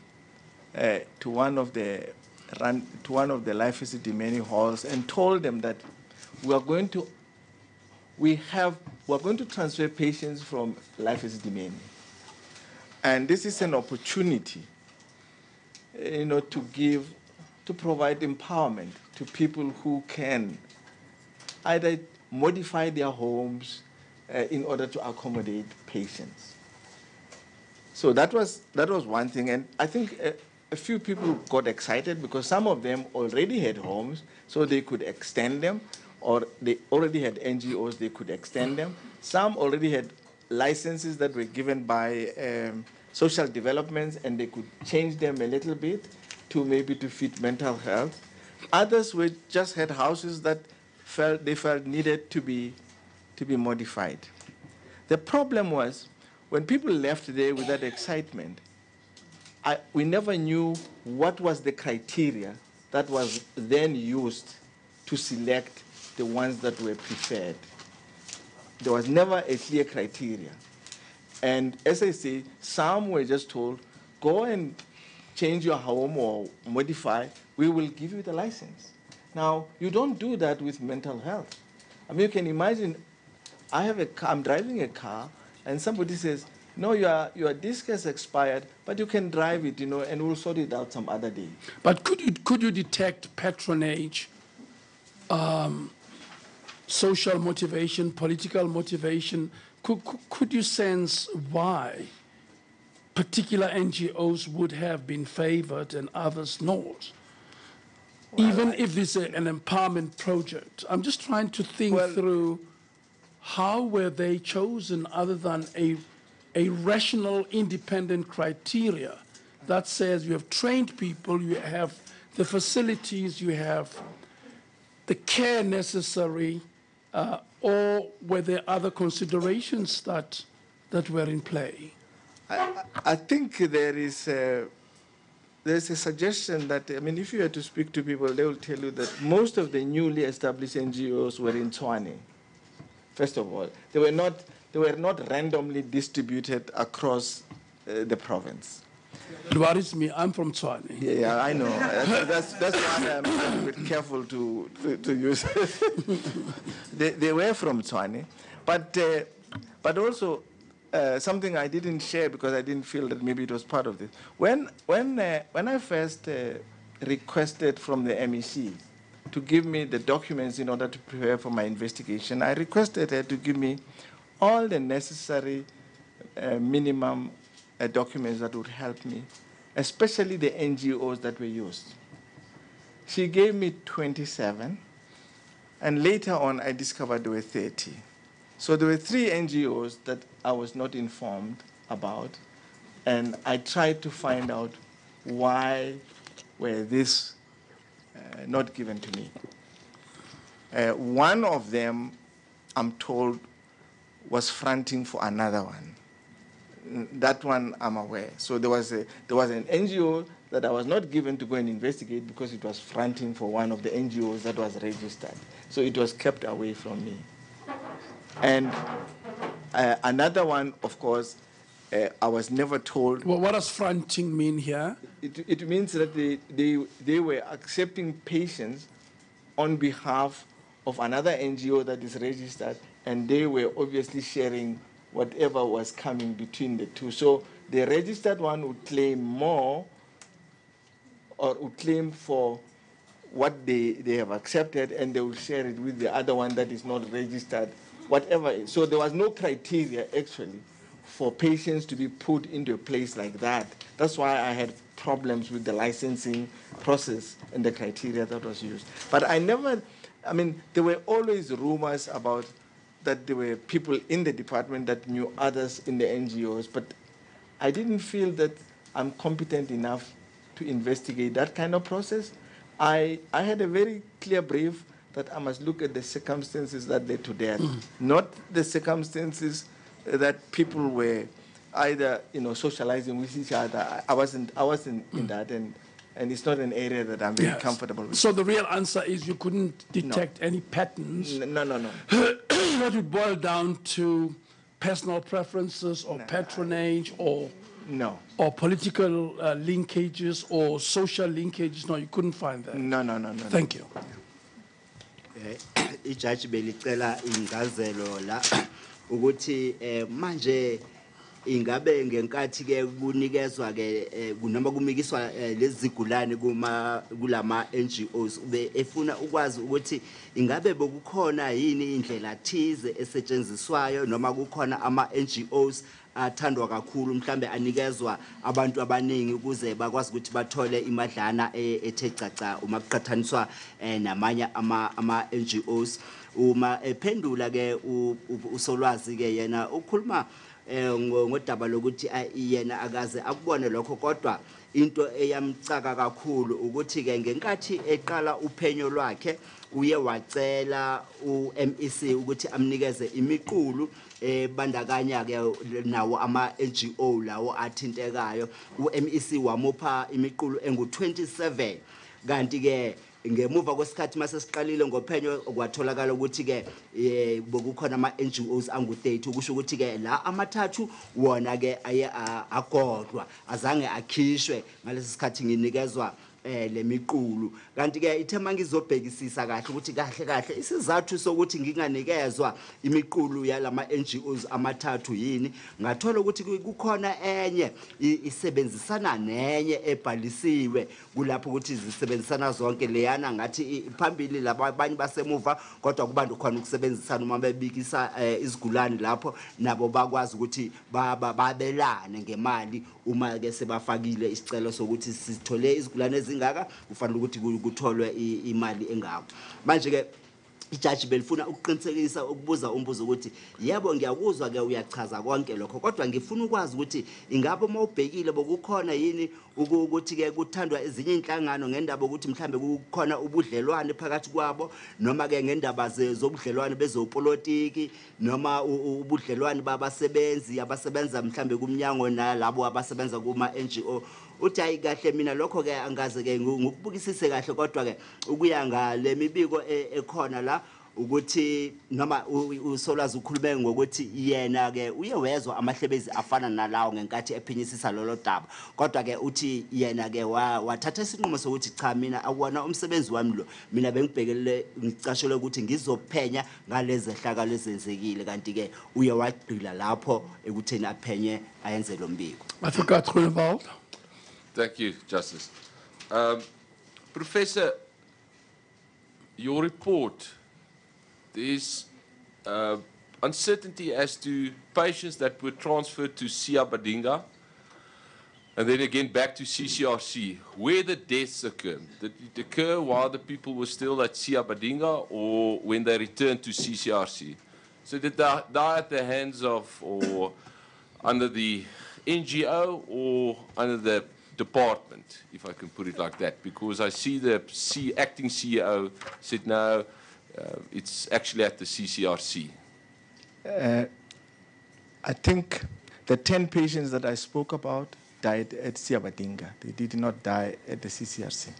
to one of the Life Esidimeni halls and told them that we are going to transfer patients from Life Esidimeni, and this is an opportunity, to provide empowerment to people who can either modify their homes in order to accommodate patients. So that was one thing, and I think a few people got excited because some of them already had homes, so they could extend them, or they already had NGOs, they could extend them. Some already had licenses that were given by social developments, and they could change them a little bit to maybe to fit mental health. Others just had houses that they felt needed to be modified. The problem was when people left there with that excitement, we never knew what was the criteria that was then used to select the ones that were preferred. There was never a clear criteria. And as I say, some were just told, go and change your home or modify, we will give you the license. Now, you don't do that with mental health. I mean, you can imagine, I'm driving a car, and somebody says, no, your disc has expired, but you can drive it, and we'll sort it out some other day. But could you detect patronage, social motivation, political motivation? Could you sense why particular NGOs would have been favored and others not? Well, even if it's an empowerment project. I'm just trying to think through how were they chosen other than a rational, independent criteria that says you have trained people, you have the facilities, you have the care necessary, or were there other considerations that were in play? I think there's a suggestion that, if you had to speak to people, they will tell you that most of the newly established NGOs were in Tshwane. First of all, they were not randomly distributed across the province. It worries me. I'm from Tshwane. Yeah, I know. That's why I'm a bit careful to use. They were from Tshwane, but also. Something I didn't share because I didn't feel that maybe it was part of this. When I first requested from the MEC to give me the documents in order to prepare for my investigation, I requested her to give me all the necessary minimum documents that would help me, especially the NGOs that were used. She gave me 27, and later on I discovered there were 30. So there were 3 NGOs that I was not informed about, and I tried to find out why were these not given to me. One of them, I'm told, was fronting for another one. That one I'm aware. So there was an NGO that I was not given to go and investigate because it was fronting for one of the NGOs that was registered. So it was kept away from me. And another one, of course, I was never told. Well, what does fronting mean here? It means that they were accepting patients on behalf of another NGO that is registered, and they were obviously sharing whatever was coming between the two. So the registered one would claim more, or would claim for what they have accepted, and they will share it with the other one that is not registered, whatever. So there was no criteria, actually, for patients to be put into a place like that. That's why I had problems with the licensing process and the criteria that was used. But there were always rumors about that there were people in the department that knew others in the NGOs, but I didn't feel that I'm competent enough to investigate that kind of process. I had a very clear brief that I must look at the circumstances that led to death, not the circumstances that people were either socializing with each other. I wasn't in that, and it's not an area that I'm very comfortable with. So the real answer is you couldn't detect any patterns. No. That would boil down to personal preferences or patronage or political linkages or social linkages. No, you couldn't find that. No. Thank you. Ijaji belicela ingazelo la ukuthi manje ingabe ngenkathi ke kunikezwa ke noma kumikiswa lezigulane kulama NGOs ube efuna ukwazi ukuthi ingabe bokukhona yini indlela thize esetshenziswayo noma kukhona ama NGOs athandwa kakhulu mhlambe anikezwa abantu abaningi ukuze bakwazi ukuthi bathole imadlana ethe caca uma kuqhathaniswa namanye ama NGOs. Uma ephendula ke usolwazi ke yena ukhuluma ngodaba lokuthi yena akaze akubone lokho, kodwa into eyamcaka kakhulu ukuthi ke ngenkathi eqala uphenyo lwakhe uye wacela uMEC ukuthi amnikeze imiqulu bandakanya ke nawo ama NGO lawo athintekayo. uMEC wamupha imiqulu engu-27, kanti ke ngemuva kwesikhathi mase siqalile ngophenyo kwatholakala ukuthi ke bokukhona ama NGOs angu-30, ukusho ukuthi ke la amathathu wona ke aye agodlwa, azange akhishwe ngalesi sikhathi nginikezwa lemiqulu. Kanti ke ithema ngizobhekisisa kahle ukuthi kahle isizathu sokuthi nginganikezwa imiqulu yalama NGOs amathathu yini, ngathola ukuthi kukhona enye isebenzisana nenye ebhalisiwe kulapho ukuthi zisebenzisana zonke leyana ngathi phambili laba abanye basemuva, kodwa kubantu khona ukusebenzisana uma bebikisa izigulane lapho nabo bakwazi ukuthi babelane ngemali uma ke sebafakile isicelo sokuthi sithole izigulane ezingaka kufanele ukuthi kutholwe imali engako. Manje ke ijaji belifuna ukuqinisekisa ukubuza umbuzo ukuthi yebo ngiyakuzwa ke uyachaza konke lokho, kodwa ngifuna ukwazi ukuthi ingabe uma ubhekile bokukhona yini ukuthi ke kuthandwa ezinye inhlangano ngendaba ukuthi mhlambe kukhona ubudlelwane phakathi kwabo, noma ke ngendaba zobudlelwane bezopolitiki, noma ubudlelwane babasebenzi abasebenza mhlambe kumnyango nalabo abasebenza kuma NGO. Uthi hayi kahle mina lokho ke angaze ke ngikubukisise kahle, kodwa ke ukuya ngale mibiko ekhona la ukuthi noma usolwazi ukhulume ngokuthi yena ke uye wezwa amahlebezi afana nalawo ngenkathi ephinyisisa lolo daba, kodwa ke uthi yena ke wathatha isinqumo sokuthi cha mina akuwona umsebenzi wami lo, mina bengibhekelele ngicashele ukuthi ngizophenya ngalezi hlakalo ezenzekile, kanti ke uye wagqila lapho ekutheni aphenye ayenze lo mbiko. Thank you, Justice. Professor, your report, there's uncertainty as to patients that were transferred to Sia Badinga And then again back to CCRC, where the deaths occur. Did it occur while the people were still at Siabadinga or when they returned to CCRC? So did they die at the hands of or under the NGO or under the department, if I can put it like that? Because I see the acting CEO said no, it's actually at the CCRC. I think the 10 patients that I spoke about died at Siabadinga. They did not die at the CCRC.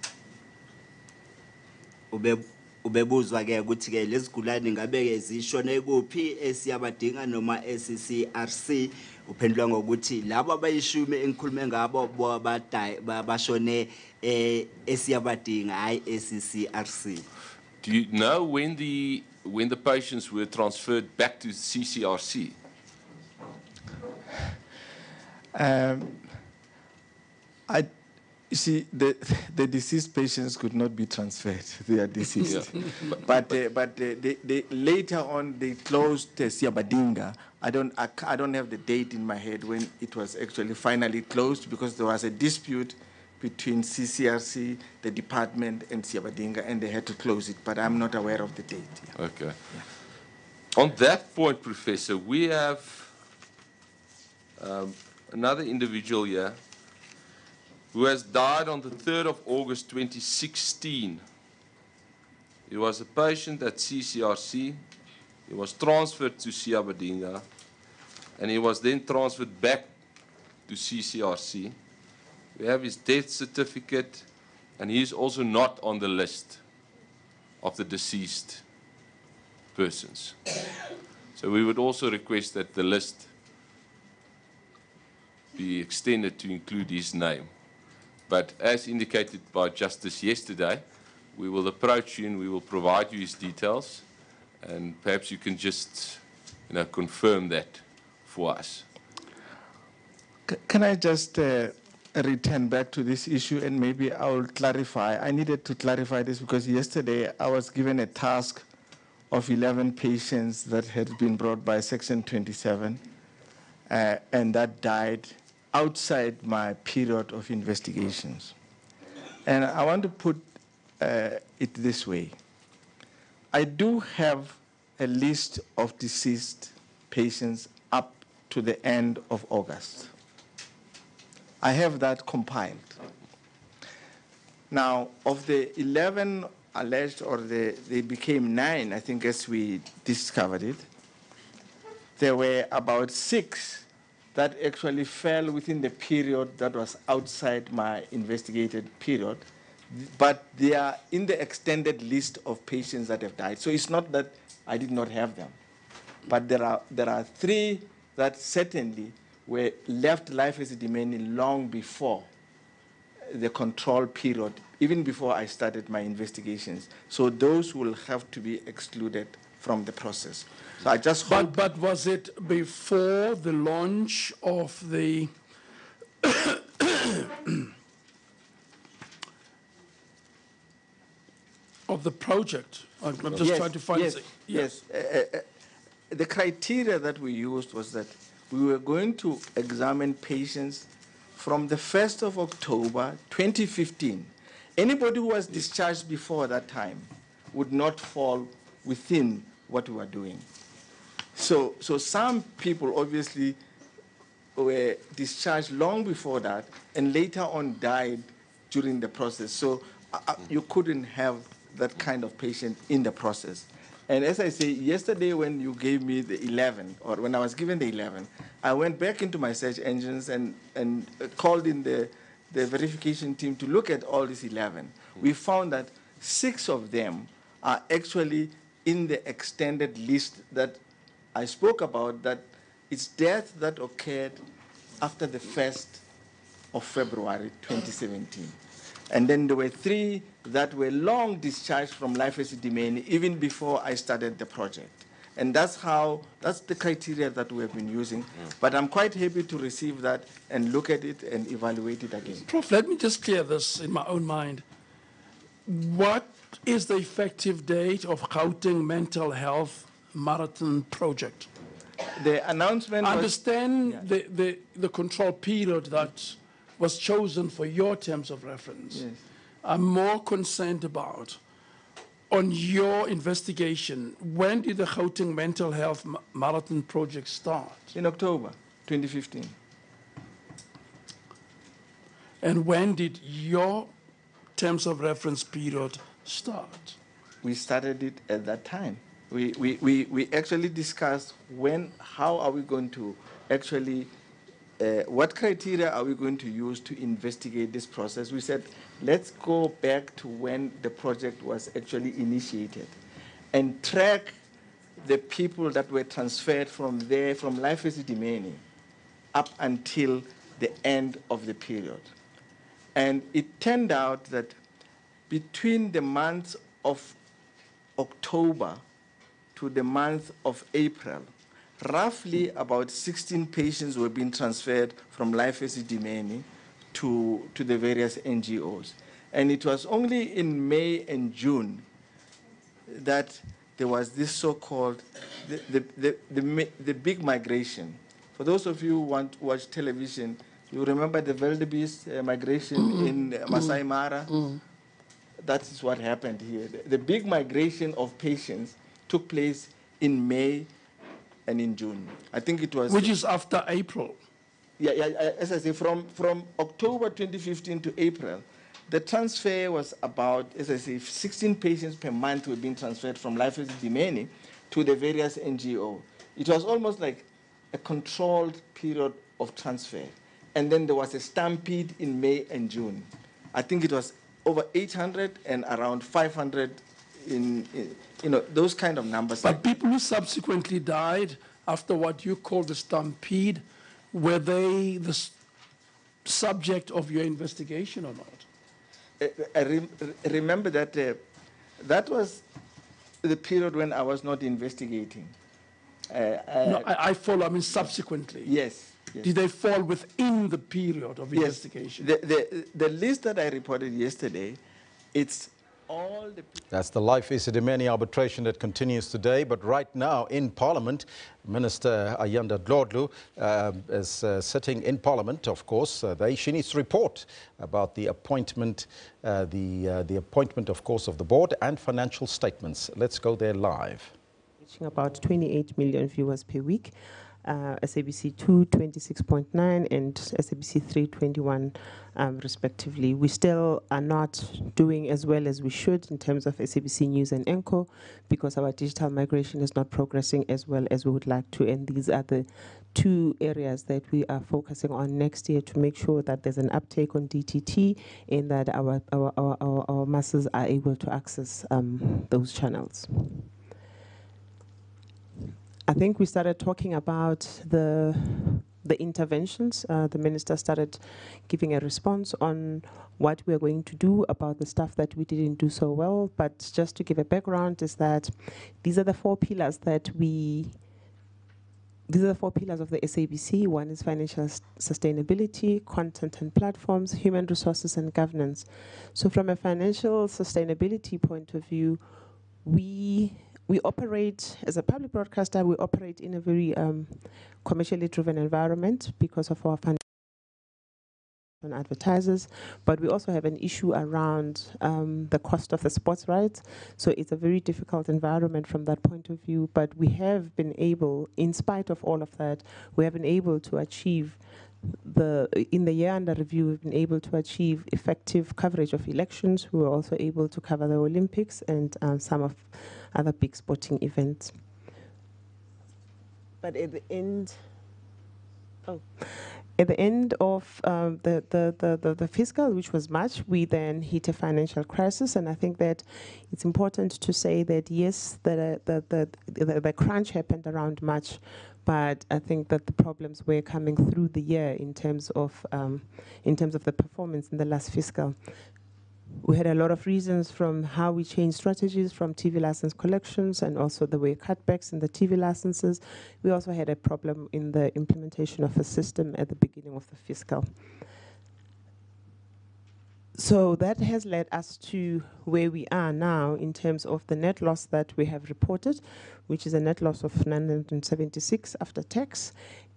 Ubebuzwa ke ukuthi ke lezigulane ngabe ke zishone kuphi eSiyabadinga noma eCCRC uphendula ngokuthi labo abayishumi engikhulume ngabo bashone eSiyabadinga hayi eCCRC. Do you know when the patients were transferred back to CCRC? You see, the deceased patients could not be transferred. They are deceased. Yeah. But they later on they closed Siabadinga. I don't have the date in my head when it was actually finally closed because there was a dispute between CCRC, the department, and Siabadinga, and they had to close it. But I'm not aware of the date. Yeah. Okay. Yeah. On that point, Professor, we have another individual here who has died on the 3rd of August 2016. He was a patient at CCRC. He was transferred to Siabadinga, and he was then transferred back to CCRC. We have his death certificate, and he is also not on the list of the deceased persons. So we would also request that the list be extended to include his name. But as indicated by Justice yesterday, we will approach you and we will provide you his details, and perhaps you can just, confirm that for us. Can I just return back to this issue and maybe I will clarify. I needed to clarify this because yesterday I was given a task of 11 patients that had been brought by Section 27 and that died outside my period of investigations. And I want to put it this way. I do have a list of deceased patients up to the end of August. I have that compiled. Now, of the 11 alleged, or they became 9, I think, as we discovered it, there were about 6 that actually fell within the period that was outside my investigated period, but they are in the extended list of patients that have died. So it's not that I did not have them, but there are 3 that certainly were left life Esidimeni long before the control period, even before I started my investigations. So those will have to be excluded from the process. So I just hope. But was it before the launch of the of the project? I'm just trying to find. Yes. The criteria that we used was that we were going to examine patients from the 1st of October 2015. Anybody who was discharged before that time would not fall within what we were doing. So some people obviously were discharged long before that and later on died during the process. So you couldn't have that kind of patient in the process. And as I say, yesterday when you gave me the 11, or when I was given the 11, I went back into my search engines and called in the verification team to look at all these 11. We found that 6 of them are actually in the extended list that I spoke about, that it's death that occurred after the 1st of February 2017. And then there were 3 that were long discharged from life Esidimeni even before I started the project. And that's the criteria that we have been using. But I'm quite happy to receive that and look at it and evaluate it again. Prof, let me just clear this in my own mind. What is the effective date of Gauteng Mental Health Marathon Project? The announcement I understand the control period that was chosen for your terms of reference. Yes. I'm more concerned about, on your investigation, when did the Gauteng Mental Health Marathon Project start? In October 2015. And when did your terms of reference period start? We started it at that time. We actually discussed how are we going to actually, what criteria are we going to use to investigate this process? We said, let's go back to when the project was actually initiated and track the people that were transferred from there, from Life Esidimeni, up until the end of the period. And it turned out that between the months of October to the month of April, roughly about 16 patients were being transferred from Life Esidimeni to the various NGOs. And it was only in May and June that there was this so-called, the big migration. For those of you who want to watch television, you remember the wildebeest migration in Masai Mara? That is what happened here. The big migration of patients took place in May and in June. I think it was... Which is after April. Yeah, as I say, from October 2015 to April, the transfer was about, as I say, 16 patients per month were being transferred from Life Esidimeni to the various NGO. It was almost like a controlled period of transfer. And then there was a stampede in May and June. I think it was over 800 and around 500 in those kind of numbers. But people who subsequently died after what you call the stampede, were they the subject of your investigation or not? I remember that that was the period when I was not investigating. No, I follow, I mean subsequently. Yes. Yes. Did they fall within the period of investigation? The list that I reported yesterday, it's all the... That's the Life Esidimeni arbitration that continues today. But right now in Parliament, Minister Ayanda Dlodlu is sitting in Parliament, of course. She needs to report about the appointment, the appointment, of course, of the board and financial statements. Let's go there live. Reaching about 28 million viewers per week. SABC 2, 26.9, and SABC 3, 21, respectively. We still are not doing as well as we should in terms of SABC News and Enco because our digital migration is not progressing as well as we would like to. And these are the two areas that we are focusing on next year to make sure that there's an uptake on DTT and that our masses are able to access those channels. I think we started talking about the interventions. The minister started giving a response on what we are going to do about the stuff that we didn't do so well. But just to give a background is that these are the four pillars that these are the four pillars of the SABC. One is financial sustainability, content and platforms, human resources and governance. So from a financial sustainability point of view, we operate, as a public broadcaster, we operate in a very commercially driven environment because of our funding on advertisers, but we also have an issue around the cost of the sports rights. So it's a very difficult environment from that point of view, but we have been able, in spite of all of that, we have been able to achieve in the year under review, we've been able to achieve effective coverage of elections. We were also able to cover the Olympics and some of other big sporting events. But at the end, of the fiscal, which was March, we then hit a financial crisis, and I think that it's important to say that yes, the crunch happened around March, but I think that the problems were coming through the year in terms of the performance in the last fiscal. We had a lot of reasons from how we changed strategies from TV license collections, and also there were cutbacks in the TV licenses. We also had a problem in the implementation of a system at the beginning of the fiscal. So that has led us to where we are now in terms of the net loss that we have reported, which is a net loss of 976 after tax.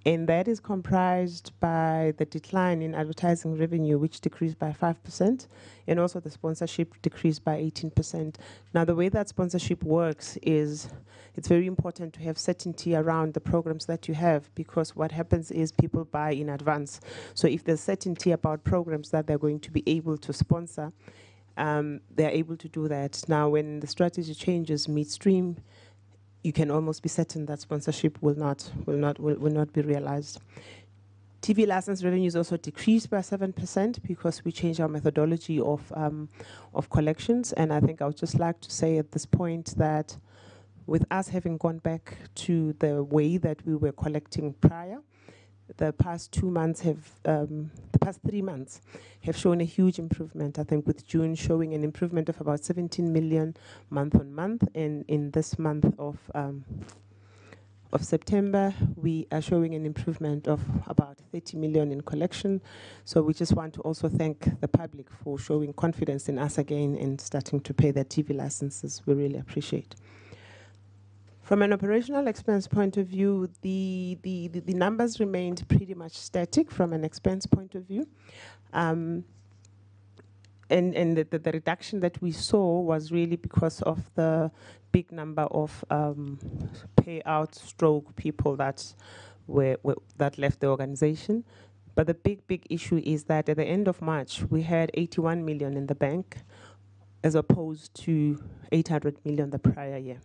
And that is comprised by the decline in advertising revenue, which decreased by 5%, and also the sponsorship decreased by 18%. Now, the way that sponsorship works is it's very important to have certainty around the programs that you have, because what happens is people buy in advance. So if there's certainty about programs that they're going to be able to sponsor, they're able to do that. Now, when the strategy changes midstream, you can almost be certain that sponsorship will not be realized. TV license revenues also decreased by 7% because we changed our methodology of collections. And I think I would just like to say at this point that with us having gone back to the way that we were collecting prior, the past 2 months the past 3 months have shown a huge improvement. I think with June showing an improvement of about 17 million month on month, and in this month of September, we are showing an improvement of about 30 million in collection. So we just want to also thank the public for showing confidence in us again and starting to pay their TV licenses. We really appreciate. From an operational expense point of view, the numbers remained pretty much static from an expense point of view. And the reduction that we saw was really because of the big number of payout stroke people that left the organization. But the big issue is that at the end of March, we had 81 million in the bank as opposed to 800 million the prior year.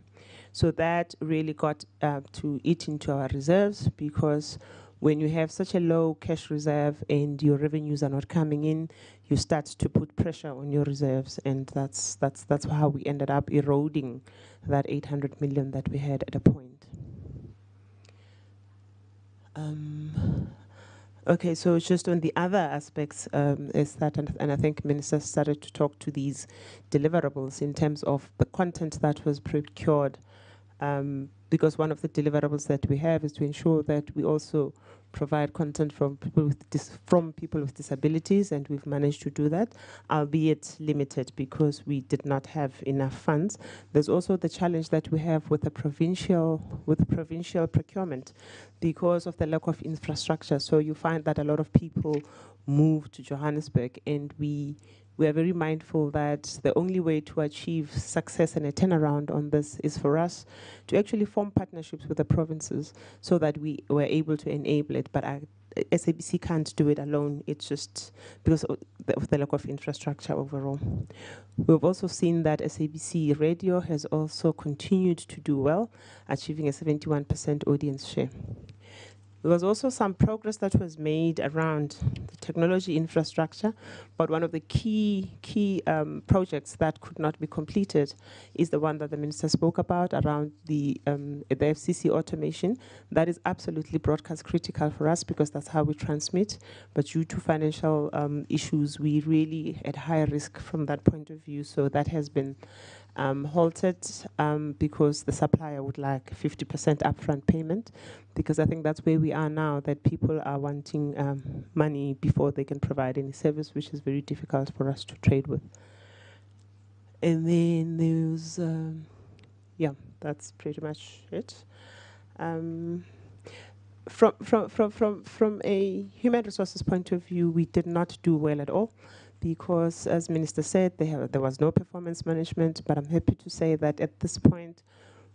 So that really got to eat into our reserves, because when you have such a low cash reserve and your revenues are not coming in, you start to put pressure on your reserves, and that's how we ended up eroding that 800 million that we had at a point. Okay, so just on the other aspects is that, and I think Minister started to talk to these deliverables in terms of the content that was procured, because one of the deliverables that we have is to ensure that we also provide content from people with disabilities, and we've managed to do that, albeit limited because we did not have enough funds. There's also the challenge that we have with the provincial procurement because of the lack of infrastructure. So you find that a lot of people move to Johannesburg, and we are very mindful that the only way to achieve success and a turnaround on this is for us to actually form partnerships with the provinces so that we were able to enable it. But SABC can't do it alone. It's just because of the lack of infrastructure overall. We've also seen that SABC radio has also continued to do well, achieving a 71% audience share. There was also some progress that was made around the technology infrastructure, but one of the key projects that could not be completed is the one that the Minister spoke about around the FCC automation. That is absolutely broadcast critical for us because that's how we transmit, but due to financial issues, we really at higher risk from that point of view, so that has been halted because the supplier would like 50% upfront payment, because I think that's where we are now, that people are wanting money before they can provide any service, which is very difficult for us to trade with. And then there's, yeah, that's pretty much it. From a human resources point of view, we did not do well at all, because as Minister said, there was no performance management, but I'm happy to say that at this point,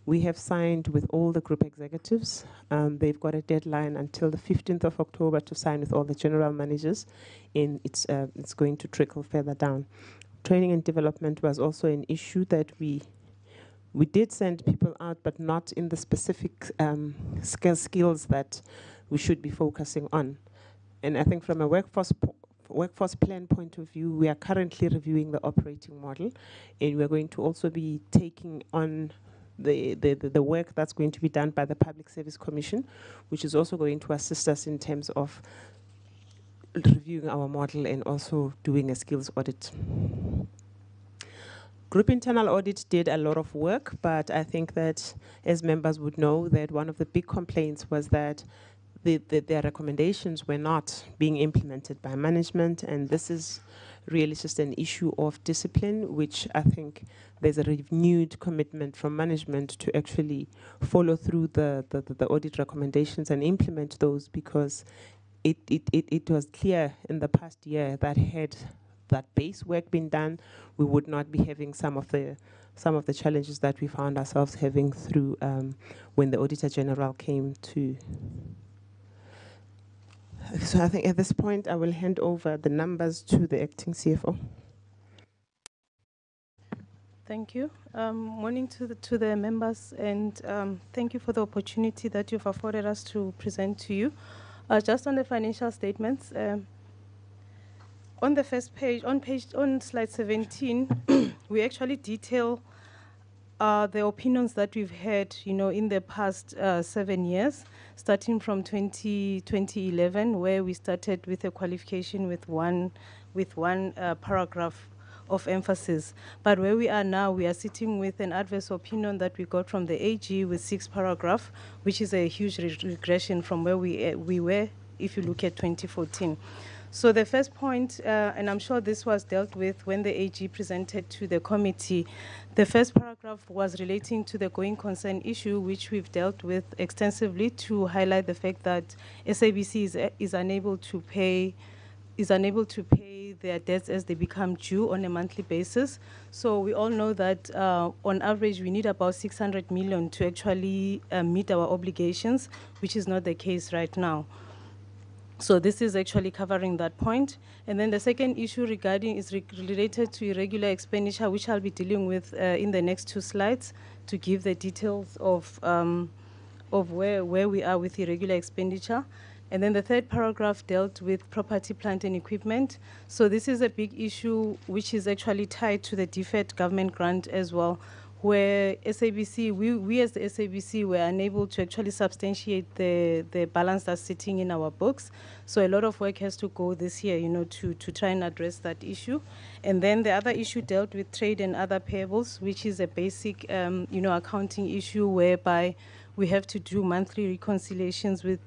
we have signed with all the group executives. They've got a deadline until the 15th of October to sign with all the general managers, and it's going to trickle further down. Training and development was also an issue that we did send people out, but not in the specific skills that we should be focusing on. And I think from a workforce plan point of view, we are currently reviewing the operating model, and we're going to also be taking on the work that's going to be done by the Public Service Commission, which is also going to assist us in terms of reviewing our model and also doing a skills audit. Group internal audit did a lot of work, but I think that as members would know, that one of the big complaints was that their recommendations were not being implemented by management, and this is really just an issue of discipline, which I think there's a renewed commitment from management to actually follow through the audit recommendations and implement those, because it was clear in the past year that had that base work been done, we would not be having some of the challenges that we found ourselves having through when the Auditor General came to. So I think at this point I will hand over the numbers to the acting CFO. Thank you. Morning to the members, and thank you for the opportunity that you've afforded us to present to you. Just on the financial statements, on the first page, on slide 17, we actually detail the opinions that we've had, in the past 7 years, starting from 2011, where we started with a qualification with one paragraph of emphasis. But where we are now, we are sitting with an adverse opinion that we got from the AG with 6 paragraphs, which is a huge regression from where we were, if you look at 2014. So the first point, and I'm sure this was dealt with when the AG presented to the committee, the first paragraph was relating to the going concern issue, which we've dealt with extensively to highlight the fact that SABC is unable to pay their debts as they become due on a monthly basis. So we all know that on average we need about 600 million to actually meet our obligations, which is not the case right now. So this is actually covering that point. And then the second issue related to irregular expenditure, which I'll be dealing with in the next 2 slides to give the details of where we are with irregular expenditure. And then the third paragraph dealt with property, plant and equipment. So this is a big issue which is actually tied to the deferred government grant as well, where SABC, we as the SABC were unable to actually substantiate the balance that's sitting in our books. So a lot of work has to go this year, to try and address that issue. And then the other issue dealt with trade and other payables, which is a basic, accounting issue whereby we have to do monthly reconciliations with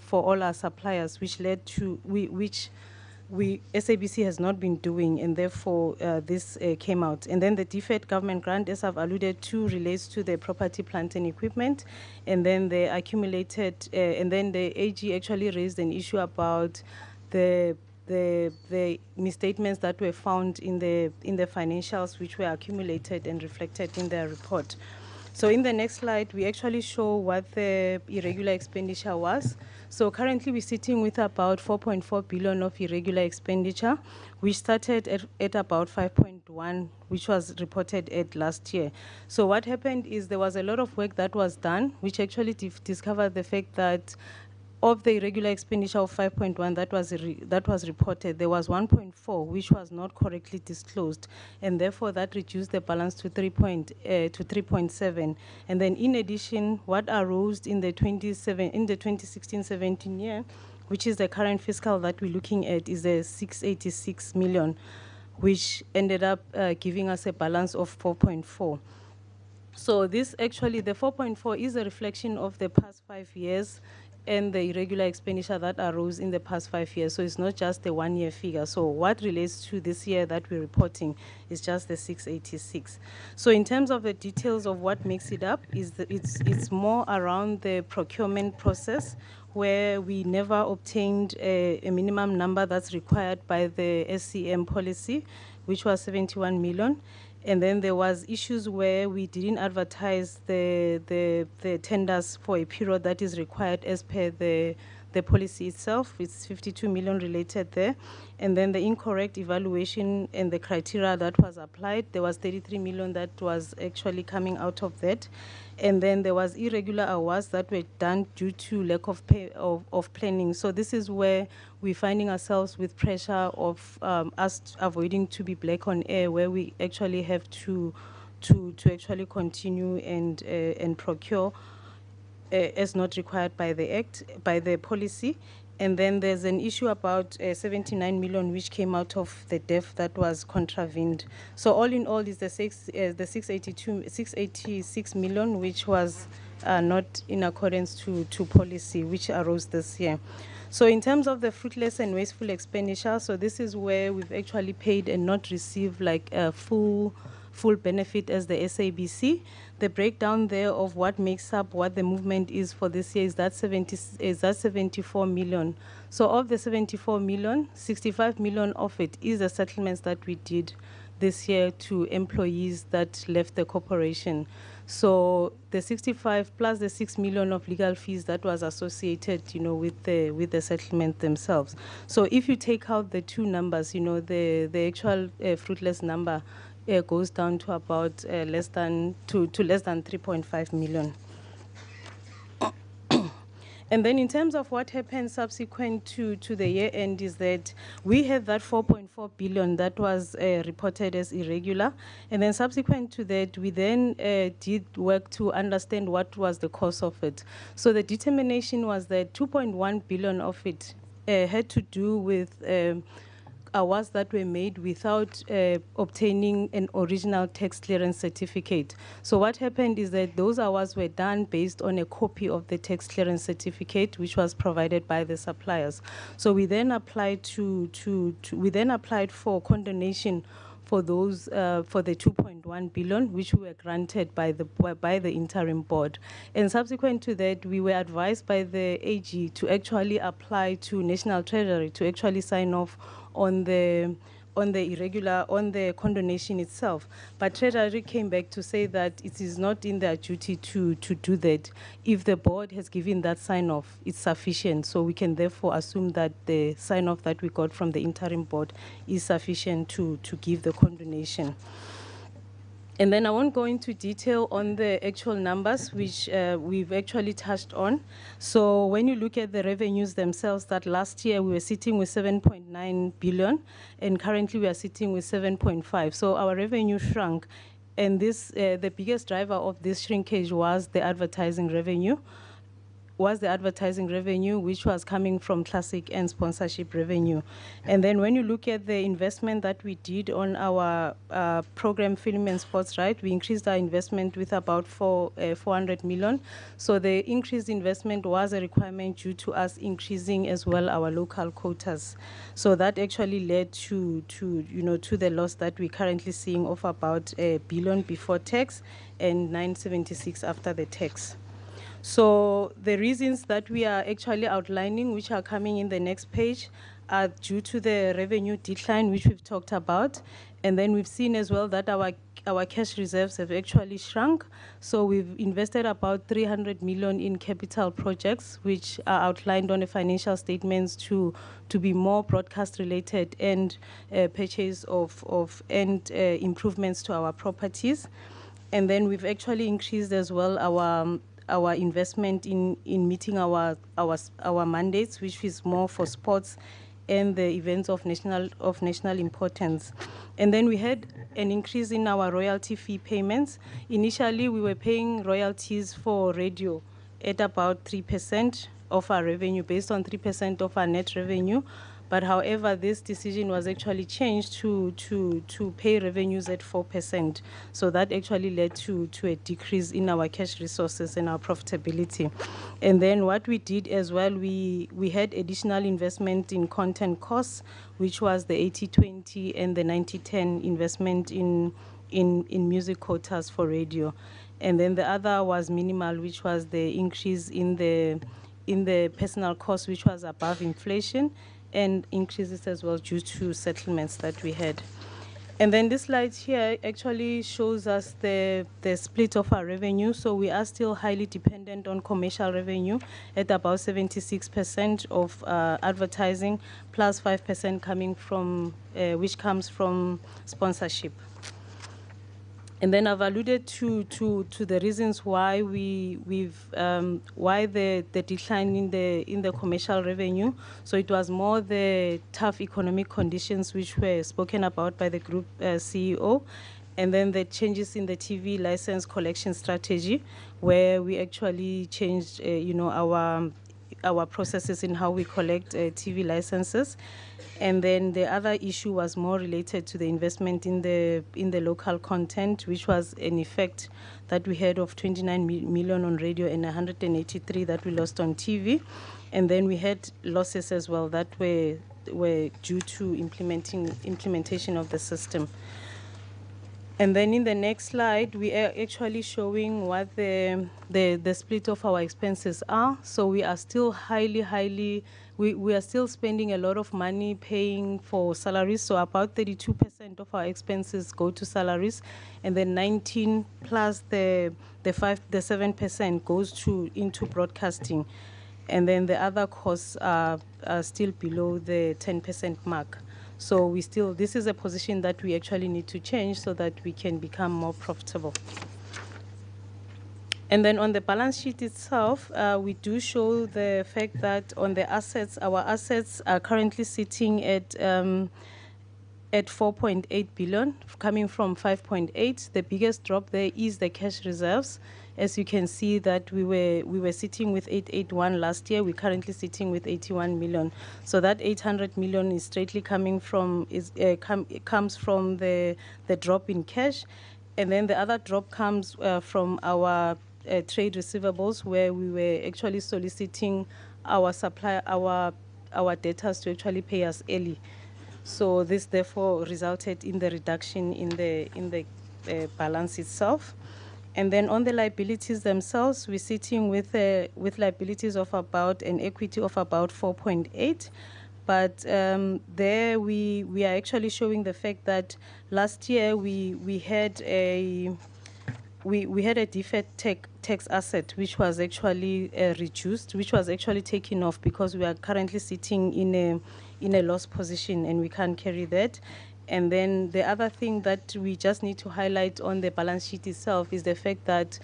for all our suppliers, which led to SABC has not been doing, and therefore this came out. And then the deferred government grant, as I've alluded to, relates to the property, plant and equipment. And then the accumulated, and then the AG actually raised an issue about the misstatements that were found in the financials, which were accumulated and reflected in their report. So in the next slide, we actually show what the irregular expenditure was. So currently we're sitting with about 4.4 billion of irregular expenditure. We started at about 5.1, which was reported at last year. So what happened is there was a lot of work that was done, which actually discovered the fact that of the irregular expenditure of 5.1 that was reported, there was 1.4 which was not correctly disclosed, and therefore that reduced the balance to 3.7. And then in addition, what arose in the 2016-17 year, which is the current fiscal that we're looking at, is the 686 million, which ended up giving us a balance of 4.4. So this actually, the 4.4 is a reflection of the past 5 years and the irregular expenditure that arose in the past 5 years. So it's not just the 1 year figure. So what relates to this year that we're reporting is just the 686. So in terms of the details of what makes it up, it's more around the procurement process, where we never obtained a minimum number that's required by the SCM policy, which was 71 million. And then there was issues where we didn't advertise the tenders for a period that is required as per the policy itself. It's 52 million related there. And then the incorrect evaluation and the criteria that was applied, there was 33 million that was actually coming out of that. And then there was irregular awards that were done due to lack of planning. So this is where we're finding ourselves with pressure of us avoiding to be black on air, where we actually have to actually continue and procure as not required by the Act, by the policy. And then there's an issue about 79 million which came out of the DEF that was contravened. So all in all is the 686 million which was are not in accordance to policy, which arose this year. So in terms of the fruitless and wasteful expenditure, so this is where we've actually paid and not received like a full benefit as the SABC. The breakdown there of what makes up what the movement is for this year is that 74 million. So of the 74 million, 65 million of it is the settlements that we did this year to employees that left the corporation. So the 65 plus the 6 million of legal fees that was associated, with the settlement themselves. So if you take out the two numbers, the actual fruitless number goes down to about less than 3.5 million. And then in terms of what happened subsequent to the year end is that we had that 4.4 billion that was reported as irregular. And then subsequent to that, we then did work to understand what was the cause of it. So the determination was that 2.1 billion of it had to do with awards that were made without obtaining an original tax clearance certificate. So what happened is that those awards were done based on a copy of the tax clearance certificate, which was provided by the suppliers. So we then applied for condonation for those for the 2.1 billion, which we were granted by the interim board. And subsequent to that, we were advised by the AG to actually apply to National Treasury to actually sign off on the condonation itself. But Treasury came back to say that it is not in their duty to do that. If the board has given that sign-off, it's sufficient. So we can therefore assume that the sign-off that we got from the interim board is sufficient to give the condonation. And then I won't go into detail on the actual numbers, which we've actually touched on. So when you look at the revenues themselves, that last year we were sitting with 7.9 billion, and currently we are sitting with 7.5. So our revenue shrunk. And this, the biggest driver of this shrinkage was the advertising revenue, which was coming from classic and sponsorship revenue. And then when you look at the investment that we did on our program Film and Sports, right, we increased our investment with about 400 million. So the increased investment was a requirement due to us increasing as well our local quotas. So that actually led to the loss that we're currently seeing of about 1 billion before tax and 976 after the tax. So the reasons that we are actually outlining, which are coming in the next page, are due to the revenue decline, which we've talked about. And then we've seen as well that our cash reserves have actually shrunk. So we've invested about 300 million in capital projects, which are outlined on the financial statements to be more broadcast related and purchase of improvements to our properties. And then we've actually increased as well our investment in meeting our mandates, which is more for sports and the events of national importance. And then we had an increase in our royalty fee payments. Initially, we were paying royalties for radio at about 3% of our revenue, based on 3% of our net revenue. But however, this decision was actually changed to pay revenues at 4%. So that actually led to a decrease in our cash resources and our profitability. And then what we did as well, we had additional investment in content costs, which was the 80-20 and the 90-10 investment in music quotas for radio. And then the other was minimal, which was the increase in the personal cost, which was above inflation, and increases as well due to settlements that we had. And then this slide here actually shows us the split of our revenue. So we are still highly dependent on commercial revenue at about 76% of advertising, plus 5% coming from, which comes from sponsorship. And then I've alluded to the reasons why why the decline in the commercial revenue. So it was more the tough economic conditions which were spoken about by the group CEO, and then the changes in the TV license collection strategy, where we actually changed, our processes in how we collect TV licenses. And then the other issue was more related to the investment in the local content, which was an effect that we had of 29 million on radio and 183 that we lost on TV. And then we had losses as well that were due to implementation of the system. And then in the next slide, we are actually showing what the split of our expenses are. So we are still we are still spending a lot of money paying for salaries. So about 32% of our expenses go to salaries, and then 19 plus the 7% goes into broadcasting. And then the other costs are still below the 10% mark. So this is a position that we actually need to change so that we can become more profitable. And then on the balance sheet itself, we do show the fact that on the assets, our assets are currently sitting at 4.8 billion, coming from 5.8. The biggest drop there is the cash reserves. As you can see that we were sitting with 881 last year. We're currently sitting with 81 million. So that 800 million is straightly coming from comes from the drop in cash, and then the other drop comes from our trade receivables, where we were actually soliciting our debtors to actually pay us early. So this therefore resulted in the reduction in the balance itself. And then on the liabilities themselves, we're sitting with liabilities of about an equity of about 4.8. But there we are actually showing the fact that last year we had a deferred tax asset, which was actually reduced, which was actually taken off because we are currently sitting in a loss position and we can't carry that. And then the other thing that we just need to highlight on the balance sheet itself is the fact that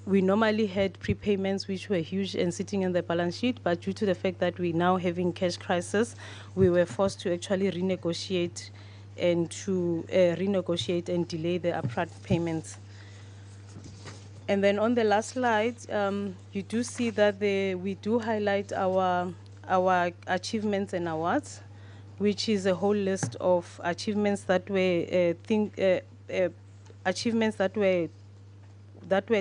we normally had prepayments which were huge and sitting in the balance sheet, but due to the fact that we're now having cash crisis, we were forced to actually renegotiate and delay the upfront payments. And then on the last slide, you do see that we do highlight our achievements and awards, which is a whole list of achievements that were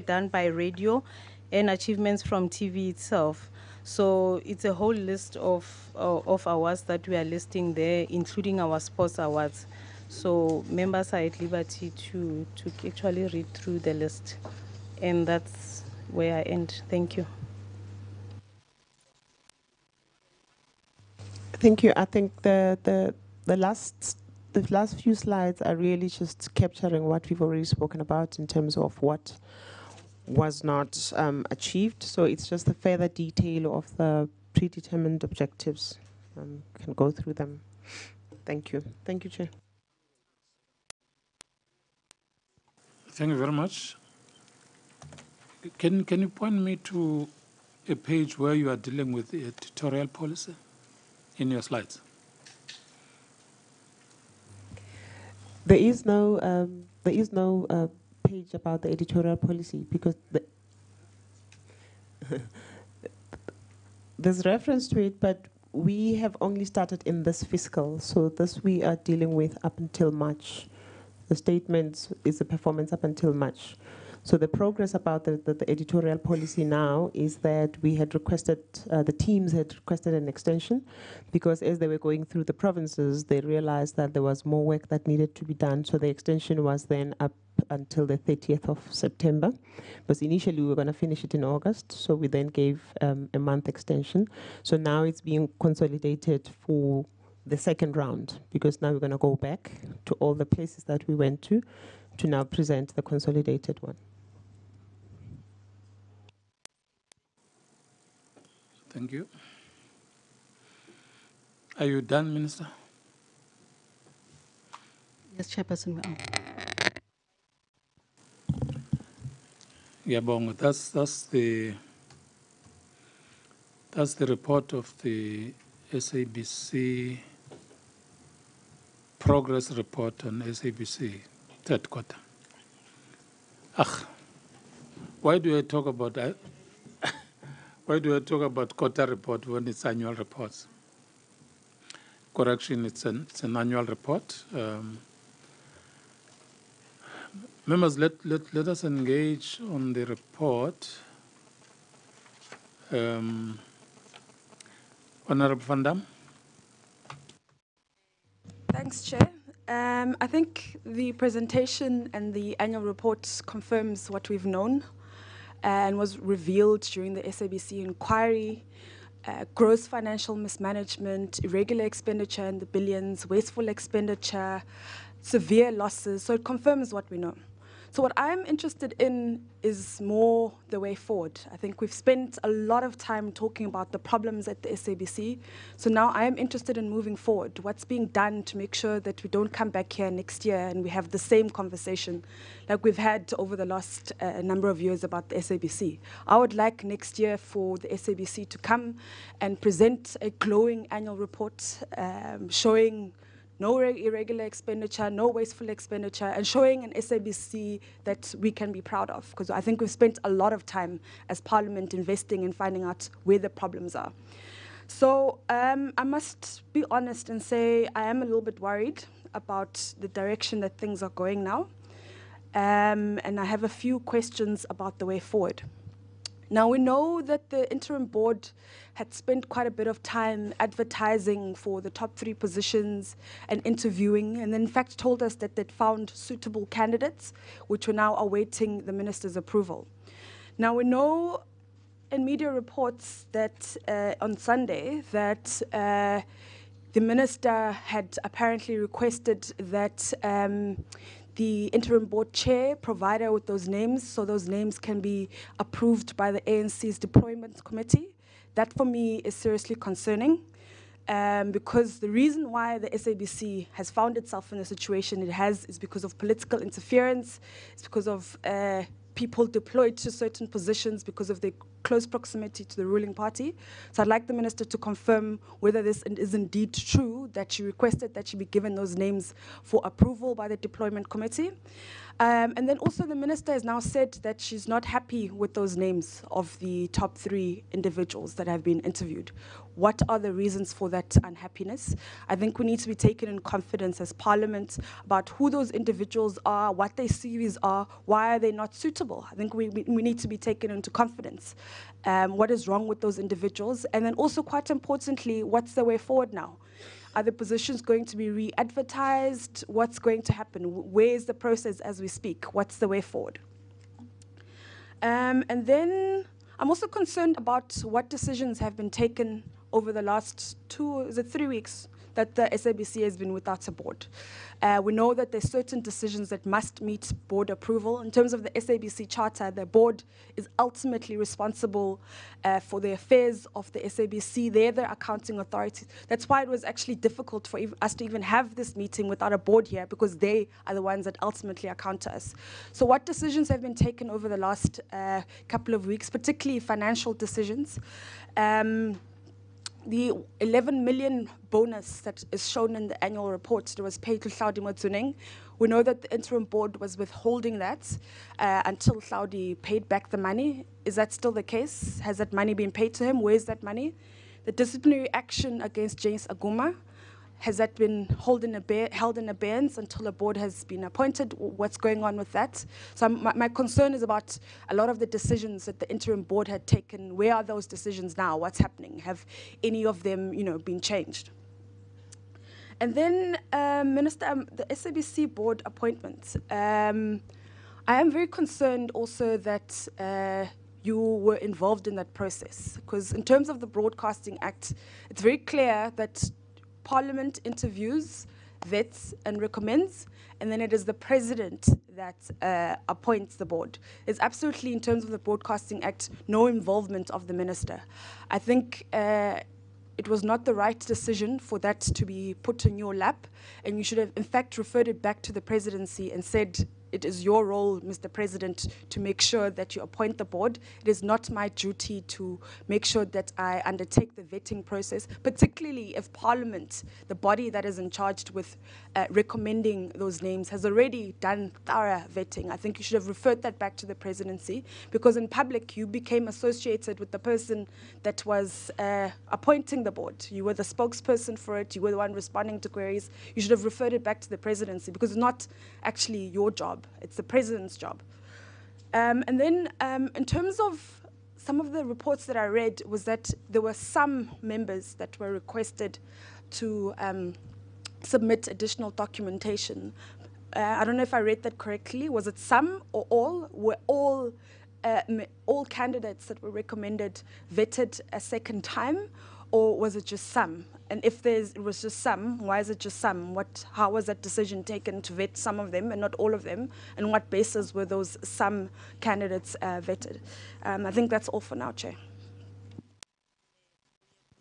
done by radio and achievements from TV itself. So it's a whole list of awards that we are listing there, including our sports awards. So members are at liberty to actually read through the list. And that's where I end. Thank you. Thank you. I think the last few slides are really just capturing what we've already spoken about in terms of what was not achieved. So it's just a further detail of the predetermined objectives. Can go through them. Thank you. Thank you, Chair. Thank you very much. Can you point me to a page where you are dealing with the editorial policy in your slides? There is no page about the editorial policy because there's reference to it, but we have only started in this fiscal. So this we are dealing with up until March. The statement is the performance up until March. So the progress about the editorial policy now is that we had requested, the teams had requested an extension because as they were going through the provinces, they realized that there was more work that needed to be done. So the extension was then up until the 30th of September. Because initially we were going to finish it in August. So we then gave a month extension. So now it's being consolidated for the second round because now we're going to go back to all the places that we went to now present the consolidated one. Thank you. Are you done, Minister? Yes, Chairperson. Yeah, Bongo, that's the report of the SABC progress report on SABC third quarter. Why do I talk about that? Why do I talk about quarter report when it's annual reports? Correction, it's an annual report. Members, let us engage on the report. Honorable Van Dam. Thanks, Chair. I think the presentation and the annual report confirms what we've known and was revealed during the SABC inquiry. Gross financial mismanagement, irregular expenditure in the billions, wasteful expenditure, severe losses. So it confirms what we know. So what I'm interested in is more the way forward. I think we've spent a lot of time talking about the problems at the SABC. So now I am interested in moving forward. What's being done to make sure that we don't come back here next year and we have the same conversation like we've had over the last number of years about the SABC. I would like next year for the SABC to come and present a glowing annual report showing no irregular expenditure, no wasteful expenditure, and showing an SABC that we can be proud of. Because I think we've spent a lot of time as Parliament investing in finding out where the problems are. So I must be honest and say I am a little bit worried about the direction that things are going now. And I have a few questions about the way forward. Now, we know that the interim board had spent quite a bit of time advertising for the top 3 positions and interviewing, and then in fact told us that they'd found suitable candidates, which were now awaiting the minister's approval. Now, we know in media reports that on Sunday that the minister had apparently requested that the interim board chair provide her with those names so those names can be approved by the ANC's deployment committee. That for me is seriously concerning because the reason why the SABC has found itself in the situation it has is because of political interference, it's because of people deployed to certain positions because of their close proximity to the ruling party. So I'd like the minister to confirm whether this is indeed true, that she requested that she be given those names for approval by the deployment committee. And then also the minister has now said that she's not happy with those names of the top 3 individuals that have been interviewed. What are the reasons for that unhappiness? I think we need to be taken in confidence as Parliament about who those individuals are, what their CVs are, why are they not suitable. I think we need to be taken into confidence. What is wrong with those individuals? And then also, quite importantly, what's the way forward now? Are the positions going to be re-advertised? What's going to happen? Where's the process as we speak? What's the way forward? And then I'm also concerned about what decisions have been taken over the last 3 weeks that the SABC has been without a board. We know that there's certain decisions that must meet board approval. In terms of the SABC charter, the board is ultimately responsible for the affairs of the SABC. They're the accounting authority. That's why it was actually difficult for us to even have this meeting without a board here, because they are the ones that ultimately account to us. So what decisions have been taken over the last couple of weeks, particularly financial decisions? The 11 million bonus that is shown in the annual report that was paid to Hlaudi Motsuneng, we know that the interim board was withholding that until Hlaudi paid back the money. Is that still the case? Has that money been paid to him? Where's that money? The disciplinary action against James Aguma, has that been held in abeyance until a board has been appointed? What's going on with that? So my concern is about a lot of the decisions that the interim board had taken. Where are those decisions now? What's happening? Have any of them, been changed? And then, Minister, the SABC board appointments. I am very concerned also that you were involved in that process, because in terms of the Broadcasting Act, it's very clear that Parliament interviews, vets, and recommends, and then it is the president that appoints the board. There's absolutely, in terms of the Broadcasting Act, no involvement of the minister. I think it was not the right decision for that to be put in your lap, and you should have, in fact, referred it back to the presidency and said, it is your role, Mr. President, to make sure that you appoint the board. It is not my duty to make sure that I undertake the vetting process, particularly if Parliament, the body that is in charge with recommending those names, has already done thorough vetting. I think you should have referred that back to the presidency, because in public you became associated with the person that was appointing the board. You were the spokesperson for it. You were the one responding to queries. You should have referred it back to the presidency, because it's not actually your job. It's the president's job. And then in terms of some of the reports that I read was that there were some members that were requested to submit additional documentation. I don't know if I read that correctly. Was it some or all? Were all candidates that were recommended vetted a second time, or was it just some? And if it was just some, why is it just some? How was that decision taken to vet some of them and not all of them? And what basis were those some candidates vetted? I think that's all for now, Chair.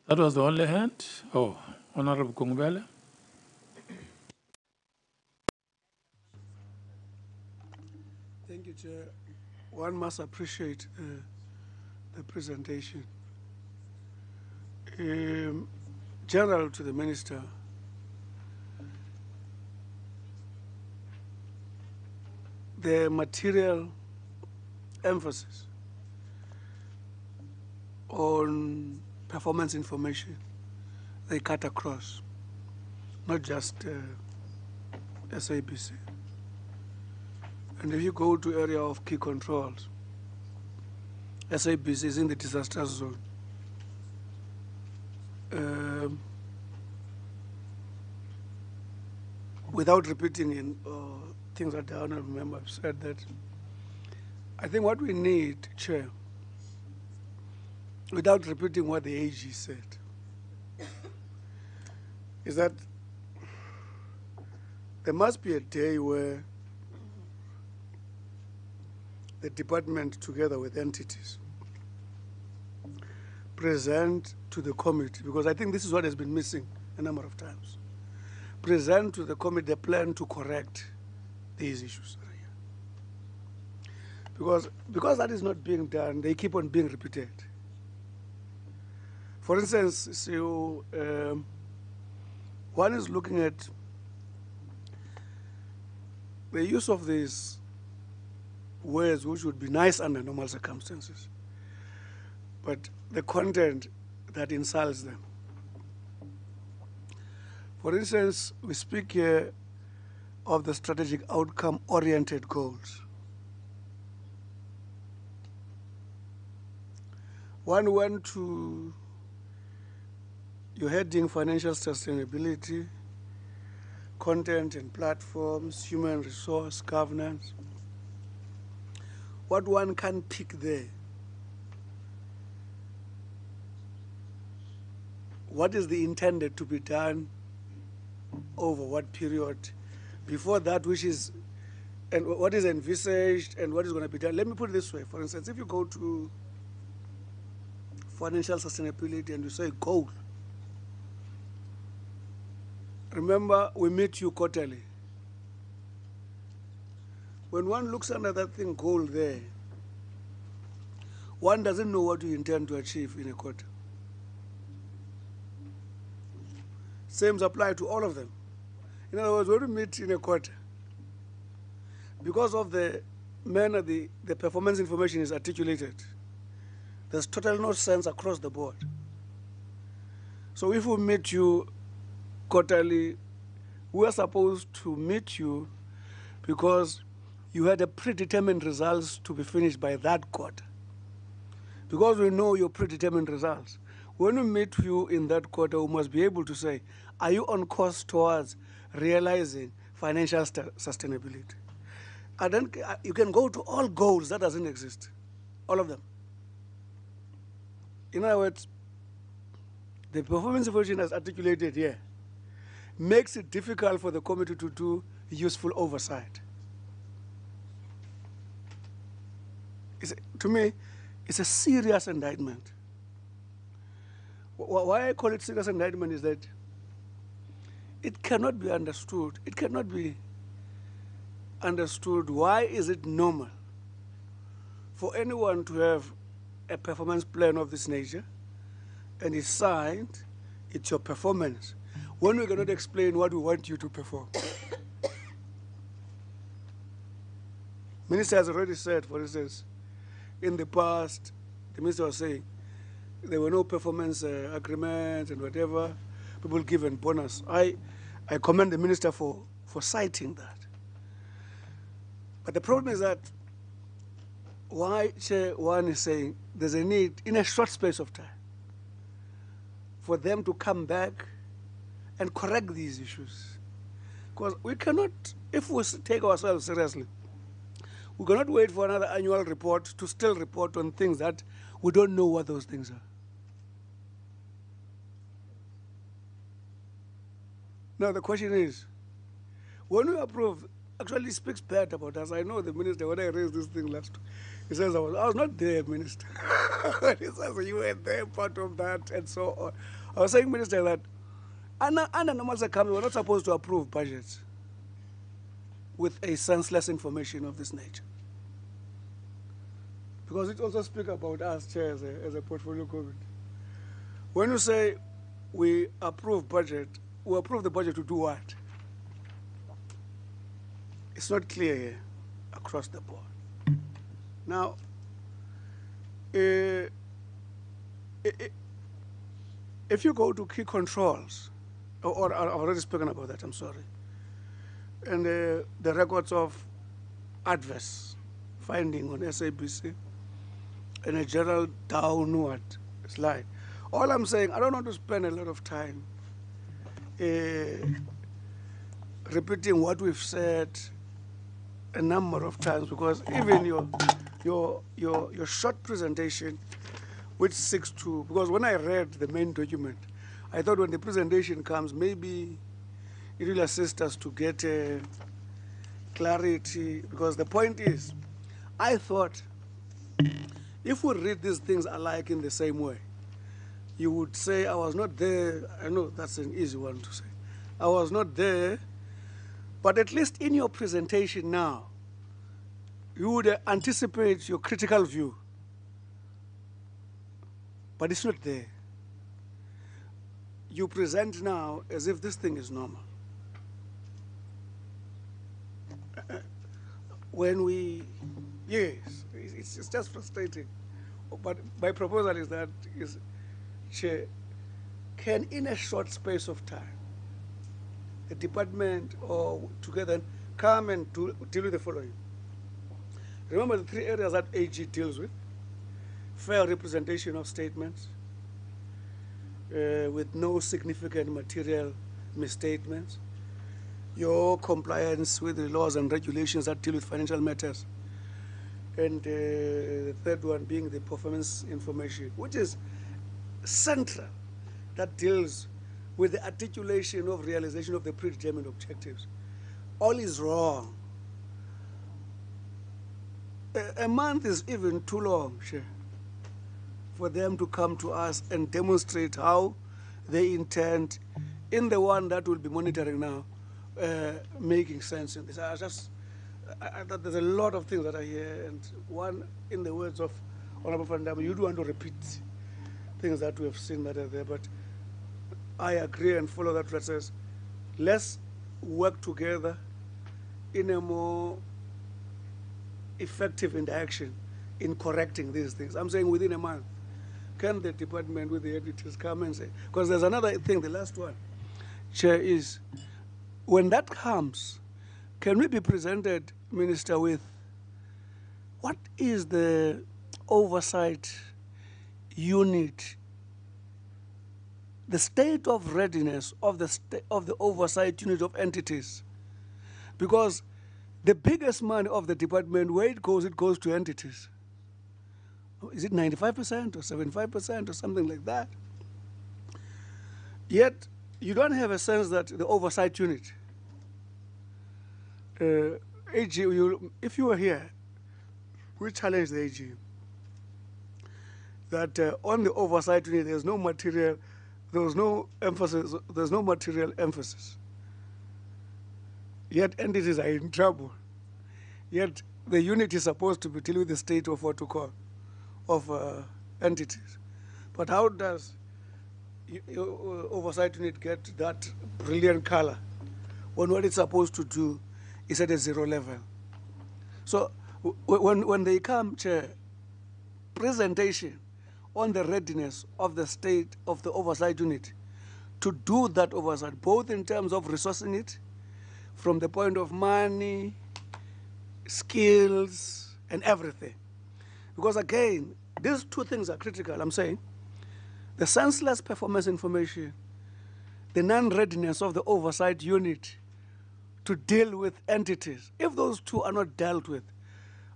That was the only hand. Oh, Honorable Kungbele. Thank you, Chair. One must appreciate the presentation. General to the Minister, the material emphasis on performance information, they cut across, not just SABC. And if you go to area of key controls, SABC is in the disaster zone. Without repeating in things that the honorable member have said, that I think what we need, Chair, without repeating what the AG said, is that there must be a day where the department, together with entities, present to the committee, because I think this is what has been missing a number of times, present to the committee a plan to correct these issues. Because that is not being done, they keep on being repeated. For instance, so, one is looking at the use of these words, which would be nice under normal circumstances, but the content that insults them. For instance, we speak here of the strategic outcome-oriented goals. One went to your heading, financial sustainability, content and platforms, human resource governance. What one can pick there, what is the intended to be done over what period, before that which is, and what is envisaged and what is going to be done. Let me put it this way. For instance, if you go to financial sustainability and you say goal, remember we meet you quarterly. When one looks under that thing goal there, one doesn't know what you intend to achieve in a quarter. Same apply to all of them. In other words, when we meet in a quarter, because of the manner the performance information is articulated, there's total no sense across the board. So if we meet you quarterly, we are supposed to meet you because you had a predetermined results to be finished by that quarter. Because we know your predetermined results, when we meet you in that quarter, we must be able to say, are you on course towards realizing financial sustainability? And then you can go to all goals that doesn't exist, all of them. In other words, the performance evaluation as articulated here makes it difficult for the committee to do useful oversight. To me, it's a serious indictment. Why I call it serious indictment is that it cannot be understood, it cannot be understood why is it normal for anyone to have a performance plan of this nature and it's signed, it's your performance, when we cannot explain what we want you to perform. Minister has already said, for instance, in the past, the minister was saying there were no performance agreements and whatever, people given bonus. I commend the minister for citing that. But the problem is that why Chair One is saying there's a need in a short space of time for them to come back and correct these issues. Because we cannot, if we take ourselves seriously, we cannot wait for another annual report to still report on things that we don't know what those things are. Now the question is, when we approve, actually speaks bad about us. I know the minister, when I raised this thing last week, he says, I was not there, minister. He says, you were there, part of that, and so on. I was saying, minister, that under normal circumstances, we're not supposed to approve budgets with a senseless information of this nature. Because it also speaks about us, Chair, as a portfolio committee. When you say we approve budget, we approve the budget to do what? It's not clear here across the board. Now, if you go to key controls, or I've already spoken about that, I'm sorry, and the records of adverse finding on SABC and a general downward slide. All I'm saying, I don't want to spend a lot of time repeating what we've said a number of times, because even your short presentation, which seeks to, because when I read the main document, I thought when the presentation comes, maybe it will assist us to get clarity, because the point is, I thought if we read these things alike in the same way, you would say, I was not there. I know that's an easy one to say. I was not there, but at least in your presentation now, you would anticipate your critical view, but it's not there. You present now as if this thing is normal. When we, yes, it's just frustrating. But my proposal is that, Chair, can in a short space of time, the department or together come and deal with the following. Remember the three areas that AG deals with: fair representation of statements, with no significant material misstatements, your compliance with the laws and regulations that deal with financial matters, and the third one being the performance information, which is central, that deals with the articulation of realization of the predetermined objectives. All is wrong. A month is even too long, Chair, for them to come to us and demonstrate how they intend, in the one that will be monitoring now, making sense in this. I thought there's a lot of things that I hear, and one, in the words of Honorable Van you do want to repeat things that we have seen that are there, but I agree and follow that process. Let's work together in a more effective interaction in correcting these things. I'm saying within a month. Can the department with the editors come and say, because there's another thing, the last one, Chair, is when that comes, can we be presented, Minister, with what is the oversight unit, the state of readiness of the oversight unit of entities? Because the biggest money of the department, where it goes to entities. Is it 95% or 75% or something like that? Yet, you don't have a sense that the oversight unit, AG, if you were here, we challenge the AG that on the oversight unit, there's no material, there's no material emphasis. Yet entities are in trouble Yet the unit is supposed to be dealing with the state of what to call, of entities. But how does oversight unit get that brilliant color when what it's supposed to do is at a 0 level? So when they come, Chair, presentation on the readiness of the state of the oversight unit to do that oversight, both in terms of resourcing it, from the point of money, skills, and everything. Because again, these two things are critical, I'm saying. The senseless performance information, the non-readiness of the oversight unit to deal with entities. If those two are not dealt with,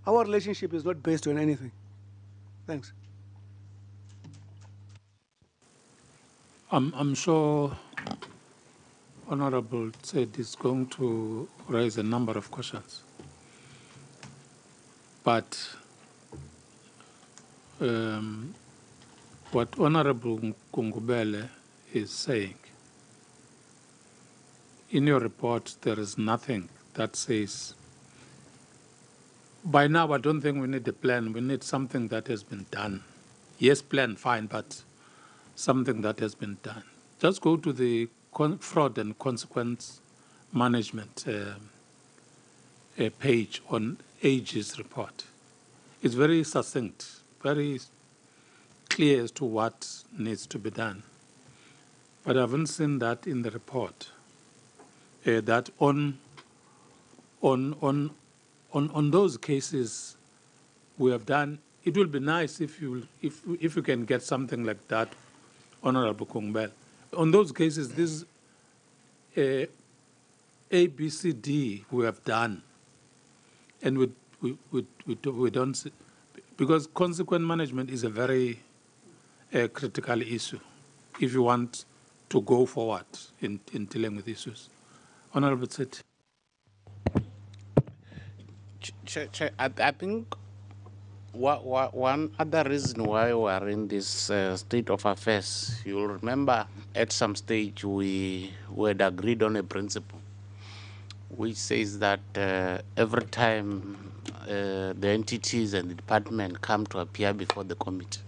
our relationship is not based on anything. Thanks. I'm sure Honorable said is going to raise a number of questions. But what Honorable Kungubele is saying, in your report, there is nothing that says, by now I don't think we need a plan, we need something that has been done. Yes, plan, fine, but something that has been done. Just go to the fraud and consequence management page on AG's report. It's very succinct, very clear as to what needs to be done. But I haven't seen that in the report. That on those cases we have done, it will be nice if you can get something like that, Honorable Kungbel. On those cases, this A, B, C, D we have done, and we don't see, because consequent management is a very critical issue if you want to go forward in dealing with issues. Honorable Sit. I think one other reason why we are in this state of affairs, you'll remember at some stage we had agreed on a principle which says that every time the entities and the department come to appear before the committee,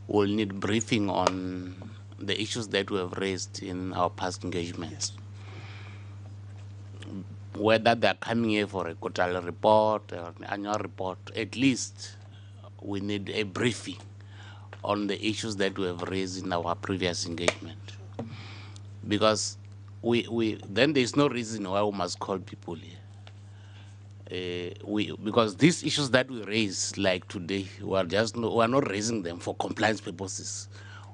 we'll need briefing on the issues that we have raised in our past engagements. Yes. Whether they're coming here for a quarterly report or an annual report, at least we need a briefing on the issues that we have raised in our previous engagement. Because then there's no reason why we must call people here. Because these issues that we raise, like today, we're not raising them for compliance purposes.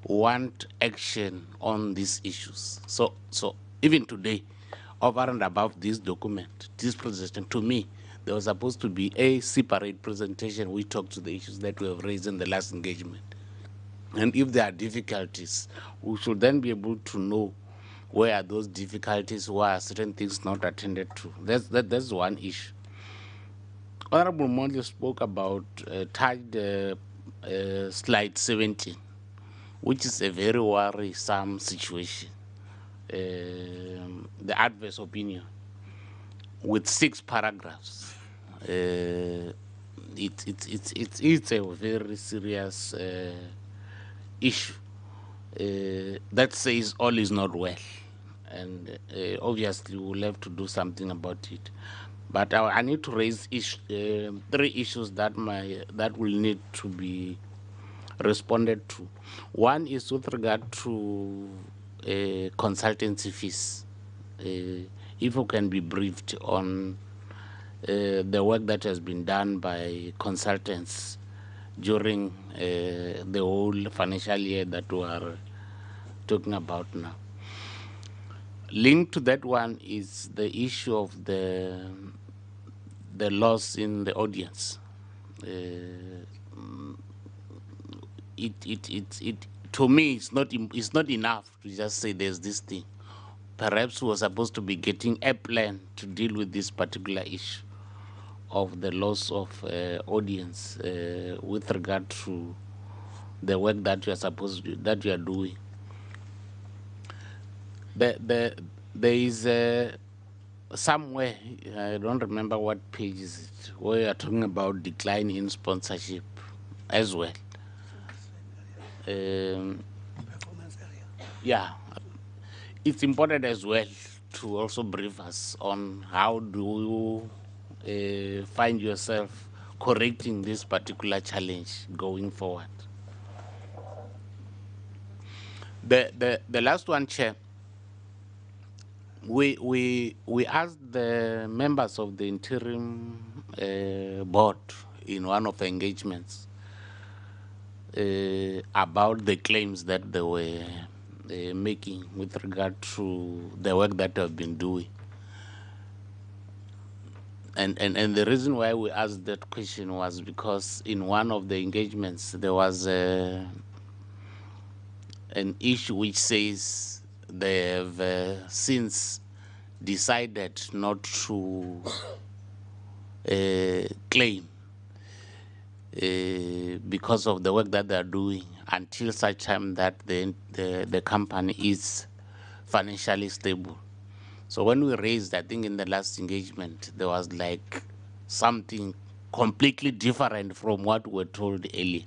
We want action on these issues. So even today, over and above this document, this presentation, to me, there was supposed to be a separate presentation. We talked to the issues that we have raised in the last engagement. And if there are difficulties, we should then be able to know where are those difficulties, why are certain things not attended to. That's one issue. Honorable Mondle spoke about slide 17, which is a very worrisome situation. The adverse opinion with 6 paragraphs. It's a very serious issue that says all is not well, and obviously we'll have to do something about it. But I need to raise 3 issues that will need to be responded to. One is with regard to consultancy fees. If we can be briefed on the work that has been done by consultants during the whole financial year that we are talking about now. Linked to that one is the issue of the loss in the audience. To me, it's not enough to just say there's this thing. Perhaps we were supposed to be getting a plan to deal with this particular issue of the loss of audience with regard to the work that you are doing. There is somewhere, I don't remember what page is it, where you are talking about decline in sponsorship as well. Yeah, it's important as well to also brief us on how do you find yourself correcting this particular challenge going forward. The last one, Chair, we asked the members of the interim board in one of the engagements about the claims that they were making with regard to the work that they've been doing. And the reason why we asked that question was because in one of the engagements there was an issue which says they have since decided not to claim because of the work that they are doing until such time that the company is financially stable. So when we raised, I think in the last engagement, there was like something completely different from what we were told earlier.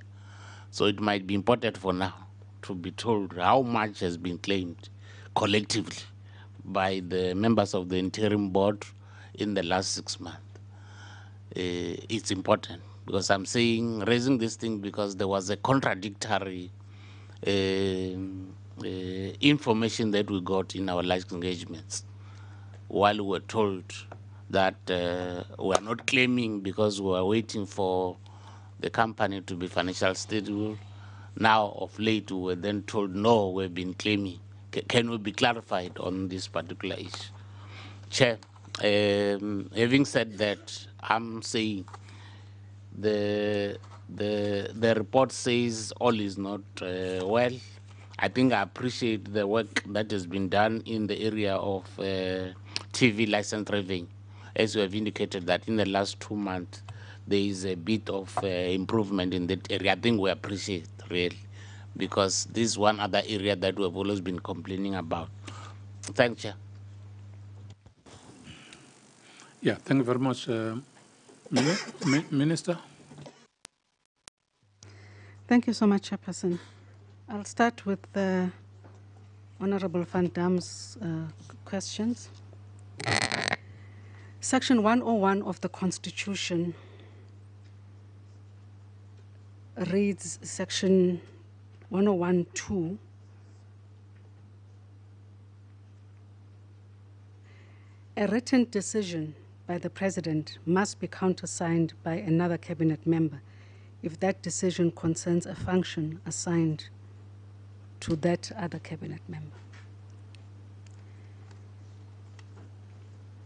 So it might be important for now to be told how much has been claimed collectively by the members of the interim board in the last 6 months. It's important because I'm saying, raising this thing because there was a contradictory information that we got in our last engagements, while we were told that we are not claiming because we are waiting for the company to be financially stable. Now, of late, we were then told, no, we've been claiming. Can we be clarified on this particular issue? Chair, having said that, I'm saying the report says all is not well. I think I appreciate the work that has been done in the area of TV license revenue. As you have indicated that in the last 2 months, there is a bit of improvement in that area. I think we appreciate really, because this is one other area that we have always been complaining about. Thank you. Yeah, thank you very much, Minister. Thank you so much, Chairperson. I'll start with the Honorable Van Dam's questions. Section 101 of the Constitution reads Section 101(2). A written decision by the President must be countersigned by another cabinet member if that decision concerns a function assigned to that other cabinet member.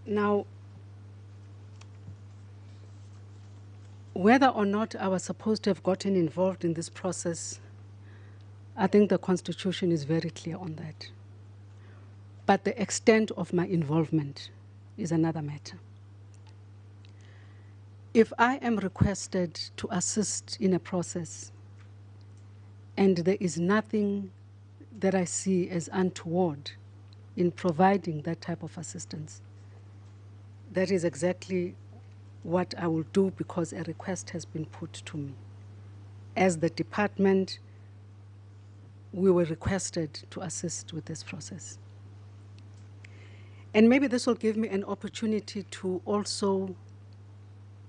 Now, whether or not I was supposed to have gotten involved in this process, I think the Constitution is very clear on that. But the extent of my involvement is another matter. If I am requested to assist in a process and there is nothing that I see as untoward in providing that type of assistance, that is exactly what I will do because a request has been put to me. As the department, we were requested to assist with this process. And maybe this will give me an opportunity to also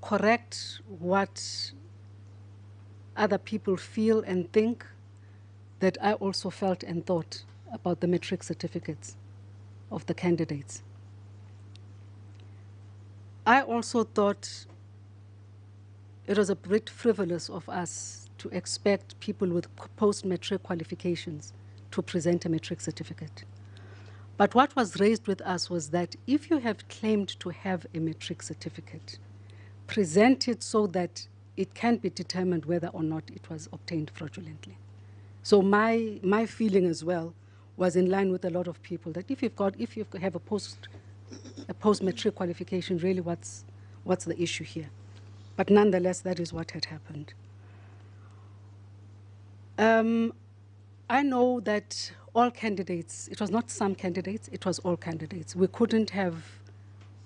correct what other people feel and think that I also felt and thought about the matric certificates of the candidates. I also thought it was a bit frivolous of us to expect people with post-matric qualifications to present a matric certificate. But what was raised with us was that if you have claimed to have a matric certificate, present it so that it can be determined whether or not it was obtained fraudulently. So my feeling as well was in line with a lot of people that if you have a post-matric qualification, really what's the issue here? But nonetheless, that is what had happened. I know that all candidates, it was not some candidates, it was all candidates. We couldn't have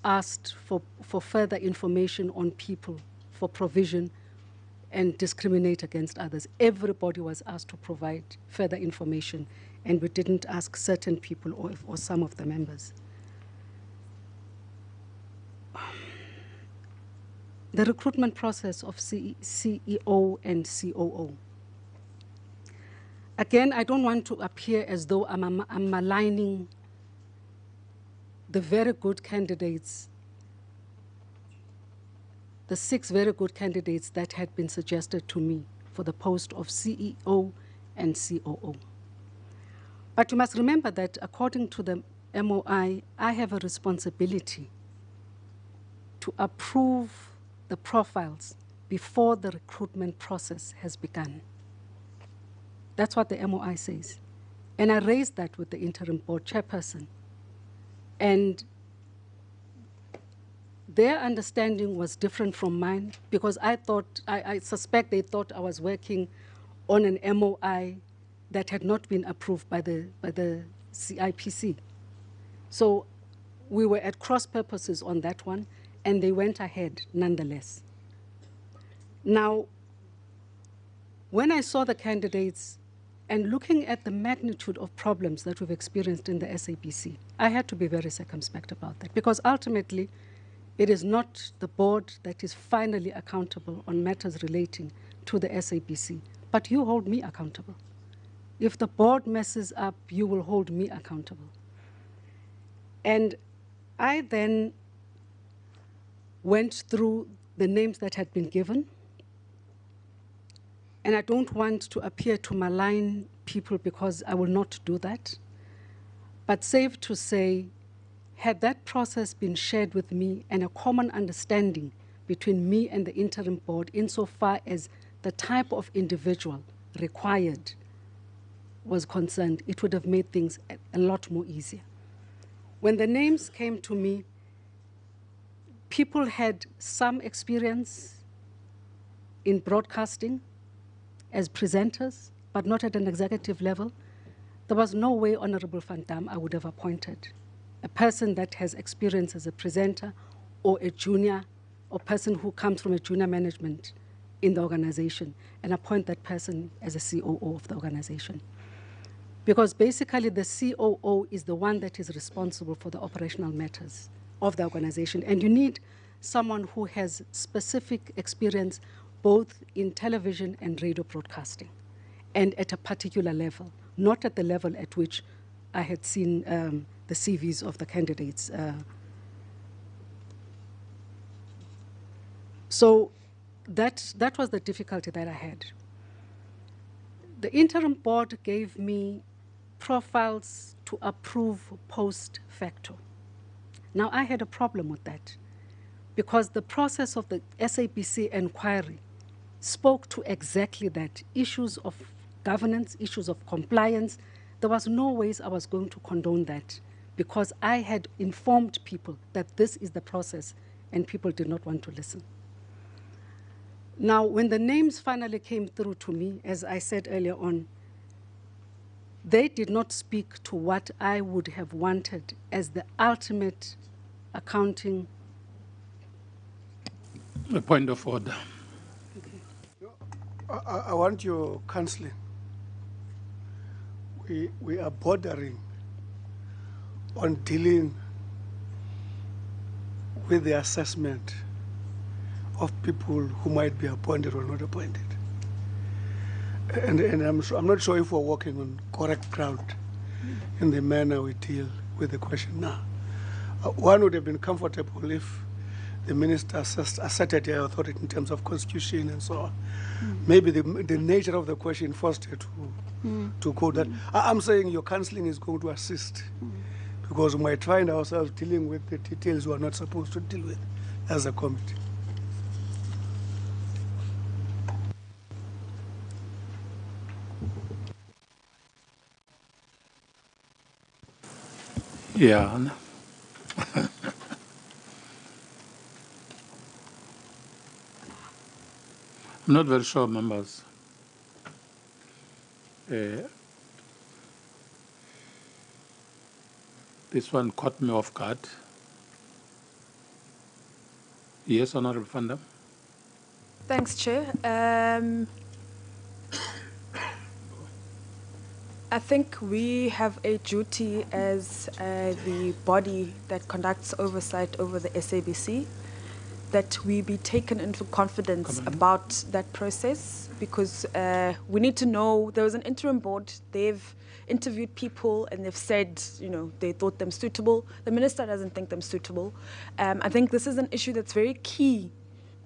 asked for further information on people for provision and discriminate against others. Everybody was asked to provide further information, and we didn't ask certain people or some of the members. The recruitment process of CEO and COO. Again, I don't want to appear as though I'm maligning the very good candidates, the 6 very good candidates that had been suggested to me for the post of CEO and COO. But you must remember that according to the MOI, I have a responsibility to approve the profiles before the recruitment process has begun. That's what the MOI says. And I raised that with the interim board chairperson. And their understanding was different from mine, because I suspect they thought I was working on an MOI that had not been approved by the CIPC. So we were at cross purposes on that one, and they went ahead nonetheless. Now, when I saw the candidates and looking at the magnitude of problems that we've experienced in the SABC, I had to be very circumspect about that, because ultimately it is not the board that is finally accountable on matters relating to the SABC, but you hold me accountable. If the board messes up, you will hold me accountable. And I then went through the names that had been given. And I don't want to appear to malign people, because I will not do that. But safe to say, had that process been shared with me and a common understanding between me and the interim board insofar as the type of individual required was concerned, it would have made things a lot more easier. When the names came to me, people had some experience in broadcasting as presenters, but not at an executive level. There was no way, Honorable Van Dam, I would have appointed a person that has experience as a presenter or a junior, or person who comes from a junior management in the organization, and appoint that person as a COO of the organization. Because basically the COO is the one that is responsible for the operational matters of the organization. And you need someone who has specific experience both in television and radio broadcasting, and at a particular level, not at the level at which I had seen the CVs of the candidates. So that was the difficulty that I had. The interim board gave me profiles to approve post facto. Now, I had a problem with that, because the process of the SABC inquiry spoke to exactly that, issues of governance, issues of compliance. There was no ways I was going to condone that, because I had informed people that this is the process, and people did not want to listen. Now, when the names finally came through to me, as I said earlier on, they did not speak to what I would have wanted as the ultimate accounting. A point of order. I want your counseling. We are bordering on dealing with the assessment of people who might be appointed or not appointed. And I'm not sure if we're working on correct ground in the manner we deal with the question now. One would have been comfortable if the minister asserted her authority in terms of constitution and so on. Maybe the nature of the question forced her to quote that. I'm saying your counseling is going to assist, because we might find ourselves dealing with the details we are not supposed to deal with as a committee. Yeah. I'm not very sure, members. This one caught me off guard. Yes, Honorable Fanda. Thanks, Chair. I think we have a duty as the body that conducts oversight over the SABC that we be taken into confidence about that process, because we need to know there was an interim board. They've interviewed people and they've said, you know, they thought them suitable. The minister doesn't think them suitable. I think this is an issue that's very key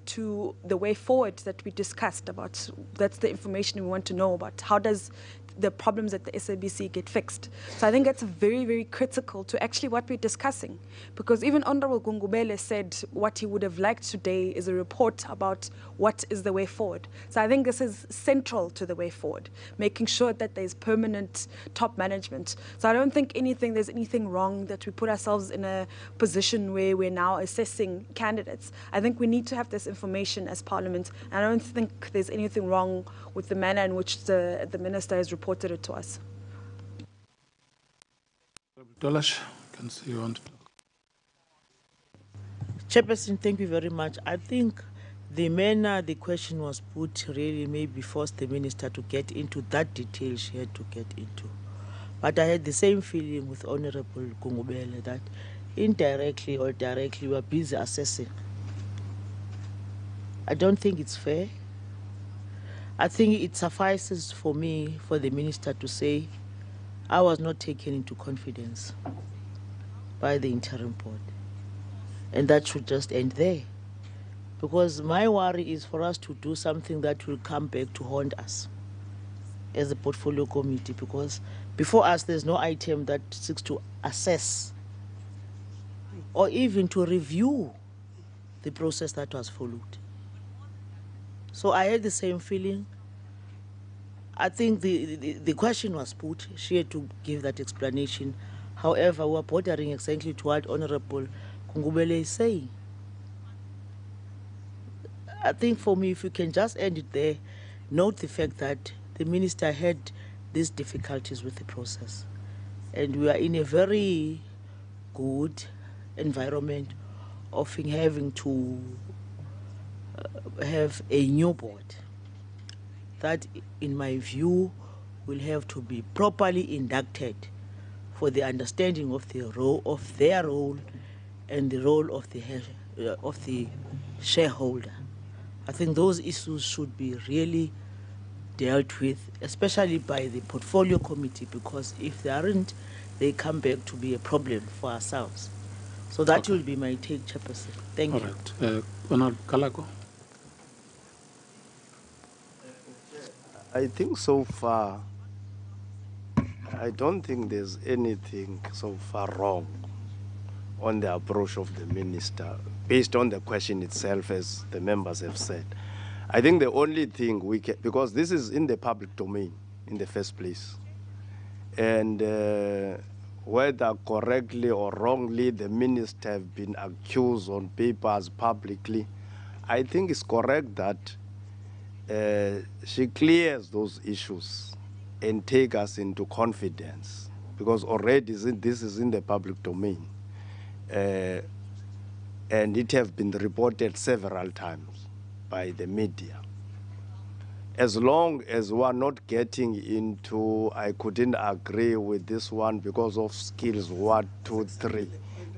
to the way forward that we discussed about. That's the information we want to know about. How does the problems at the SABC get fixed? So I think that's very, very critical to actually what we're discussing, because even Honorable Gungubele said what he would have liked today is a report about what is the way forward. So I think this is central to the way forward, making sure that there's permanent top management. So I don't think there's anything wrong that we put ourselves in a position where we're now assessing candidates. I think we need to have this information as Parliament, and I don't think there's anything wrong with the manner in which the Minister has reported it to us. Dolash, can see you want to talk. Chairperson, thank you very much. I think the manner the question was put really maybe forced the Minister to get into that detail she had to get into. But I had the same feeling with Honorable Gungubele that indirectly or directly we are busy assessing. I don't think it's fair. I think it suffices for me, for the Minister to say, I was not taken into confidence by the interim board. And that should just end there. Because my worry is for us to do something that will come back to haunt us as a portfolio committee, because before us there's no item that seeks to assess or even to review the process that was followed. So I had the same feeling. I think the question was put. She had to give that explanation. However, we're bordering exactly to what Honorable Gungubele is saying. I think for me, if you can just end it there, note the fact that the Minister had these difficulties with the process. And we are in a very good environment of having to have a new board that, in my view, will have to be properly inducted for the understanding of the role of their role and the role of the shareholder. I think those issues should be really dealt with, especially by the portfolio committee, because if they aren't, they come back to be a problem for ourselves. So that will be my take, Chairperson. Thank you. All right. Honorable Kalago. I think so far, I don't think there's anything so far wrong on the approach of the Minister, based on the question itself, as the members have said. I think the only thing we can, because this is in the public domain in the first place, and whether correctly or wrongly the Minister have been accused on papers publicly, I think it's correct that she clears those issues and take us into confidence, because already this is in the public domain, and it has been reported several times by the media. As long as we are not getting into, I couldn't agree with this one because of skills 1, 2, 3.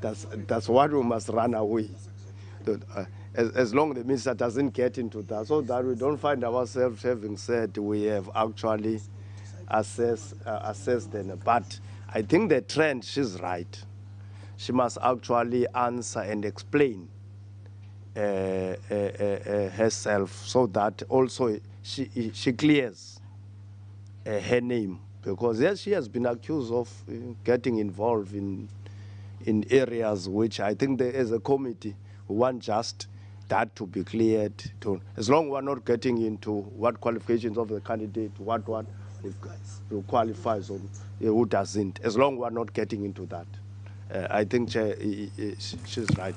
That's what we must run away. As long as the Minister doesn't get into that, so that we don't find ourselves having said we have actually assessed them. But I think the trend, she's right. She must actually answer and explain herself, so that also she clears her name. Because yes, she has been accused of getting involved in areas which I think there is a committee who want just that to be cleared. As long as we're not getting into what qualifications of the candidate, what who qualifies or who doesn't, as long as we're not getting into that, I think she's right.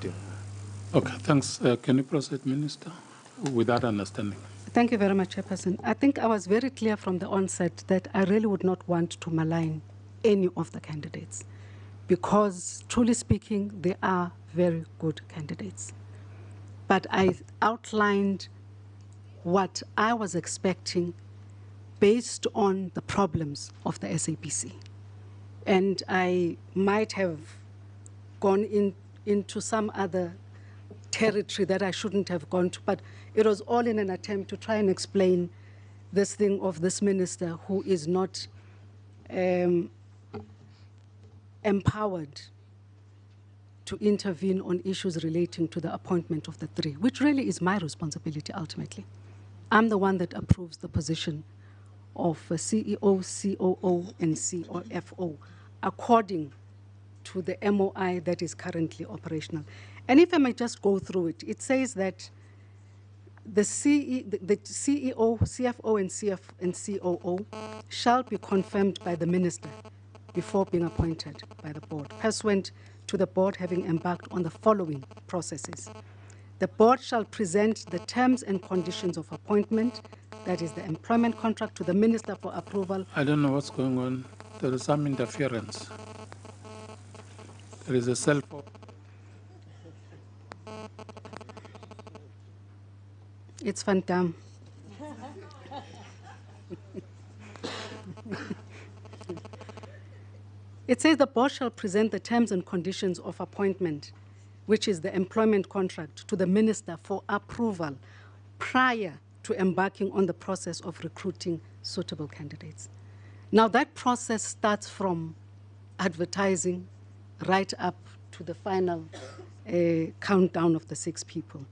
Okay, thanks. Can you proceed, Minister, with that understanding? Thank you very much, Chairperson. I think I was very clear from the onset that I really would not want to malign any of the candidates, because truly speaking, they are very good candidates. but I outlined what I was expecting based on the problems of the SABC. And I might have gone into some other territory that I shouldn't have gone to, but it was all in an attempt to try and explain this thing of this minister who is not empowered to intervene on issues relating to the appointment of the three, which really is my responsibility ultimately. I'm the one that approves the position of a CEO, COO, and CFO according to the MOI that is currently operational. And if I may just go through it, it says that the CEO, CFO, and COO shall be confirmed by the minister before being appointed by the board, pursuant to the board having embarked on the following processes. The board shall present the terms and conditions of appointment, that is the employment contract, to the minister for approval. I don't know what's going on. There is some interference. There is a cell phone. It's Van Dam. It says the board shall present the terms and conditions of appointment, which is the employment contract, to the minister for approval prior to embarking on the process of recruiting suitable candidates. Now that process starts from advertising right up to the final countdown of the 6 people.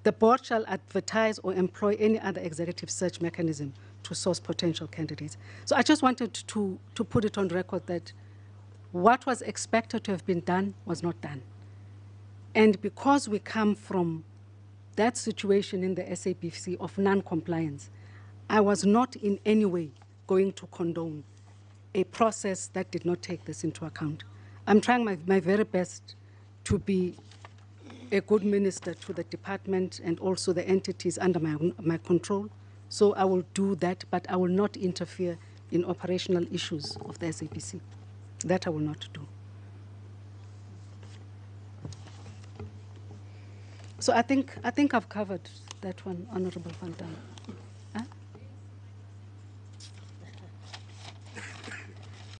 The board shall advertise or employ any other executive search mechanism to source potential candidates. So I just wanted to put it on record that what was expected to have been done was not done. And because we come from that situation in the SABC of non-compliance, I was not in any way going to condone a process that did not take this into account. I'm trying my very best to be a good minister to the department and also the entities under my control. So I will do that, but I will not interfere in operational issues of the SABC. That I will not do. So I think I've covered that one, Honorable Van Dam.